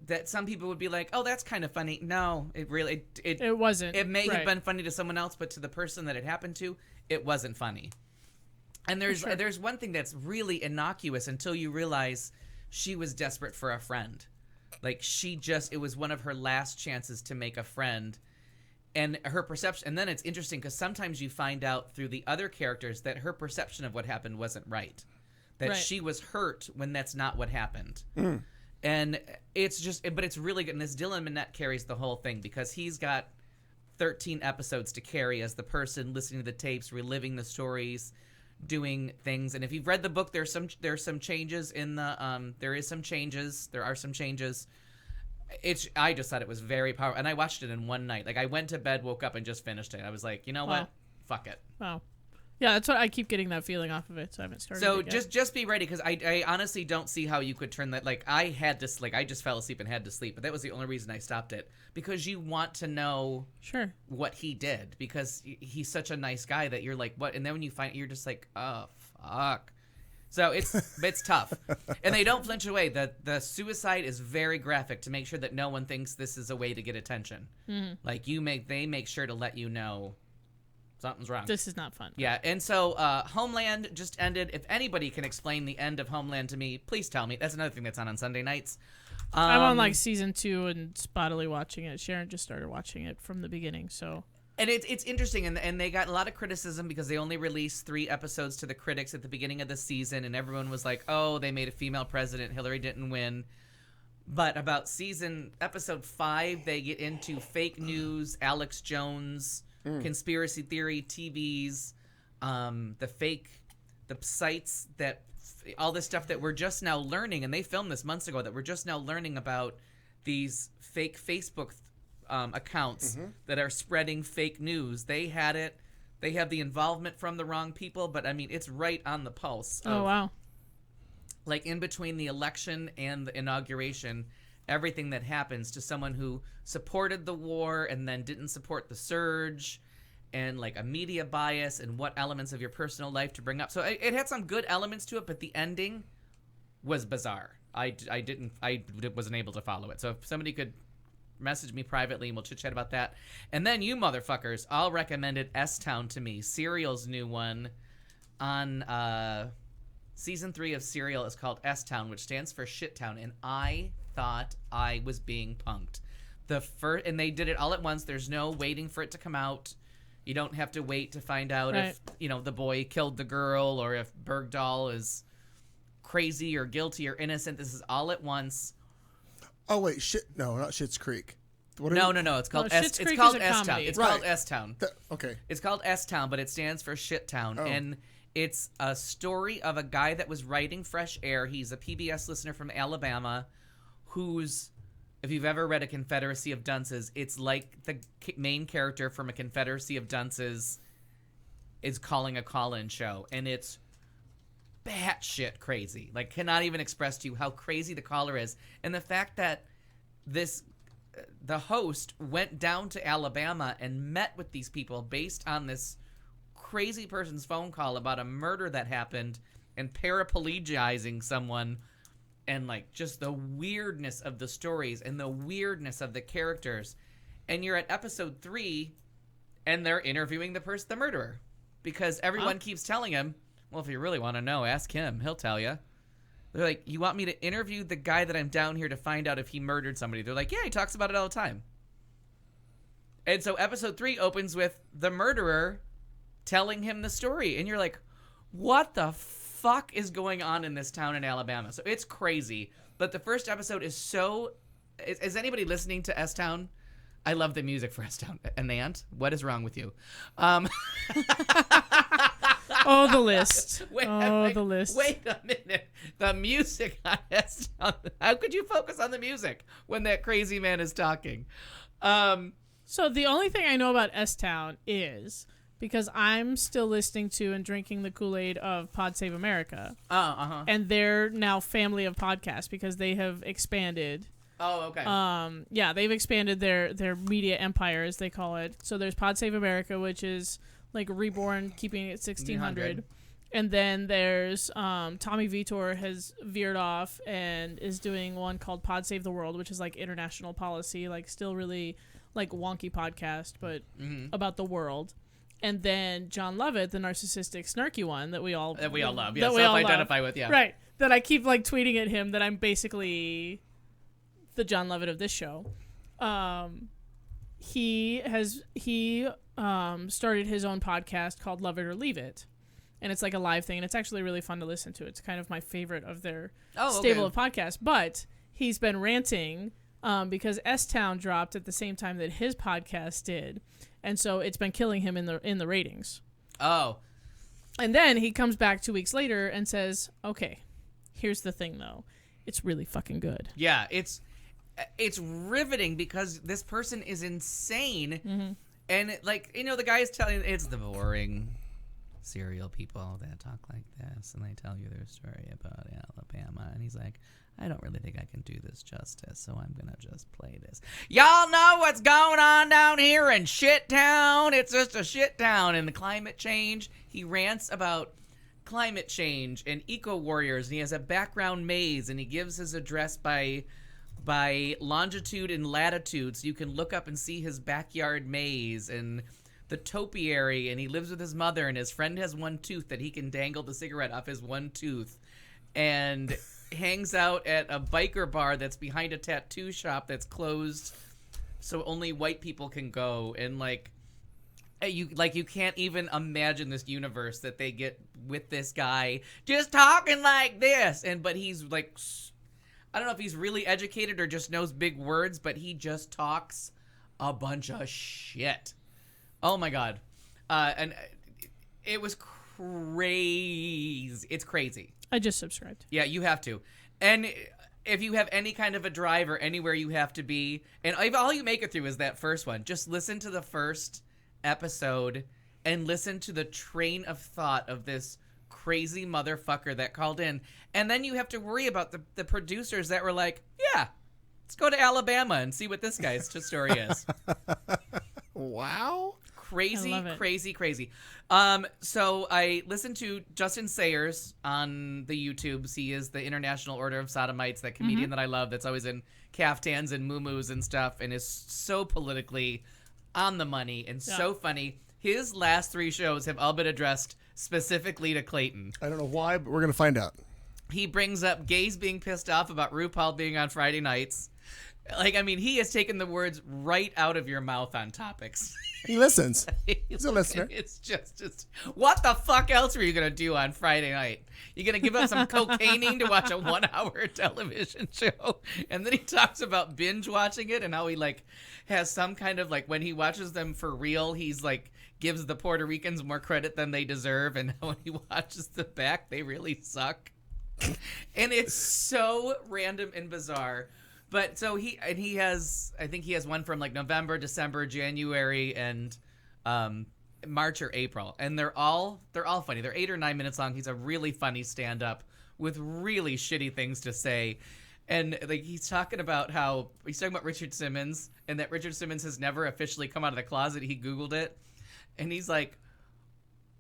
that some people would be like, oh, that's kind of funny. No, it really it wasn't. It may have been funny to someone else, but to the person that it happened to, it wasn't funny. And there's one thing that's really innocuous until you realize she was desperate for a friend. Like, it was one of her last chances to make a friend. And her perception, and then it's interesting because sometimes you find out through the other characters that her perception of what happened wasn't right. That she was hurt when that's not what happened. And but it's really good. And this Dylan Minnette carries the whole thing because he's got 13 episodes to carry as the person listening to the tapes, reliving the stories, doing things. And if you've read the book, there's some changes in the there are some changes. I just thought it was very powerful, and I watched it in one night. Like, I went to bed, woke up, and just finished it. I was like, you know what? Fuck it. Wow. Yeah, that's what I keep getting that feeling off of it, so I haven't started. So it yet. just be ready, because I honestly don't see how you could turn that. Like, I just fell asleep and had to sleep, but that was the only reason I stopped it, because you want to know what he did, because he's such a nice guy that you're like, what? And then when you find it, you're just like, oh fuck. So it's tough, and they don't flinch away. The suicide is very graphic to make sure that no one thinks this is a way to get attention. Mm-hmm. Like, they make sure to let you know something's wrong. This is not fun. Yeah, and so Homeland just ended. If anybody can explain the end of Homeland to me, please tell me. That's another thing that's on Sunday nights. I'm on like season 2 and spottily watching it. Sharon just started watching it from the beginning, so. And it's interesting, and they got a lot of criticism because they only released 3 episodes to the critics at the beginning of the season, and everyone was like, oh, they made a female president, Hillary didn't win. But about episode 5, they get into fake news, Alex Jones, conspiracy theory, TVs, the sites all this stuff that we're just now learning, and they filmed this months ago, that we're just now learning about these fake Facebook accounts that are spreading fake news. They had it. They have the involvement from the wrong people, but I mean, it's right on the pulse. Oh, wow. Like, in between the election and the inauguration, everything that happens to someone who supported the war and then didn't support the surge, and like a media bias and what elements of your personal life to bring up. So it had some good elements to it, but the ending was bizarre. I wasn't able to follow it. So if somebody could message me privately and we'll chit chat about that. And then you motherfuckers all recommended S-Town to me, Serial's new one on season 3 of Serial is called S-Town, which stands for Shittown, and I thought I was being punked. And they did it all at once. There's no waiting for it to come out. You don't have to wait to find out if, the boy killed the girl or if Bergdahl is crazy or guilty or innocent. This is all at once. Oh wait, no, not Schitt's Creek. No. It's called Schitt's Creek It's called is a S-Town. comedy. It's Right. called S-Town. Okay. It's called S-Town, but it stands for Shittown. Oh. And it's a story of a guy that was writing Fresh Air. He's a PBS listener from Alabama who's, if you've ever read A Confederacy of Dunces, it's like the main character from A Confederacy of Dunces is calling a call-in show. And it's batshit crazy. Like, cannot even express to you how crazy the caller is. And the fact that the host went down to Alabama and met with these people based on this crazy person's phone call about a murder that happened and paraplegizing someone, and like just the weirdness of the stories and the weirdness of the characters. And you're at episode 3 and they're interviewing the murderer, because everyone keeps telling him, well, if you really want to know, ask him. He'll tell you. They're like, you want me to interview the guy that I'm down here to find out if he murdered somebody? They're like, yeah, he talks about it all the time. And so episode 3 opens with the murderer telling him the story. And you're like, what the fuck is going on in this town in Alabama? So it's crazy. But the first episode is so... Is anybody listening to S-Town? I love the music for S-Town. Anant, what is wrong with you? Oh, the list. The list. Wait a minute. The music on S-Town. How could you focus on the music when that crazy man is talking? So the only thing I know about S-Town is because I'm still listening to and drinking the Kool-Aid of Pod Save America. And they're now family of podcasts because they have expanded. Oh, okay. Yeah, they've expanded their media empire, as they call it. So there's Pod Save America, which is like reborn, keeping it 1600. And then there's Tommy Vitor has veered off and is doing one called Pod Save the World, which is like international policy, like still really like wonky podcast, but about the world. And then John Lovett, the narcissistic, snarky one that we all love, yeah, self-identify with, yeah. Right, that I keep like tweeting at him that I'm basically the John Lovett of this show. He started his own podcast called Love It or Leave It, and it's like a live thing, and it's actually really fun to listen to. It's kind of my favorite of their stable of podcasts. But he's been ranting because S-Town dropped at the same time that his podcast did, and so it's been killing him in the ratings. Oh. And then he comes back 2 weeks later and says, "Okay, here's the thing, though. It's really fucking good." Yeah, it's riveting because this person is insane. And the guy is telling, it's the boring serial people that talk like this, and they tell you their story about Alabama, and he's like, I don't really think I can do this justice, so I'm gonna just play this. Y'all know what's going on down here in Shittown? It's just a shit town. And the climate change, he rants about climate change and eco warriors, and he has a background maze, and he gives his address by longitude and latitude, so you can look up and see his backyard maze and the topiary, and he lives with his mother, and his friend has one tooth that he can dangle the cigarette off his one tooth, and hangs out at a biker bar that's behind a tattoo shop that's closed so only white people can go. And you can't even imagine this universe that they get with this guy just talking like this. But he's like, I don't know if he's really educated or just knows big words, but he just talks a bunch of shit. Oh my God. And it was crazy. It's crazy. I just subscribed. Yeah, you have to. And if you have any kind of a drive or anywhere you have to be, and if all you make it through is that first one, just listen to the first episode and listen to the train of thought of this crazy motherfucker that called in. And then you have to worry about the producers that were like, yeah, Let's go to Alabama and see what this guy's story is. Wow. Crazy, I love it. crazy. So I listened to Justin Sayers on the YouTubes. He is the International Order of Sodomites, that comedian that I love that's always in caftans and muumuus and stuff and is so politically on the money and so funny. His last 3 shows have all been addressed specifically to Clayton. I don't know why, but we're going to find out. He brings up gays being pissed off about RuPaul being on Friday nights. Like, I mean, he has taken the words right out of your mouth on topics. He listens. He's a listener. It's just what the fuck else were you going to do on Friday night? You going to give up some cocaining to watch a 1-hour television show? And then he talks about binge watching it and how he, like, has some kind of, like, when he watches them for real, he's, like, gives the Puerto Ricans more credit than they deserve. And when he watches them back, they really suck. And it's so random and bizarre. But so he has, I think he has one from like November, December, January, and March or April, and they're all funny. They're 8 or 9 minutes long. He's a really funny stand-up with really shitty things to say, and like he's talking about Richard Simmons, and that Richard Simmons has never officially come out of the closet. He Googled it, and he's like,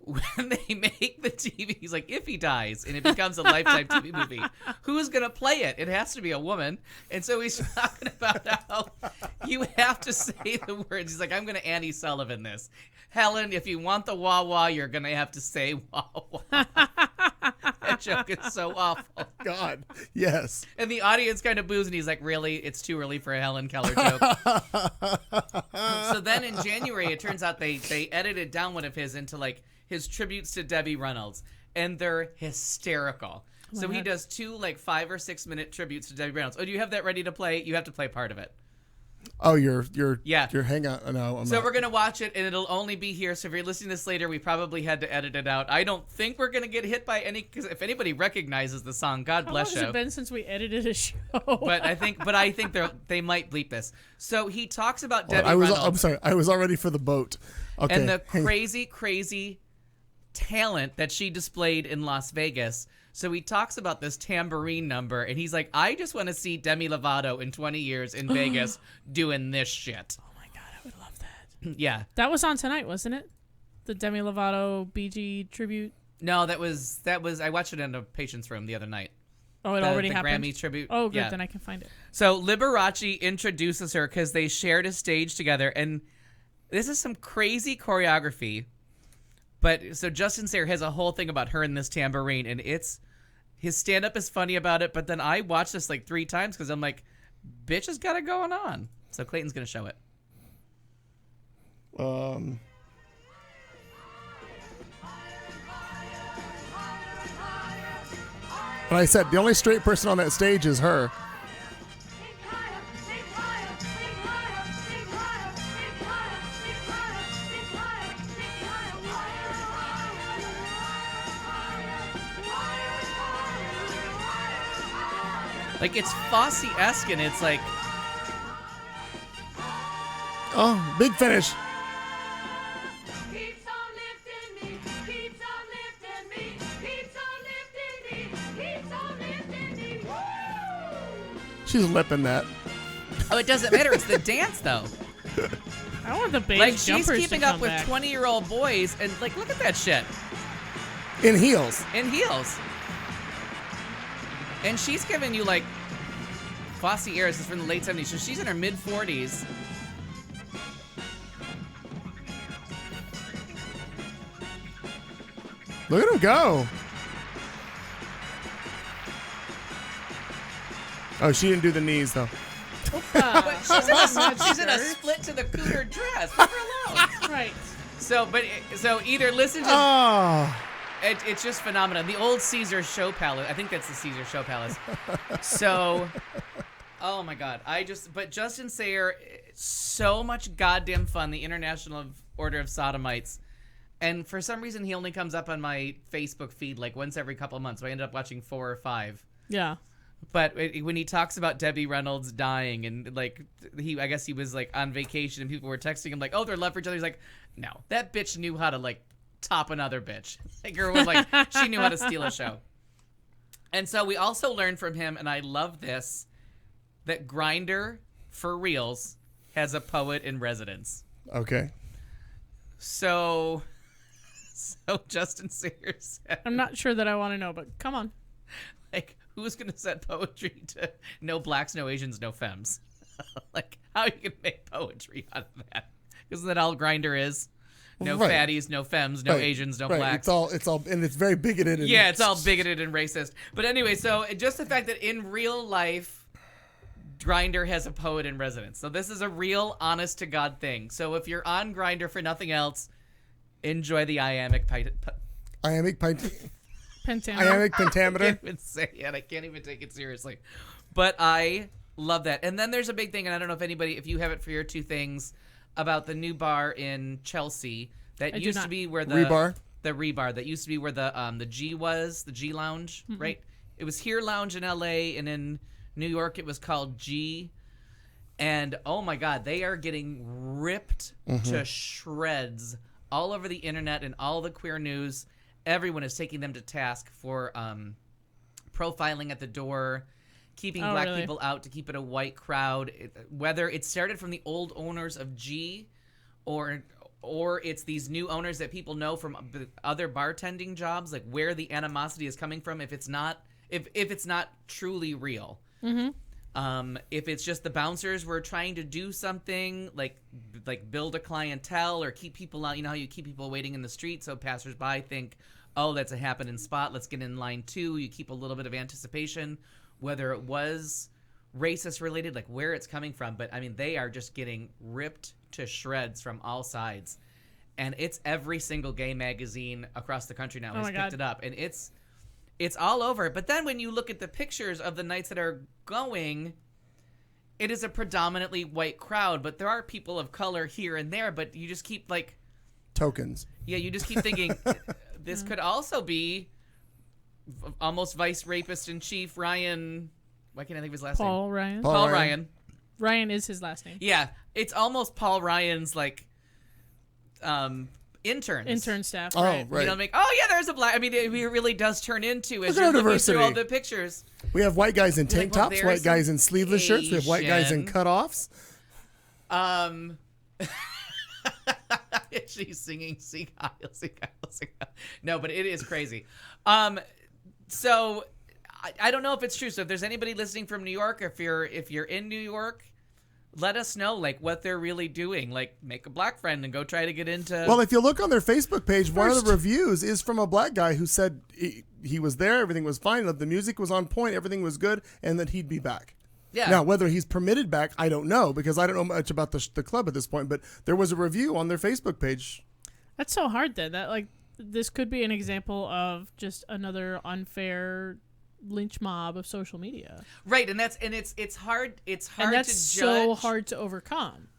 when they make the TV, he's like, if he dies and it becomes a Lifetime TV movie, who's going to play it? It has to be a woman. And so he's talking about how you have to say the words. He's like, I'm going to Annie Sullivan this. Helen, if you want the wah-wah, you're going to have to say wah-wah. That joke is so awful. God, yes. And the audience kind of boos, and he's like, really? It's too early for a Helen Keller joke. So then in January, it turns out they edited down one of his into like his tributes to Debbie Reynolds, and they're hysterical. So he does 2 like 5 or 6 minute tributes to Debbie Reynolds. Oh, do you have that ready to play? You have to play part of it. Oh, you're Yeah. You're hang on. No, I'm So not. we're gonna watch it, and it'll only be here. So if you're listening to this later, we probably had to edit it out. I don't think we're gonna get hit by any, because if anybody recognizes the song, God How bless long has you. it been since we edited a show? But I think they might bleep this. So he talks about Debbie I'm Reynolds sorry. I was all ready for the boat. Okay. and the crazy talent that she displayed in Las Vegas. So he talks about this tambourine number, and he's like, I just want to see Demi Lovato in 20 years in Vegas doing this shit. Oh my god, I would love that. Yeah. That was on tonight, wasn't it? The Demi Lovato BG tribute. No, that was I watched it in a patient's room the other night. Oh, it already the happened. Grammy tribute. Oh, good. Yeah. Then I can find it. So Liberace introduces her because they shared a stage together, and this is some crazy choreography. But so Justin Sayre has a whole thing about her and this tambourine, and his stand-up is funny about it. But then I watched this like 3 times because I'm like, bitch has got it going on. So Clayton's gonna show it. And I said the only straight person on that stage is her. Like, it's Fosse-esque, and it's like, Oh, big finish. Keeps on lifting me, keeps on lifting me, keeps on lifting me, keeps on lifting me. Woo! She's lipping that. oh, it doesn't matter. It's the dance, though. I want the beige Like, she's jumpers keeping to come up with back. 20-year-old boys, and like, look at that shit. In heels. In heels. And she's giving you like Fosse eras. This is from the late 70s, so she's in her mid 40s. Look at him go. Oh, she didn't do the knees though. But she's in a split to the cooter dress. Leave her alone. Right. So either listen to Oh. it's just phenomenal. The old Caesar Show Palace. I think that's the Caesar Show Palace. So, oh my God. But Justin Sayre, so much goddamn fun. The International Order of Sodomites. And for some reason, he only comes up on my Facebook feed like once every couple of months. So I ended up watching 4 or 5. Yeah. But when he talks about Debbie Reynolds dying, and like I guess he was like on vacation, and people were texting him like, "Oh, they're love for each other." He's like, "No, that bitch knew how to like top another bitch." Like, or was like, she knew how to steal a show. And so we also learned from him, and I love this. that Grindr for reals has a poet in residence. Okay. So Justin Sayers said, I'm not sure that I want to know, but come on. like, who's gonna set poetry to no blacks, no Asians, no femmes? Like, how are you gonna make poetry out of that? Isn't that all Grindr is? No Right. fatties, no femmes, no Right, Asians, no right. blacks. It's all, and it's very bigoted. And Yeah, it's all bigoted and racist. But anyway, so just the fact that in real life, Grindr has a poet in residence. So this is a real, honest to God thing. So if you're on Grindr for nothing else, enjoy the iambic iambic Pentameter. I pentameter. can't even say it. I can't even take it seriously. But I love that. And then there's a big thing, and I don't know if you have it for your two things, about the new bar in Chelsea that I do used to not. be where the Rebar? The Rebar that used to be where the G was, the G Lounge, right? It was Here Lounge in LA, and in New York it was called G. And oh my God, they are getting ripped to shreds all over the internet and all the queer news. Everyone is taking them to task for profiling at the door, keeping black really? people out to keep it a white crowd. Whether it started from the old owners of G, or it's these new owners that people know from other bartending jobs, like where the animosity is coming from. If it's not truly real. If it's just the bouncers were trying to do something like build a clientele or keep people out, you know how you keep people waiting in the street so passersby think, oh, that's a happening spot, let's get in line too. You keep a little bit of anticipation, whether it was racist related, like where it's coming from. But I mean, they are just getting ripped to shreds from all sides. And it's every single gay magazine across the country now has picked it up. And it's all over. But then when you look at the pictures of the nights that are going, it is a predominantly white crowd, but there are people of color here and there, but you just keep like Tokens. Yeah, you just keep thinking this could also be almost vice rapist in chief Ryan. Why can't I think of his last name? Paul Ryan. Paul Ryan. Ryan is his last name. Yeah, it's almost Paul Ryan's like interns. Intern staff. Oh, right. right. You know, like, oh yeah, there's a black. I mean, it really does turn into as Look at you're our looking diversity. through all the pictures. We have white guys in You're tank like, well, tops, there's white guys some in sleeveless shirts. We have white guys in Asian. cutoffs. She's singing "Sing Heil, Sing Heil, Sing Heil." No, but it is crazy. So I don't know if it's true. So if there's anybody listening from New York, if you're in New York, let us know like what they're really doing. Like make a black friend and go try to get into. Well, if you look on their Facebook page, one of the reviews is from a black guy who said he was there, everything was fine, that the music was on point, everything was good, and that he'd be back. Yeah. Now, whether he's permitted back, I don't know, because I don't know much about the club at this point, but there was a review on their Facebook page. That's so hard then. That like this could be an example of just another unfair lynch mob of social media. Right, and it's hard. It's hard And that's to judge. so hard to overcome.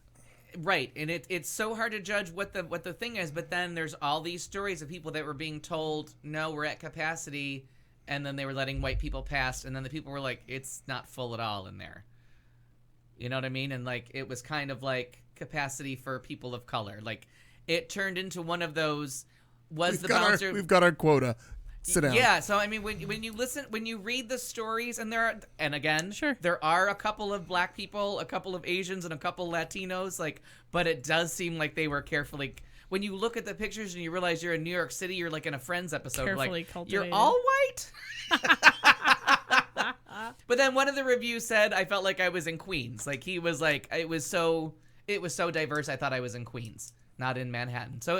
Right, and it's so hard to judge what the thing is, but then there's all these stories of people that were being told, no, we're at capacity, and then they were letting white people pass, and then the people were like, it's not full at all in there. You know what I mean? And like it was kind of like capacity for people of color. Like it turned into one of those. We've got our quota. Sit down. Yeah, so I mean, when you read the stories, and there are a couple of black people, a couple of Asians, and a couple Latinos, like, but it does seem like they were carefully. When you look at the pictures and you realize you're in New York City, you're like in a Friends episode, Carefully like cultivated. you're all white. But then one of the reviews said I felt like I was in Queens. Like he was like it was so diverse. I thought I was in Queens, not in Manhattan. So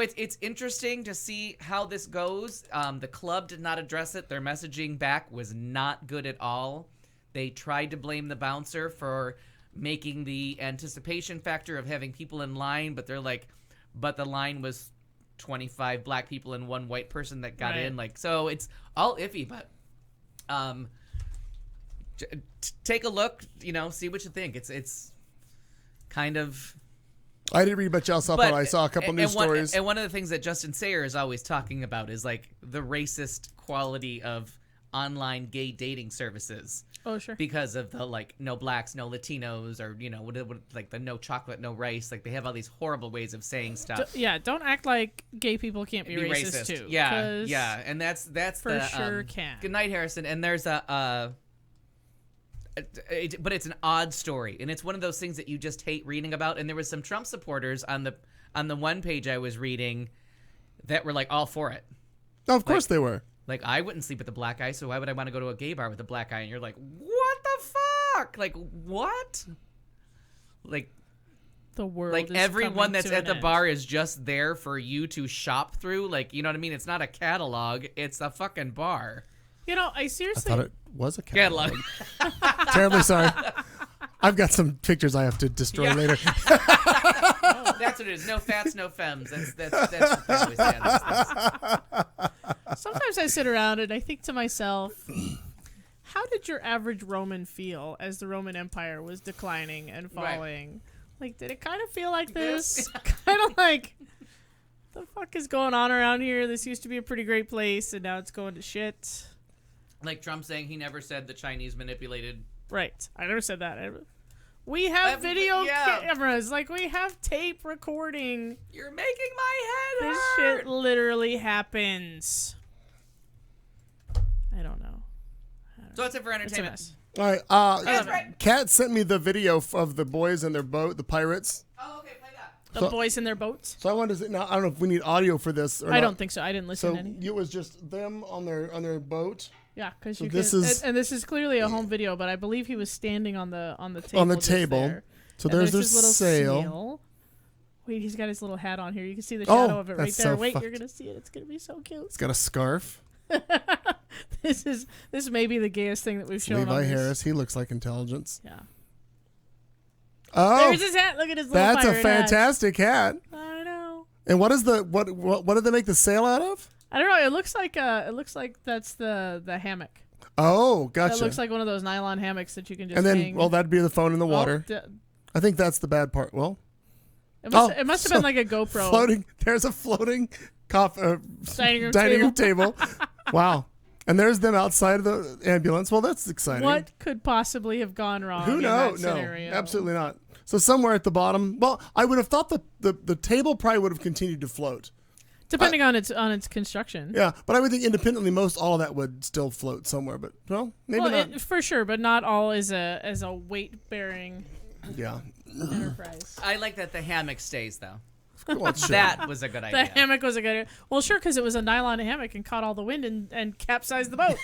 it's interesting to see how this goes. The club did not address it. Their messaging back was not good at all. They tried to blame the bouncer for making the anticipation factor of having people in line, but they're like, but the line was 25 black people and one white person that got in. Like, so it's all iffy, but take a look, see what you think. It's kind of. I didn't read much else up, but I saw a couple news stories. And one of the things that Justin Sayer is always talking about is like the racist quality of online gay dating services. Oh, sure. Because of the like no blacks, no Latinos, or what like the no chocolate, no rice. Like they have all these horrible ways of saying stuff. Don't act like gay people can't be racist too. Yeah, and that's for the, sure can. Good night, Harrison. And there's a but it's an odd story, and it's one of those things that you just hate reading about. And there was some Trump supporters on the one page I was reading that were like all for it. Oh, of course they were. Like, I wouldn't sleep with a black guy, so why would I want to go to a gay bar with a black guy? And you're like, what the fuck? Like, what? Like, The world. like is everyone coming that's to at an the end. bar is just there for you to shop through. Like, you know what I mean? It's not a catalog. It's a fucking bar. You know, I I seriously. thought it was a catalog. Catalog. Terribly sorry. I've got some pictures I have to destroy later. That's what it is. No fats, no femmes. That's what they always say on those things. Sometimes I sit around and I think to myself, how did your average Roman feel as the Roman Empire was declining and Right. falling? Like, did it kind of feel like this? Kind of like, the fuck is going on around here? This used to be a pretty great place, and now it's going to shit. Like Trump saying he never said the Chinese manipulated. Right. I never said that. We have video yeah. cameras. Like, we have tape recording. You're making my head This hurt. shit literally happens. I don't know. So that's it for It's a entertainment. mess. All right. That's right. Kat sent me the video of the boys in their boat, the pirates. Oh, okay, play that. The So- boys in their boats? So I wanted to. Now I don't know if we need audio for this. Or I not. don't think so. I didn't listen So to any. it was just them on their boat. Yeah, because So you this can, is- and this is clearly a home video, but I believe he was standing on the table. On the just table. there. So And there's their his little sail. seal. Wait, he's got his little hat on here. You can see the Oh, shadow of it right that's there. so Wait, fucked. you're gonna see it. It's gonna be so cute. He's got a scarf. This may be the gayest thing that we've shown. Levi on this. Harris. He looks like intelligence. Yeah. Oh, There's his hat. Look at his little that's a pirate hat. fantastic hat. I know. And what is the what did they make the sail out of? I don't know. It looks like that's the hammock. Oh, gotcha. It looks like one of those nylon hammocks that you can just and then, hang. well, that'd be the phone in the water. I think that's the bad part. Well, it must have been like a GoPro. Floating. There's a floating Dining room dining room table. Wow. And there's them outside of the ambulance. Well, that's exciting. What could possibly have gone wrong? Who in knows? that No, scenario? absolutely not. So somewhere at the bottom. Well, I would have thought the table probably would have continued to float. Depending on its construction. Yeah, but I would think independently, most all of that would still float somewhere. But well, maybe Well, not. for sure, but not all is a weight bearing Yeah. enterprise. I like that the hammock stays though. Well, sure. That was a good The idea. hammock was a good. Well, sure, because it was a nylon hammock and caught all the wind and capsized the boat.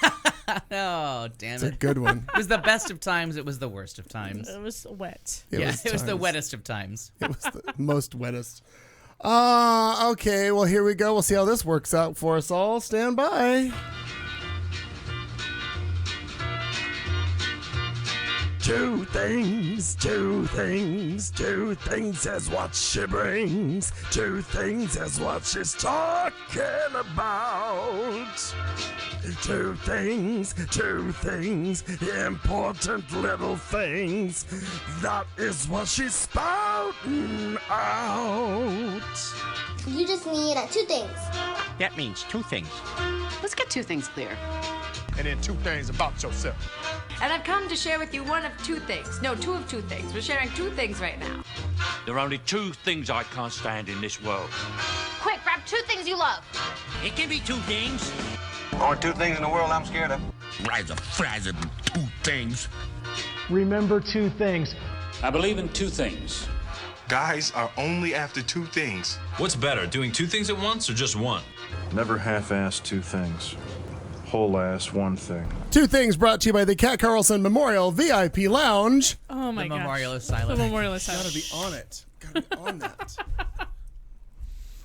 Oh, damn It's a it. good one. It was the best of times. It was the worst of times. It was wet. It was the times. wettest of times. It was the most wettest. Okay, well, here we go. We'll see how this works out for us all. Stand by. Two things is what she brings. Two things is what she's talking about. Two things, important little things. That is what she's spouting out. You just need two things. That means two things. Let's get two things clear. And then two things about yourself. And I've come to share with you one of two things. No, two of two things. We're sharing two things right now. There are only two things I can't stand in this world. Quick, grab two things you love. It can be two things. Only two things in the world I'm scared of. Rise of frazzle, two things. Remember two things. I believe in two things. Guys are only after two things. What's better, doing two things at once or just one? Never half-ass two things. Whole ass one thing. Two things brought to you by the Cat Carlson Memorial VIP Lounge. Oh my The gosh. memorial is silent. The memorial is silent. Gotta be on it. Gotta be on that.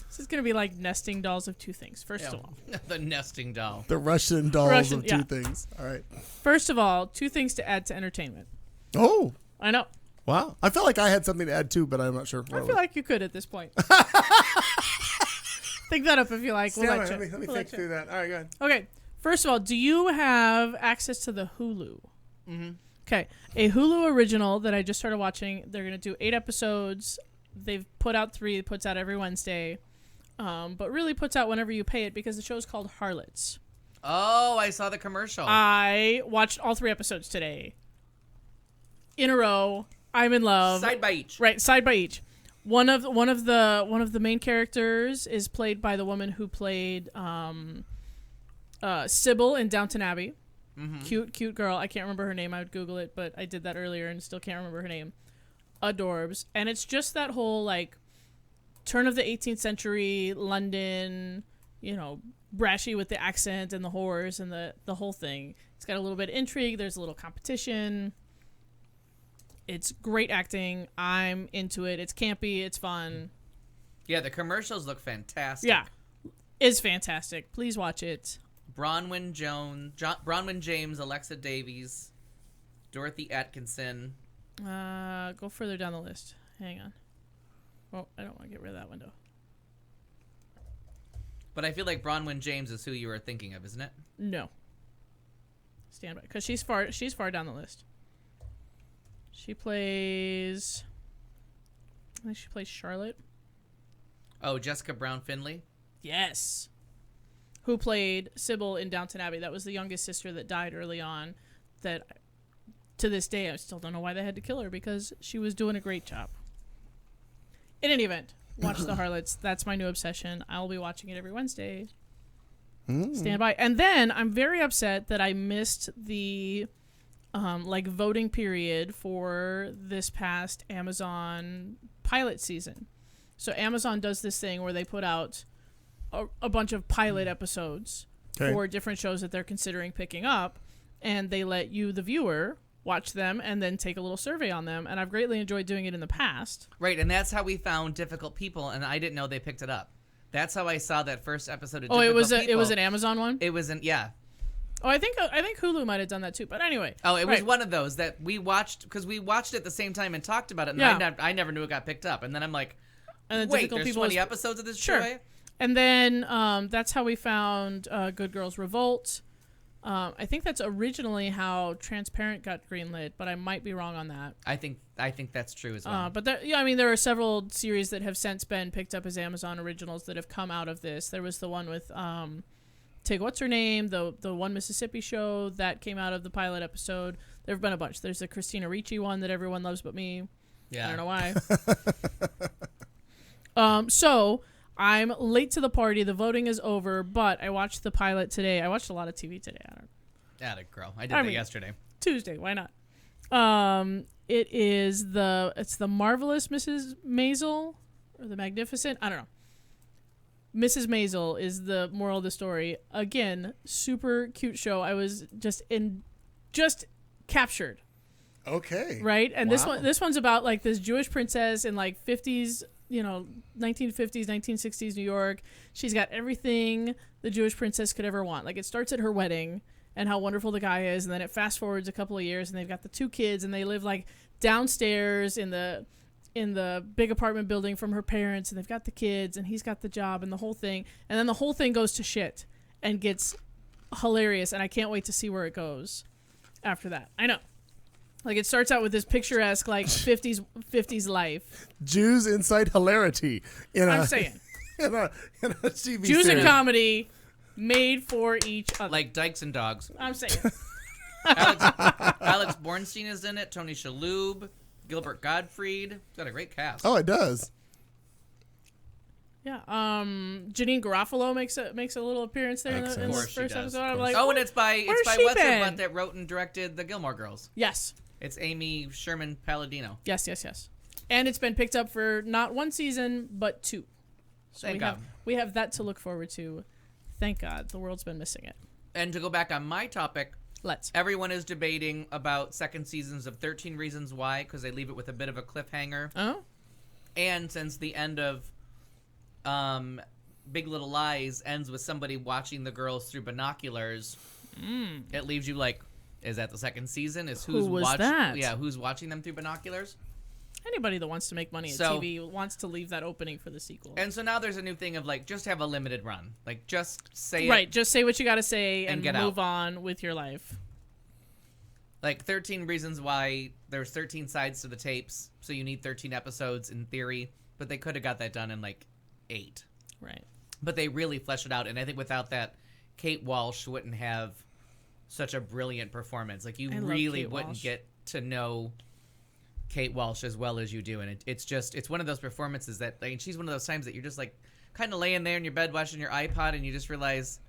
This is gonna be like nesting dolls of two things. First of all. The nesting doll. The Russian dolls Russian, of two yeah. things. All right. First of all, two things to add to entertainment. Oh, I know. wow. I felt like I had something to add too, but I'm not sure. I feel like you could at this point. Think that up if you like. We'll Stand let by, you. let me We'll think let you. through that. All right, go ahead. Okay. First of all, do you have access to the Hulu? Mm-hmm. Okay. A Hulu original that I just started watching. They're going to do 8 episodes. They've put out 3. It puts out every Wednesday. But really puts out whenever you pay it because the show's called Harlots. Oh, I saw the commercial. I watched all 3 episodes today. In a row. I'm in love. Side by each. Right, side by each. One of the main characters is played by the woman who played Sybil in Downton Abbey. Cute girl. I can't remember her name. I would Google it, but I did that earlier and still can't remember her name. Adorbs. And it's just that whole, like, turn of the 18th century London, you know, brashy with the accent and the horrors and the whole thing. It's got a little bit of intrigue. There's a little competition. It's great acting. I'm into it. It's campy. It's fun. Yeah, the commercials look fantastic. Yeah. It's fantastic. Please watch it. Bronwyn James, Alexa Davies, Dorothy Atkinson. Go further down the list. Hang on. Oh, I don't want to get rid of that window. But I feel like Bronwyn James is who you were thinking of, isn't it? No. Stand by, because she's far down the list. She plays. I think she plays Charlotte. Oh, Jessica Brown Finley. Yes. Who played Sybil in Downton Abbey? That was the youngest sister that died early on. That, to this day, I still don't know why they had to kill her, because she was doing a great job. In any event, watch The Harlots. That's my new obsession. I'll be watching it every Wednesday. Stand by. And then I'm very upset that I missed the voting period for this past Amazon pilot season. So Amazon does this thing where they put out a bunch of pilot episodes for different shows that they're considering picking up, and they let you, the viewer, watch them and then take a little survey on them. And I've greatly enjoyed doing it in the past. Right, and that's how we found Difficult People, and I didn't know they picked it up. That's how I saw that first episode of Difficult People. It was an Amazon one? It was yeah. Oh, I think Hulu might have done that too. But anyway. Oh, it was one of those that we watched, because we watched it at the same time and talked about it, and I never knew it got picked up. And then I'm like, wait, there's 20 episodes of this show? Sure. And then that's how we found Good Girls Revolt. I think that's originally how Transparent got greenlit, but I might be wrong on that. I think that's true as well. But there are several series that have since been picked up as Amazon originals that have come out of this. There was the one with Tig What's Her Name, the One Mississippi Show that came out of the pilot episode. There have been a bunch. There's the Christina Ricci one that everyone loves but me. Yeah. I don't know why. So I'm late to the party. The voting is over, but I watched the pilot today. I watched a lot of TV today. Atta girl. I did that yesterday. Tuesday. Why not? It's the Marvelous Mrs. Maisel or the Magnificent. I don't know. Mrs. Maisel is the moral of the story. Again, super cute show. I was just captured. Okay. Right? And this one's about like this Jewish princess in like 50s, 1950s, 1960s New York. She's got everything the Jewish princess could ever want. Like, it starts at her wedding and how wonderful the guy is, and then it fast forwards a couple of years and they've got the 2 kids and they live like downstairs in the big apartment building from her parents, and they've got the kids and he's got the job and the whole thing. And then the whole thing goes to shit and gets hilarious, and I can't wait to see where it goes after that. I know. Like, it starts out with this picturesque, like, 50s life. Jews inside hilarity. I'm saying. In a TV Jews series. in comedy made for each other. Like Dykes and Dogs. I'm saying. Alex Bornstein is in it. Tony Shalhoub. Gilbert Gottfried. It's got a great cast. Oh, it does. Yeah. Janine Garofalo makes a little appearance there in the first episode. I'm like, and it's by what's her butt that wrote and directed the Gilmore Girls. Yes. It's Amy Sherman Palladino. Yes. And it's been picked up for not 1 season, but 2. So Thank God. We have that to look forward to. Thank God. The world's been missing it. And to go back on my topic, let's. Everyone is debating about second seasons of 13 Reasons Why, because they leave it with a bit of a cliffhanger. Oh. And since the end of Big Little Lies ends with somebody watching the girls through binoculars, it leaves you like, is that the second season? Who was that? Yeah, who's watching them through binoculars? Anybody that wants to make money at TV wants to leave that opening for the sequel. And so now there's a new thing of like, just have a limited run. Like, just say it. Right, just say what you got to say and get move out. on with your life. Like 13 Reasons Why, there's 13 sides to the tapes, so you need 13 episodes in theory, but they could have got that done in like 8. Right. But they really flesh it out, and I think without that, Kate Walsh wouldn't have such a brilliant performance. Like, you really wouldn't get to know Kate Walsh as well as you do, and it's one of those performances that, like, she's one of those times that you're just like kind of laying there in your bed watching your iPod, and you just realize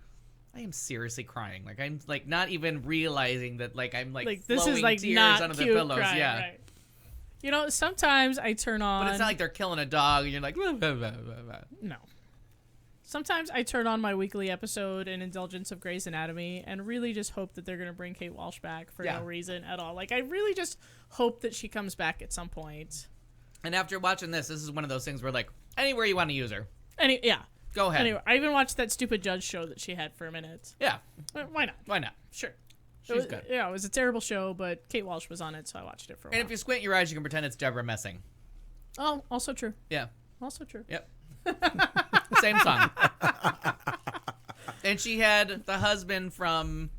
I am seriously crying. Like I'm like not even realizing that like I'm like this flowing is like tears not onto the cute pillows. crying, Yeah. right. You know, sometimes I turn on. But it's not like they're killing a dog and you're like, blah, blah, blah, blah, blah. No. Sometimes I turn on my weekly episode in indulgence of Grey's Anatomy and really just hope that they're going to bring Kate Walsh back for no reason at all. Like, I really just hope that she comes back at some point. And after watching this is one of those things where like anywhere you want to use her. Yeah. Go ahead. Anyway, I even watched that stupid Judge show that she had for a minute. Yeah. Why not? Why not? Sure. She's good. Yeah, it was a terrible show, but Kate Walsh was on it, so I watched it for a while. And if you squint your eyes, you can pretend it's Deborah Messing. Oh, also true. Yeah. Also true. Yep. Same song. And she had the husband from...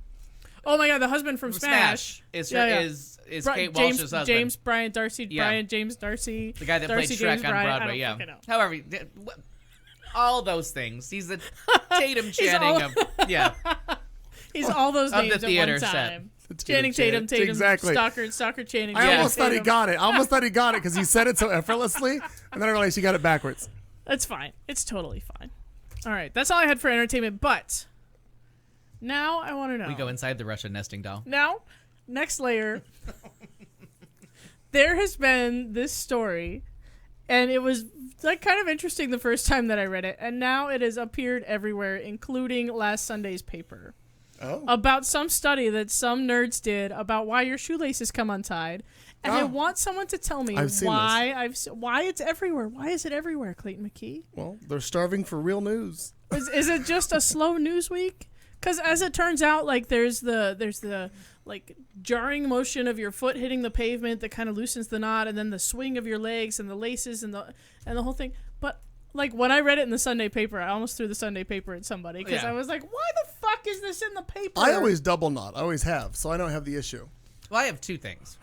Oh my god, the husband from Smash. Is James, Kate Walsh's husband. James Brian Darcy. Brian James Darcy. The guy that Darcy played Shrek James on Brian, Broadway, I don't fucking know. However, all those things. He's the Tatum Channing of... Yeah. He's all those of names the theater at one set. time. Channing Tatum, exactly. Stalker Channing. I almost thought he got it. I almost thought he got it because he said it so effortlessly, and then I realized he got it backwards. That's fine. It's totally fine. All right, that's all I had for entertainment. But now I want to know. We go inside the Russian nesting doll. Now, next layer. There has been this story, and it was like kind of interesting the first time that I read it, and now it has appeared everywhere, including last Sunday's paper. Oh. About some study that some nerds did about why your shoelaces come untied, and I want someone to tell me why it's everywhere. Why is it everywhere, Clayton McKee? Well, they're starving for real news. Is it just a slow news week? Because as it turns out, like there's the like jarring motion of your foot hitting the pavement that kind of loosens the knot, and then the swing of your legs and the laces and the whole thing. But like when I read it in the Sunday paper, I almost threw the Sunday paper at somebody because I was like, "Why the fuck is this in the paper?" I always double knot. I always have, so I don't have the issue. Well, I have two things.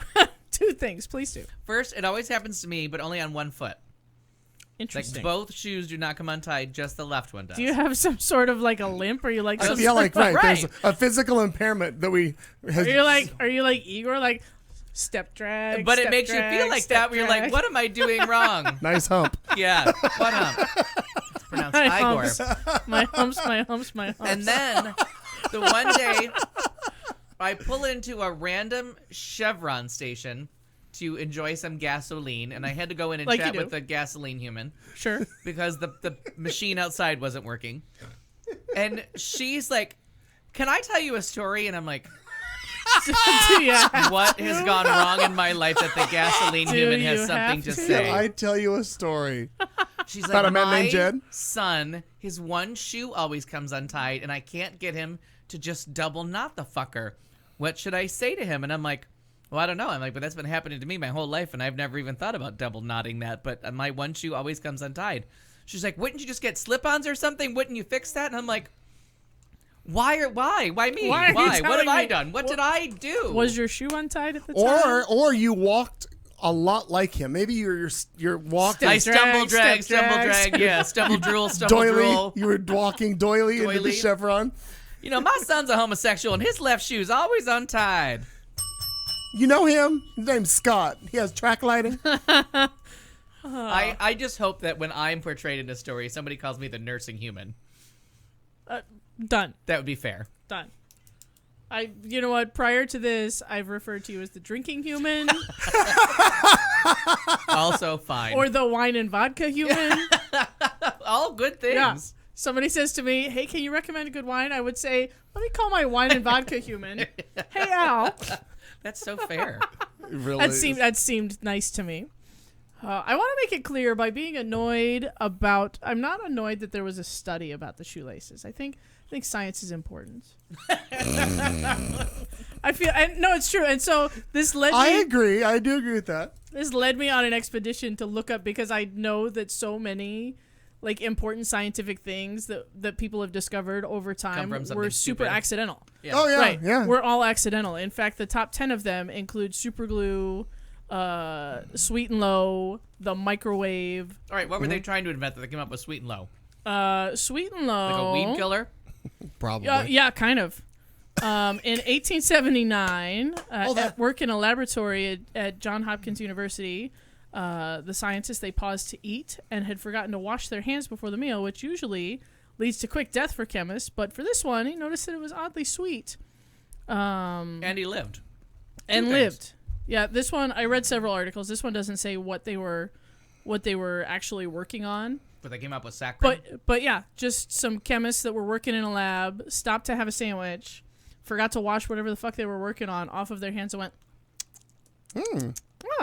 Two things, please do. First, it always happens to me, but only on one foot. Interesting. Like both shoes do not come untied; just the left one does. Do you have some sort of like a limp, or you like? Some Yeah, like right. Right. There's a physical impairment that we. Are you like Igor, like step drag? But it step makes drag, you feel like step that, where you're like, drag. "What am I doing wrong?" Nice hump. Yeah, what hump? It's pronounced My Igor. humps, my humps, my humps, my humps. And then the one day, I pull into a random Chevron station to enjoy some gasoline, and I had to go in and Like chat you do. with the gasoline human. Sure. Because the machine outside wasn't working. And she's like, "Can I tell you a story?" And I'm like, Yeah. what has gone wrong in my life that the gasoline Do human you has something have to to? say? I tell you a story. She's About like, a man my named Jed? son, his one shoe always comes untied, and I can't get him to just double knot the fucker. What should I say to him? And I'm like, well, I don't know. I'm like, but that's been happening to me my whole life, and I've never even thought about double knotting that. But my one shoe always comes untied. She's like, wouldn't you just get slip-ons or something? Wouldn't you fix that? And I'm like, why? Why me? Why are you What have telling I me? done? What did I do? Was your shoe untied at the time? Or you walked a lot like him. Maybe you're walking. I stumble drag, yeah, stumble drool, stumble doily. drool. You were walking doily into the Doily. Chevron. You know, my son's a homosexual, and his left shoe's always untied. You know him? His name's Scott. He has track lighting. I just hope that when I'm portrayed in a story, somebody calls me the nursing human. Done. That would be fair. Done. You know what? Prior to this, I've referred to you as the drinking human. Also fine. Or the wine and vodka human. All good things. Yeah. Somebody says to me, hey, can you recommend a good wine? I would say, let me call my wine and vodka human. Hey, Al. That's so fair. It really That seemed nice to me. I want to make it clear by being annoyed about... I'm not annoyed that there was a study about the shoelaces. I think science is important. I feel... No, it's true. And so this led me... I agree. I do agree with that. This led me on an expedition to look up, because I know that so many like important scientific things that people have discovered over time from were something super stupid. accidental. Yeah. Oh, yeah. Right. Yeah. We're all accidental. In fact, the top 10 of them include super glue, sweet and low, the microwave. All right, what were they trying to invent that they came up with sweet and low? Sweet and low. Like a weed killer? Probably. Yeah, kind of. In 1879, at work in a laboratory at Johns Hopkins University, the scientists, they paused to eat and had forgotten to wash their hands before the meal, which usually leads to quick death for chemists. But for this one, he noticed that it was oddly sweet. And he lived. Lived. Yeah, this one, I read several articles. This one doesn't say what they were actually working on. But they came up with saccharin. But yeah, just some chemists that were working in a lab stopped to have a sandwich, forgot to wash whatever the fuck they were working on off of their hands and went, oh,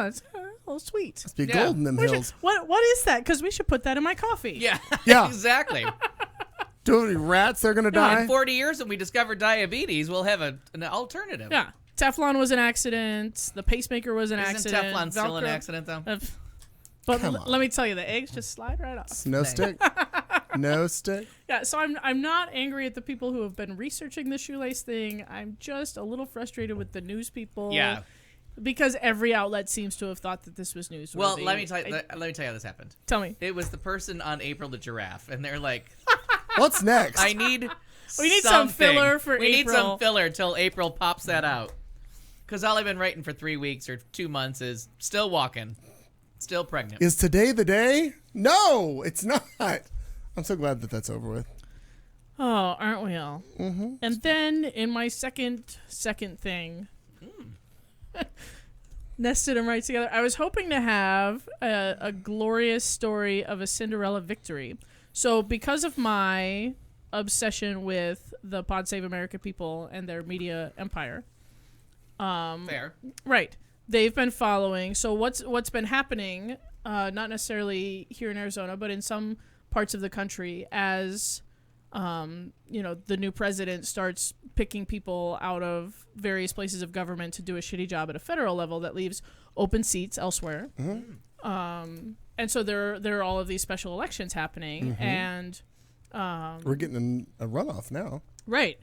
it's a little sweet. Must be gold in them hills. What is that? Because we should put that in my coffee. Yeah, Yeah. exactly. Do any rats? They're gonna die. In 40 years, when we discover diabetes, we'll have an alternative. Yeah. Teflon was an accident. The pacemaker was an Isn't accident. Teflon still an Velcro- accident, though? But Come on. let me tell you, the eggs just slide right off. No stick. No stick. Yeah, so I'm not angry at the people who have been researching the shoelace thing. I'm just a little frustrated with the news people. Yeah. Because every outlet seems to have thought that this was newsworthy. Well, let me tell you how this happened. Tell me. It was the person on April the Giraffe, and they're like, What's next? I need We need some something. filler for We need April. some filler till April pops that out. Because all I've been writing for 3 weeks or 2 months is still walking, still pregnant. Is today the day? No, it's not. I'm so glad that that's over with. Oh, aren't we all? Mm-hmm. And then in my second thing, nested them right together. I was hoping to have a glorious story of a Cinderella victory. So because of my obsession with the Pod Save America people and their media empire, Fair. right? They've been following. So what's been happening? Not necessarily here in Arizona, but in some parts of the country, as the new president starts picking people out of various places of government to do a shitty job at a federal level that leaves open seats elsewhere. Mm-hmm. And so there are all of these special elections happening, Mm-hmm. and We're getting a runoff now. right.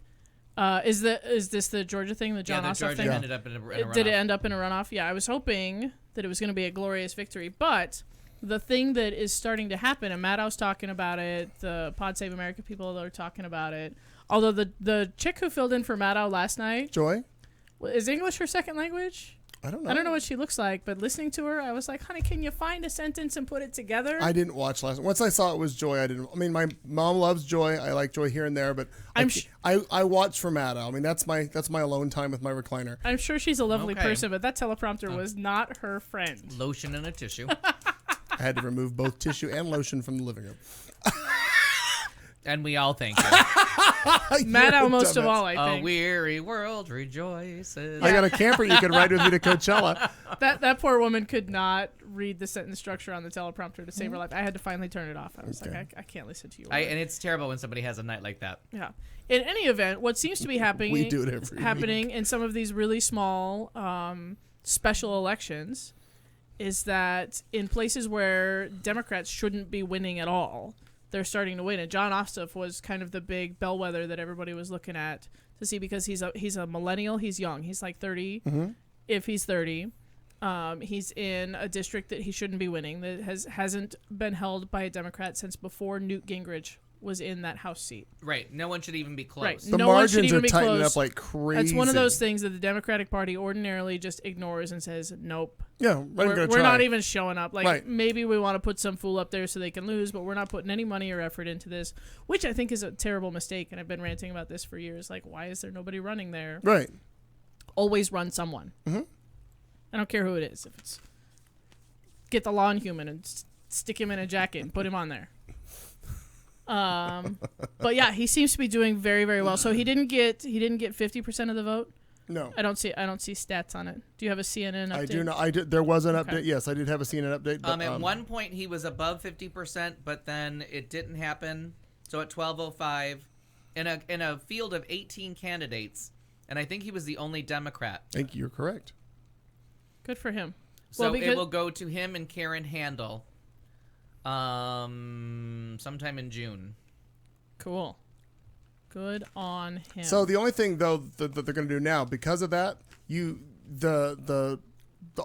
Is this the Georgia thing, the John the Ossoff Georgia thing? ended up in a runoff. Did it end up in a runoff? Yeah, I was hoping that it was going to be a glorious victory, but the thing that is starting to happen, and Maddow's talking about it, the Pod Save America people are talking about it, although the chick who filled in for Maddow last night, Joy? is English her second language? I don't know. I don't know what she looks like, but listening to her, I was like, honey, can you find a sentence and put it together? I didn't watch last. Once I saw it was Joy, I didn't. I mean, my mom loves Joy. I like Joy here and there, but I watch for Maddow. I mean, that's my alone time with my recliner. I'm sure she's a lovely Okay. person, but that teleprompter was not her friend. Lotion and a tissue. I had to remove both tissue and lotion from the living room. And we all thank you. Maddow most of all, I A think. weary world rejoices. I got a camper you could ride with me to Coachella. That poor woman could not read the sentence structure on the teleprompter to save her life. I had to finally turn it off. I was like, I can't listen to you. And it's terrible when somebody has a night like that. Yeah. In any event, what seems to be happening We do it every happening in some of these really small special elections is that in places where Democrats shouldn't be winning at all, they're starting to win. And John Ossoff was kind of the big bellwether that everybody was looking at to see, because he's a millennial. He's young. He's like 30. Mm-hmm. If he's 30, he's in a district that he shouldn't be winning, that hasn't been held by a Democrat since before Newt Gingrich was in that House seat. Right. No one should even be close. Right. The no one should margins even are be tightening close. up like crazy. That's one of those things that the Democratic Party ordinarily just ignores and says, nope. Yeah, we're We're not even showing up. Like, Right. maybe we want to put some fool up there so they can lose, but we're not putting any money or effort into this, which I think is a terrible mistake. And I've been ranting about this for years. Like, why is there nobody running there? Right. Always run someone. Mm-hmm. I don't care who it is. If it's get the lawn human and stick him in a jacket and put him on there. But yeah, he seems to be doing very, very well. So he didn't get 50% of the vote. No, I don't see stats on it. Do you have a CNN update? I do not. There was an Okay. update. Yes, I did have a CNN update. But, At one point, he was above 50%, but then it didn't happen. So at 12:05, in a field of 18 candidates, and I think he was the only Democrat. I think you're correct. Good for him. So Well, it because- will go to him and Karen Handel sometime in June. Cool. Good on him. So the only thing though that they're going to do now, because of that, the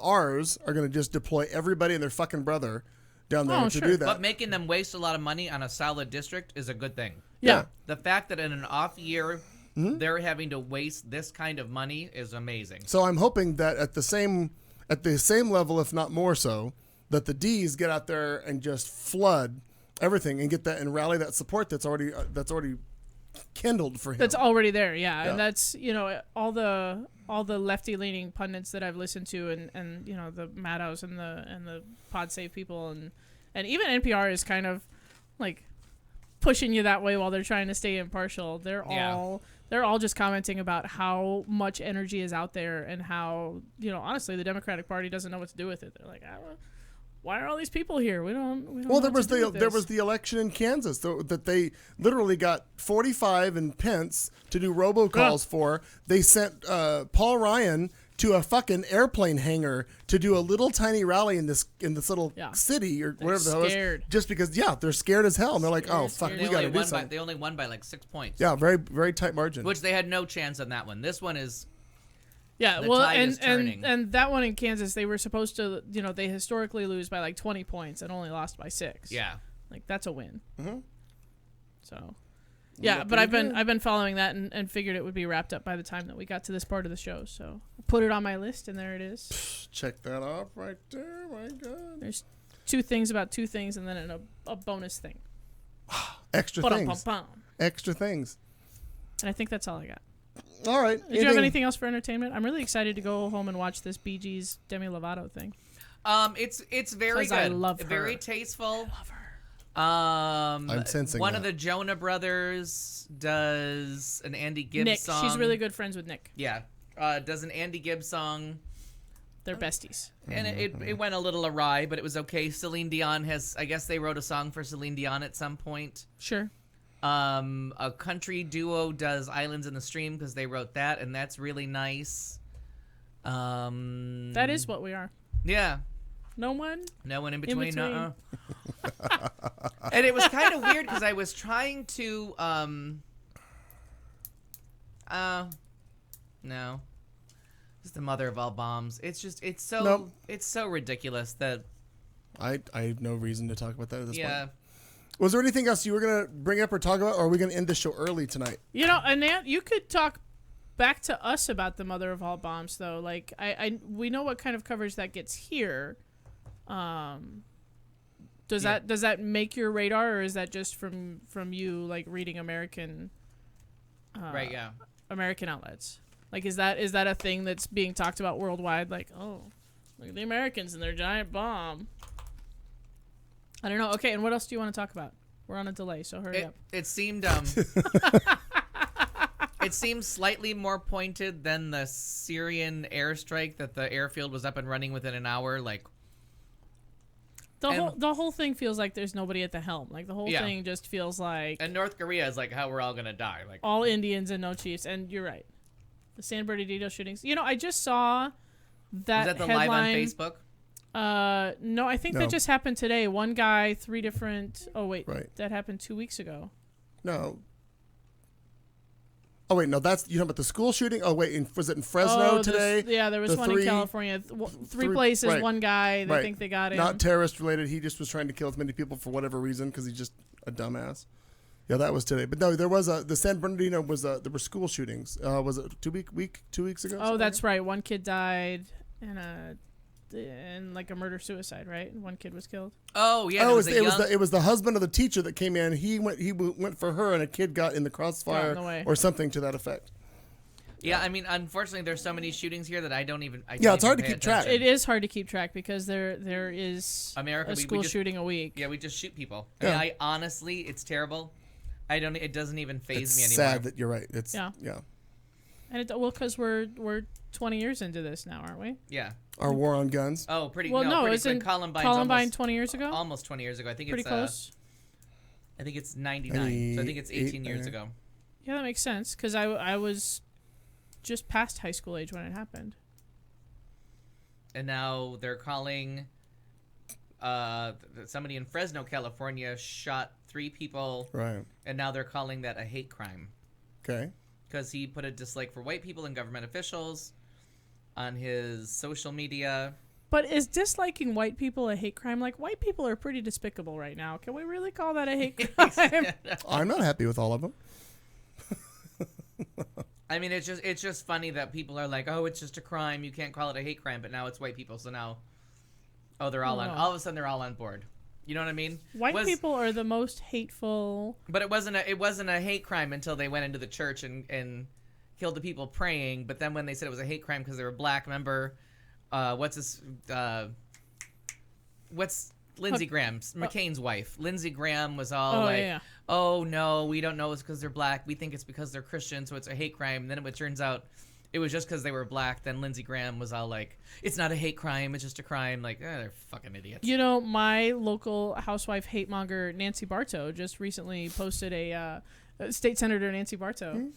R's are going to just deploy everybody and their fucking brother down there to do that. But making them waste a lot of money on a solid district is a good thing. Yeah. The fact that in an off year, they're having to waste this kind of money is amazing. So I'm hoping that at the same level, if not more so, that the D's get out there and just flood everything and get that and rally that support that's already kindled for him. That's already there, yeah. Yeah. And that's, all the lefty leaning pundits that I've listened to and the Maddows and the Pod Save people and even NPR is kind of like pushing you that way while they're trying to stay impartial. They're all just commenting about how much energy is out there and how, honestly, the Democratic Party doesn't know what to do with it. They're like, why are all these people here? We don't Well, know there was the election in Kansas that they literally got 45 and Pence to do robocalls for. They sent Paul Ryan to a fucking airplane hangar to do a little tiny rally in this little city or whatever the hell it was. Just because they're scared as hell and they're like, oh fuck, we got to do something. They only won by like 6 points. Yeah, very very tight margin. Which they had no chance on that one. This one is. Yeah, the well, tide is turning. and that one in Kansas, they were supposed to, they historically lose by like 20 points and only lost by 6. Yeah, like that's a win. Mm-hmm. So, yeah, but I've been following that and figured it would be wrapped up by the time that we got to this part of the show. So I put it on my list, and there it is. Check that off right there. My God. There's 2 things about 2 things, and then a bonus thing. Extra things. Extra things. And I think that's all I got. All right. Did you have anything else for entertainment? I'm really excited to go home and watch this Bee Gees Demi Lovato thing. It's very good. I love her. Very tasteful. I love her. I'm sensing one that. of the Jonah brothers does an Andy Gibbs Nick. song. She's really good friends with Nick. Yeah, does an Andy Gibbs song. They're besties. And it went a little awry, but it was okay. Celine Dion I guess they wrote a song for Celine Dion at some point. Sure. A country duo does Islands in the Stream because they wrote that, and that's really nice. That is what we are. Yeah. No one in between. And it was kind of weird because I was trying to no. It's the mother of all bombs. It's so ridiculous that I have no reason to talk about that at this point. Yeah. Was there anything else you were going to bring up or talk about, or are we going to end the show early tonight? Anant, you could talk back to us about the mother of all bombs, though. Like, we know what kind of coverage that gets here. Does that make your radar, or is that just from you, like, reading American right, yeah. American outlets? Like, is that a thing that's being talked about worldwide? Like, oh, look at the Americans and their giant bomb. I don't know. Okay, and what else do you want to talk about? We're on a delay, so hurry up. It seemed it seemed slightly more pointed than the Syrian airstrike that the airfield was up and running within an hour. Like the whole thing feels like there's nobody at the helm. Like the whole thing just feels like. And North Korea is like how we're all gonna die. Like all Indians and no chiefs. And you're right. The San Bernardino shootings. I just saw that. Was that the headline. live on Facebook? No, I think that just happened today. One guy, 3 different. Oh wait, right. That happened 2 weeks ago. No. Oh wait, no, that's you know about the school shooting. Oh wait, was it in Fresno today? Yeah, there was one in California. Three places, right. One guy. They think they got him. Not terrorist related. He just was trying to kill as many people for whatever reason because he's just a dumbass. Yeah, that was today. But no, there was the San Bernardino was there were school shootings. Was it 2 weeks ago? Oh, that's right. One kid died and like a murder suicide, right? One kid was killed. Oh yeah. Oh, it was the husband of the teacher that came in. He went for her, and a kid got in the crossfire or something to that effect. Yeah, I mean, unfortunately, there's so many shootings here that I don't even. It's hard to keep track. It is hard to keep track because there is America, a school shooting a week. Yeah, we just shoot people. Yeah. I honestly, it's terrible. It doesn't even faze me anymore. It's sad that you're right. It's yeah. And because we're 20 years into this now, aren't we? Yeah. Our war on guns. Oh, pretty. Well, no, isn't Columbine 20 years ago? Almost 20 years ago. I think pretty it's close. I think it's 99. So I think it's 18 years ago. Yeah, that makes sense because I was just past high school age when it happened. And now they're calling somebody in Fresno, California shot 3 people. Right. And now they're calling that a hate crime. Okay. Because he put a dislike for white people and government officials on his social media. But is disliking white people a hate crime? Like, white people are pretty despicable right now. Can we really call that a hate crime? I'm not happy with all of them. I mean, it's just funny that people are like, oh, it's just a crime. You can't call it a hate crime. But now it's white people. So now, they're all all of a sudden they're all on board. You know what I mean? White people are the most hateful. But it wasn't a hate crime until they went into the church and killed the people praying. But then when they said it was a hate crime because they were black, remember, what's Lindsey Graham's, McCain's wife? Lindsey Graham was all oh no, we don't know it's because they're black. We think it's because they're Christian, so it's a hate crime. And then it turns out it was just because they were black. Then Lindsey Graham was all like, it's not a hate crime, it's just a crime. Like, they're fucking idiots. You know, my local housewife hate monger, Nancy Bartow, just recently posted State Senator Nancy Bartow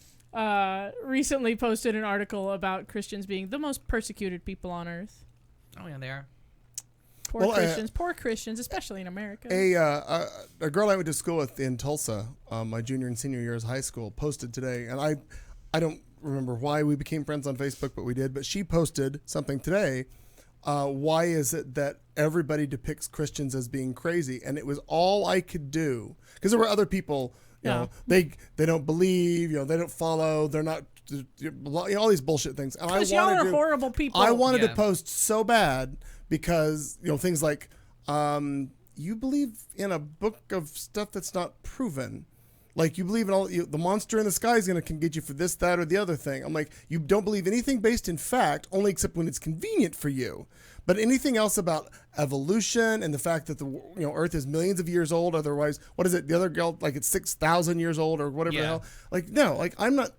recently posted an article about Christians being the most persecuted people on earth. Oh, yeah, they are. Poor Christians, especially in America. A girl I went to school with in Tulsa, my junior and senior years of high school, posted today, and I don't remember why we became friends on Facebook, but we did. But she posted something today. Why is it that everybody depicts Christians as being crazy? And it was all I could do, because there were other people. You know, they don't believe. You know, they don't follow. They're not. You know, all these bullshit things. And y'all are horrible people. I wanted to post so bad because things like you believe in a book of stuff that's not proven. Like you believe in the monster in the sky is going to get you for this, that, or the other thing. I'm like, you don't believe anything based in fact, only except when it's convenient for you. But anything else about evolution and the fact that the Earth is millions of years old, otherwise, what is it? The other girl, like it's 6,000 years old or whatever the hell. Like, no, like I'm not.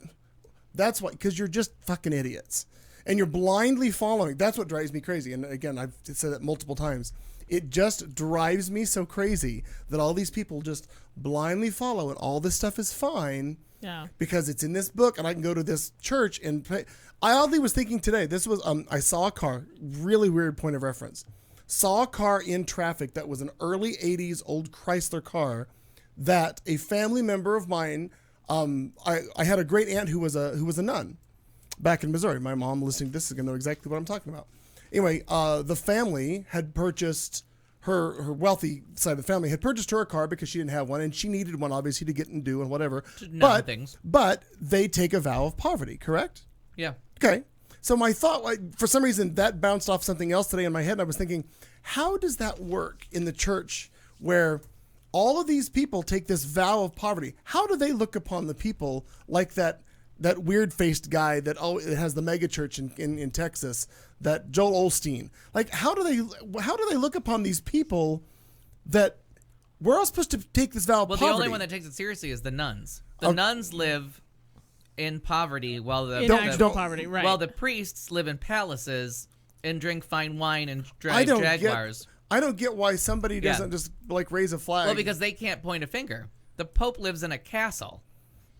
That's why, because you're just fucking idiots, and you're blindly following. That's what drives me crazy. And again, I've said that multiple times. It just drives me so crazy that all these people just blindly follow, and all this stuff is fine. Yeah. Because it's in this book, and I can go to this church and pay. I oddly was thinking today. This was I saw a car. Really weird point of reference. Saw a car in traffic that was an early '80s old Chrysler car that a family member of mine. I had a great aunt who was a nun back in Missouri. My mom listening to this is gonna know exactly what I'm talking about. Anyway, the family had purchased her wealthy side of the family had purchased her a car because she didn't have one, and she needed one obviously to get and do and whatever. But they take a vow of poverty, correct? Yeah. Okay. So my thought, for some reason, that bounced off something else today in my head. And I was thinking, how does that work in the church where all of these people take this vow of poverty? How do they look upon the people like that weird-faced guy that has the mega church in Texas, that Joel Osteen? Like, how do they look upon these people that we're all supposed to take this vow of poverty? Well, the only one that takes it seriously is the nuns. The nuns live in poverty while poverty, right? While the priests live in palaces and drink fine wine and drive Jaguars. I don't get why somebody doesn't just raise a flag. Well, because they can't point a finger. The Pope lives in a castle.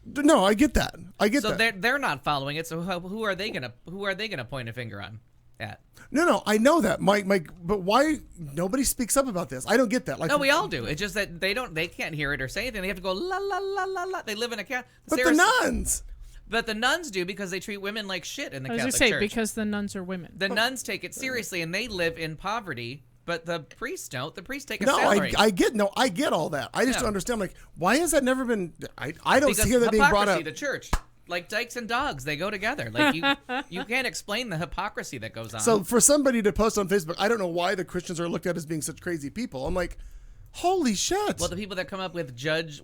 No, I get that. So they're not following it. So who are they gonna point a finger on at? No, I know that, Mike. But why nobody speaks up about this? I don't get that. No, we all do. It's just that they can't hear it or say anything. They have to go la la la la la. They live in a castle. But the nuns. But the nuns do, because they treat women like shit in the Catholic Church. Because the nuns are women. The nuns take it seriously, and they live in poverty. But the priests don't. The priests take a salary. I get all that. I just don't understand. Like, why has that never been? I don't hear that being brought up. The church, like dykes and dogs, they go together. Like you can't explain the hypocrisy that goes on. So for somebody to post on Facebook, I don't know why the Christians are looked at as being such crazy people. I'm like, holy shit. Well, the people that come up with judge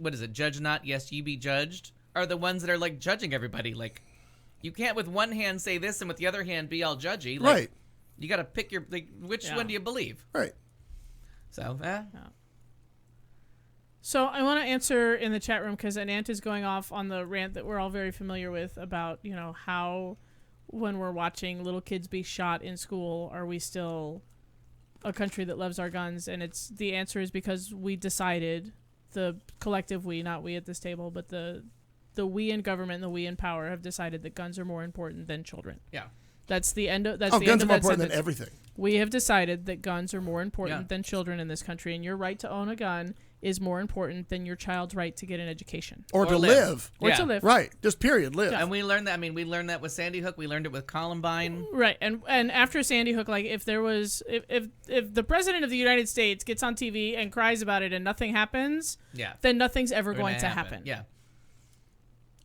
not, yes, ye be judged, are the ones that are like judging everybody. Like, you can't with one hand say this and with the other hand be all judgy. Like, right. You got to pick which one do you believe? Right. So, So I want to answer in the chat room, because an aunt is going off on the rant that we're all very familiar with about, how when we're watching little kids be shot in school, are we still a country that loves our guns? And the answer is because we decided, the collective we, not we at this table, but the we in government and the we in power have decided that guns are more important than children. Yeah. That's the end of guns are more important than everything. We have decided that guns are more important than children in this country, and your right to own a gun is more important than your child's right to get an education. Or to live. Or to live. Right. Just period. Live. Yeah. And we learned that. I mean, we learned that with Sandy Hook. We learned it with Columbine. Right. And after Sandy Hook, like, if the president of the United States gets on TV and cries about it and nothing happens, then nothing's ever going to happen. Yeah.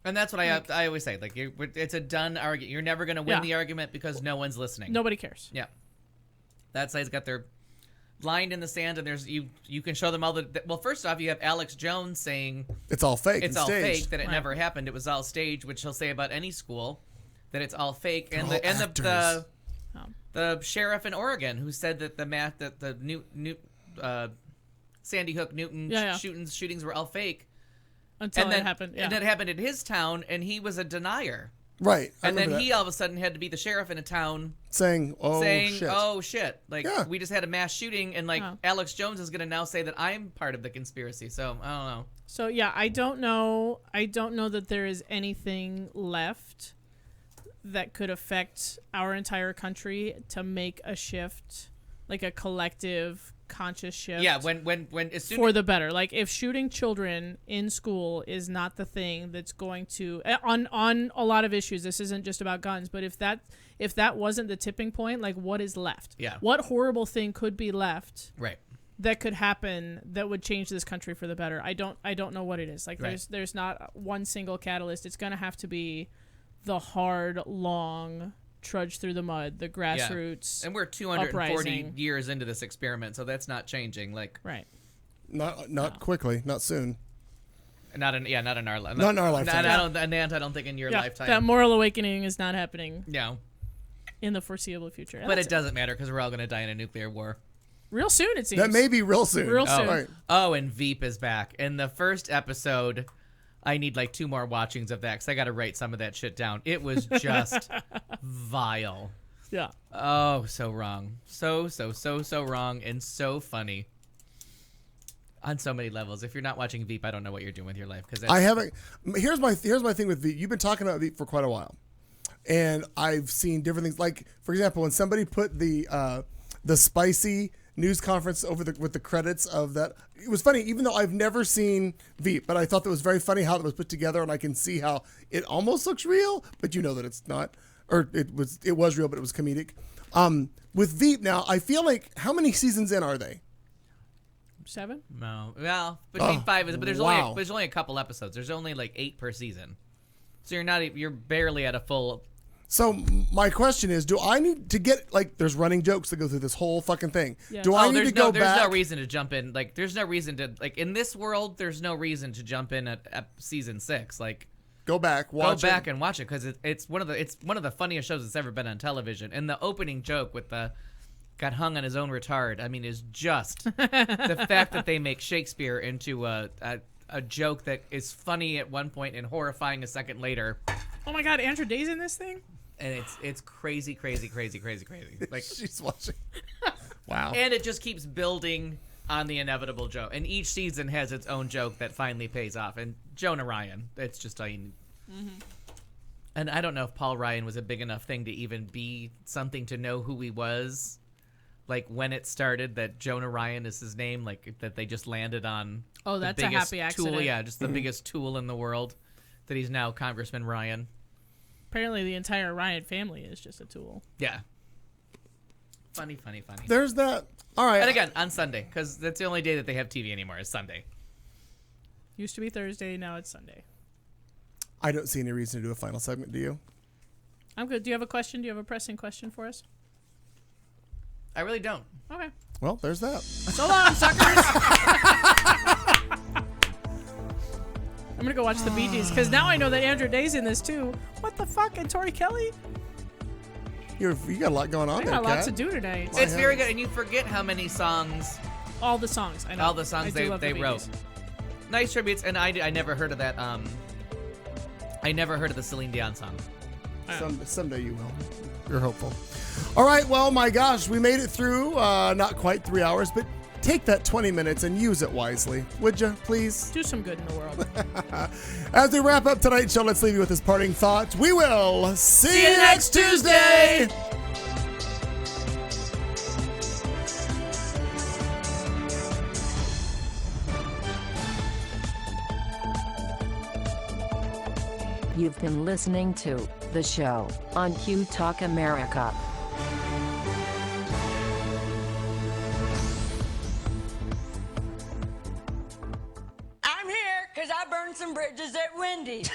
And that's what I always say. Like, it's a done argument. You're never going to win the argument because no one's listening. Nobody cares. Yeah. That side's got their lined in the sand, and there's you can show them all the. Well, first off, you have Alex Jones saying it's all fake. It's and all staged. fake. That it never happened. It was all staged, which he'll say about any school, that it's all fake. They're And all the sheriff in Oregon who said that Sandy Hook Newton shootings were all fake. Until it happened. Yeah. And it happened in his town, and he was a denier. Right. And then he all of a sudden had to be the sheriff in a town saying, oh, shit. Like, we just had a mass shooting, and, Alex Jones is going to now say that I'm part of the conspiracy. So, I don't know. So, yeah, I don't know that there is anything left that could affect our entire country to make a shift, like a collective conscious shift. Yeah, when as soon for the better. Like, if shooting children in school is not the thing that's going to on a lot of issues, this isn't just about guns, but if that wasn't the tipping point, like, what is left? Yeah. What horrible thing could be left? Right. That could happen that would change this country for the better. I don't know what it is. Like, there's not one single catalyst. It's gonna have to be the hard, long trudge through the mud, the grassroots. And we're 240 uprising. years into this experiment, so that's not changing. Like, right. Not quickly, not soon. Not in our lifetime. Not in our lifetime. I don't think in your lifetime. That moral awakening is not happening. No. In the foreseeable future. But it doesn't matter because we're all going to die in a nuclear war. Real soon, it seems. That may be real soon. Real soon. Right. Oh, and Veep is back. In the first episode, I need like 2 more watchings of that because I got to write some of that shit down. It was just vile. Yeah. Oh, so wrong. So wrong and so funny. On so many levels. If you're not watching Veep, I don't know what you're doing with your life. Because I haven't. Here's my thing with Veep. You've been talking about Veep for quite a while, and I've seen different things. Like, for example, when somebody put the spicy news conference with the credits of that, it was funny. Even though I've never seen Veep, but I thought that was very funny how it was put together, and I can see how it almost looks real, but you know that it's not, or it was real, but it was comedic. With Veep now, I feel like how many seasons in are they? 7? No. Well, between 5 is, but there's only a couple episodes. There's only like 8 per season. So you're barely at a full. So my question is, do I need to get, like, there's running jokes that go through this whole fucking thing. Yeah. Do I need to go back? There's no reason to jump in. Like, there's no reason to, like, in this world, there's no reason to jump in at season 6. Like, go back and watch it because it's one of the funniest shows that's ever been on television. And the opening joke with the got hung on his own retard, I mean, is just the fact that they make Shakespeare into a joke that is funny at one point and horrifying a second later. Oh my God, Andrew Day's in this thing? And it's crazy. Like, she's watching. Wow. And it just keeps building on the inevitable joke. And each season has its own joke that finally pays off. And Jonah Ryan, it's just all you need. Mm-hmm. And I don't know if Paul Ryan was a big enough thing to even be something to know who he was. Like, when it started, that Jonah Ryan is his name, like, that they just landed on. Oh, that's a happy accident. Tool, yeah, just the biggest tool in the world, that he's now Congressman Ryan. Apparently, the entire Ryan family is just a tool. Yeah. Funny. There's that. All right. And again, on Sunday, because that's the only day that they have TV anymore, is Sunday. Used to be Thursday, now it's Sunday. I don't see any reason to do a final segment, do you? I'm good. Do you have a question? Do you have a pressing question for us? I really don't. Okay. Well, there's that. So long, suckers. I'm going to go watch the Bee Gees, because now I know that Andrew Day's in this, too. What the fuck? And Tori Kelly? You got a lot going on there, I got Kat. lots to do today. It's very good, and you forget how many songs. All the songs. I know. All the songs they wrote. Nice tributes, and I never heard of that. I never heard of the Celine Dion song. Someday you will. You're hopeful. All right, well, my gosh, we made it through not quite 3 hours, but take that 20 minutes and use it wisely. Would you, please? Do some good in the world. As we wrap up tonight's show, let's leave you with this parting thought. We will see you next Tuesday. You've been listening to The Show on Q Talk America. I'm here because I burned some bridges at Wendy's.